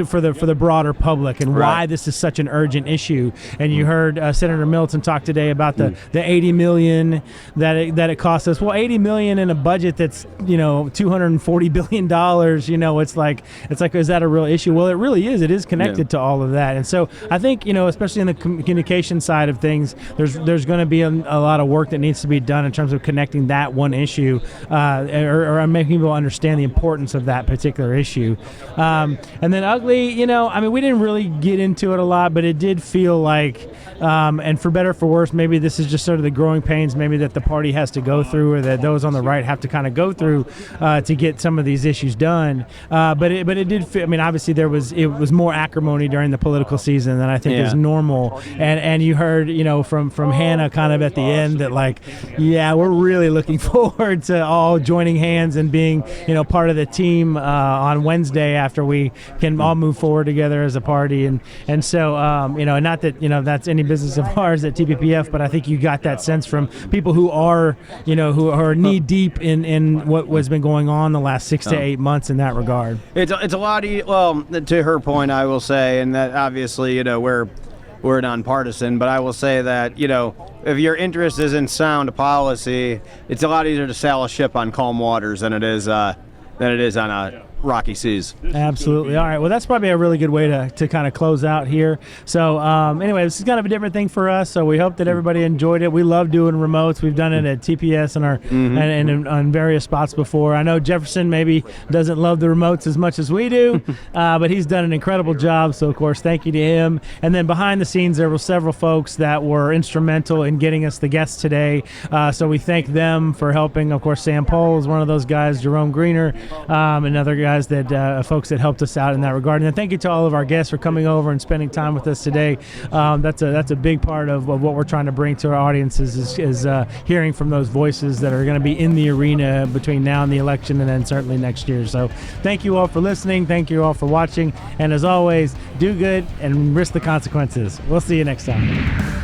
for the broader public and why this is such an urgent issue. And you heard Senator Middleton talk today about the $80 million that it costs us. Well, $80 million in a budget that's $240 billion. It's like is that a real issue? Well, it really is. It is connected to all of that. And so I think especially in the communication side of things, there's going to be a lot of work that needs to be done in terms of connecting that one issue. Or making people understand the importance of that particular issue. And then ugly, we didn't really get into it a lot, but it did feel like, and for better or for worse, maybe this is just sort of the growing pains maybe that the party has to go through, or that those on the right have to kind of go through to get some of these issues done. But it did feel, obviously it was more acrimony during the political season than I think is normal. And you heard, from Hannah kind of at the end that we're really looking forward to all joining hands and being, part of the team on Wednesday after we can all move forward together as a party. And so, not that, that's any business of ours at TPPF, but I think you got that sense from people who are knee deep in what has been going on the last 6 to 8 months in that regard. It's a lot to her point, I will say, and that obviously, we're nonpartisan, but I will say that, if your interest is in sound policy, it's a lot easier to sail a ship on calm waters than it is on rocky seas. Absolutely. All right. Well, that's probably a really good way to kind of close out here. So anyway, this is kind of a different thing for us. So we hope that everybody enjoyed it. We love doing remotes. We've done it at TPS and on various spots before. I know Jefferson maybe doesn't love the remotes as much as we do, but he's done an incredible job. So of course, thank you to him. And then behind the scenes, there were several folks that were instrumental in getting us the guests today. So we thank them for helping. Of course, Sam Pohl is one of those guys, Jerome Greener, another guy that folks that helped us out in that regard. And then thank you to all of our guests for coming over and spending time with us today. That's a big part of what we're trying to bring to our audiences is hearing from those voices that are going to be in the arena between now and the election, and then certainly next year. So thank you all for listening. Thank you all for watching. And as always, do good and risk the consequences. We'll see you next time.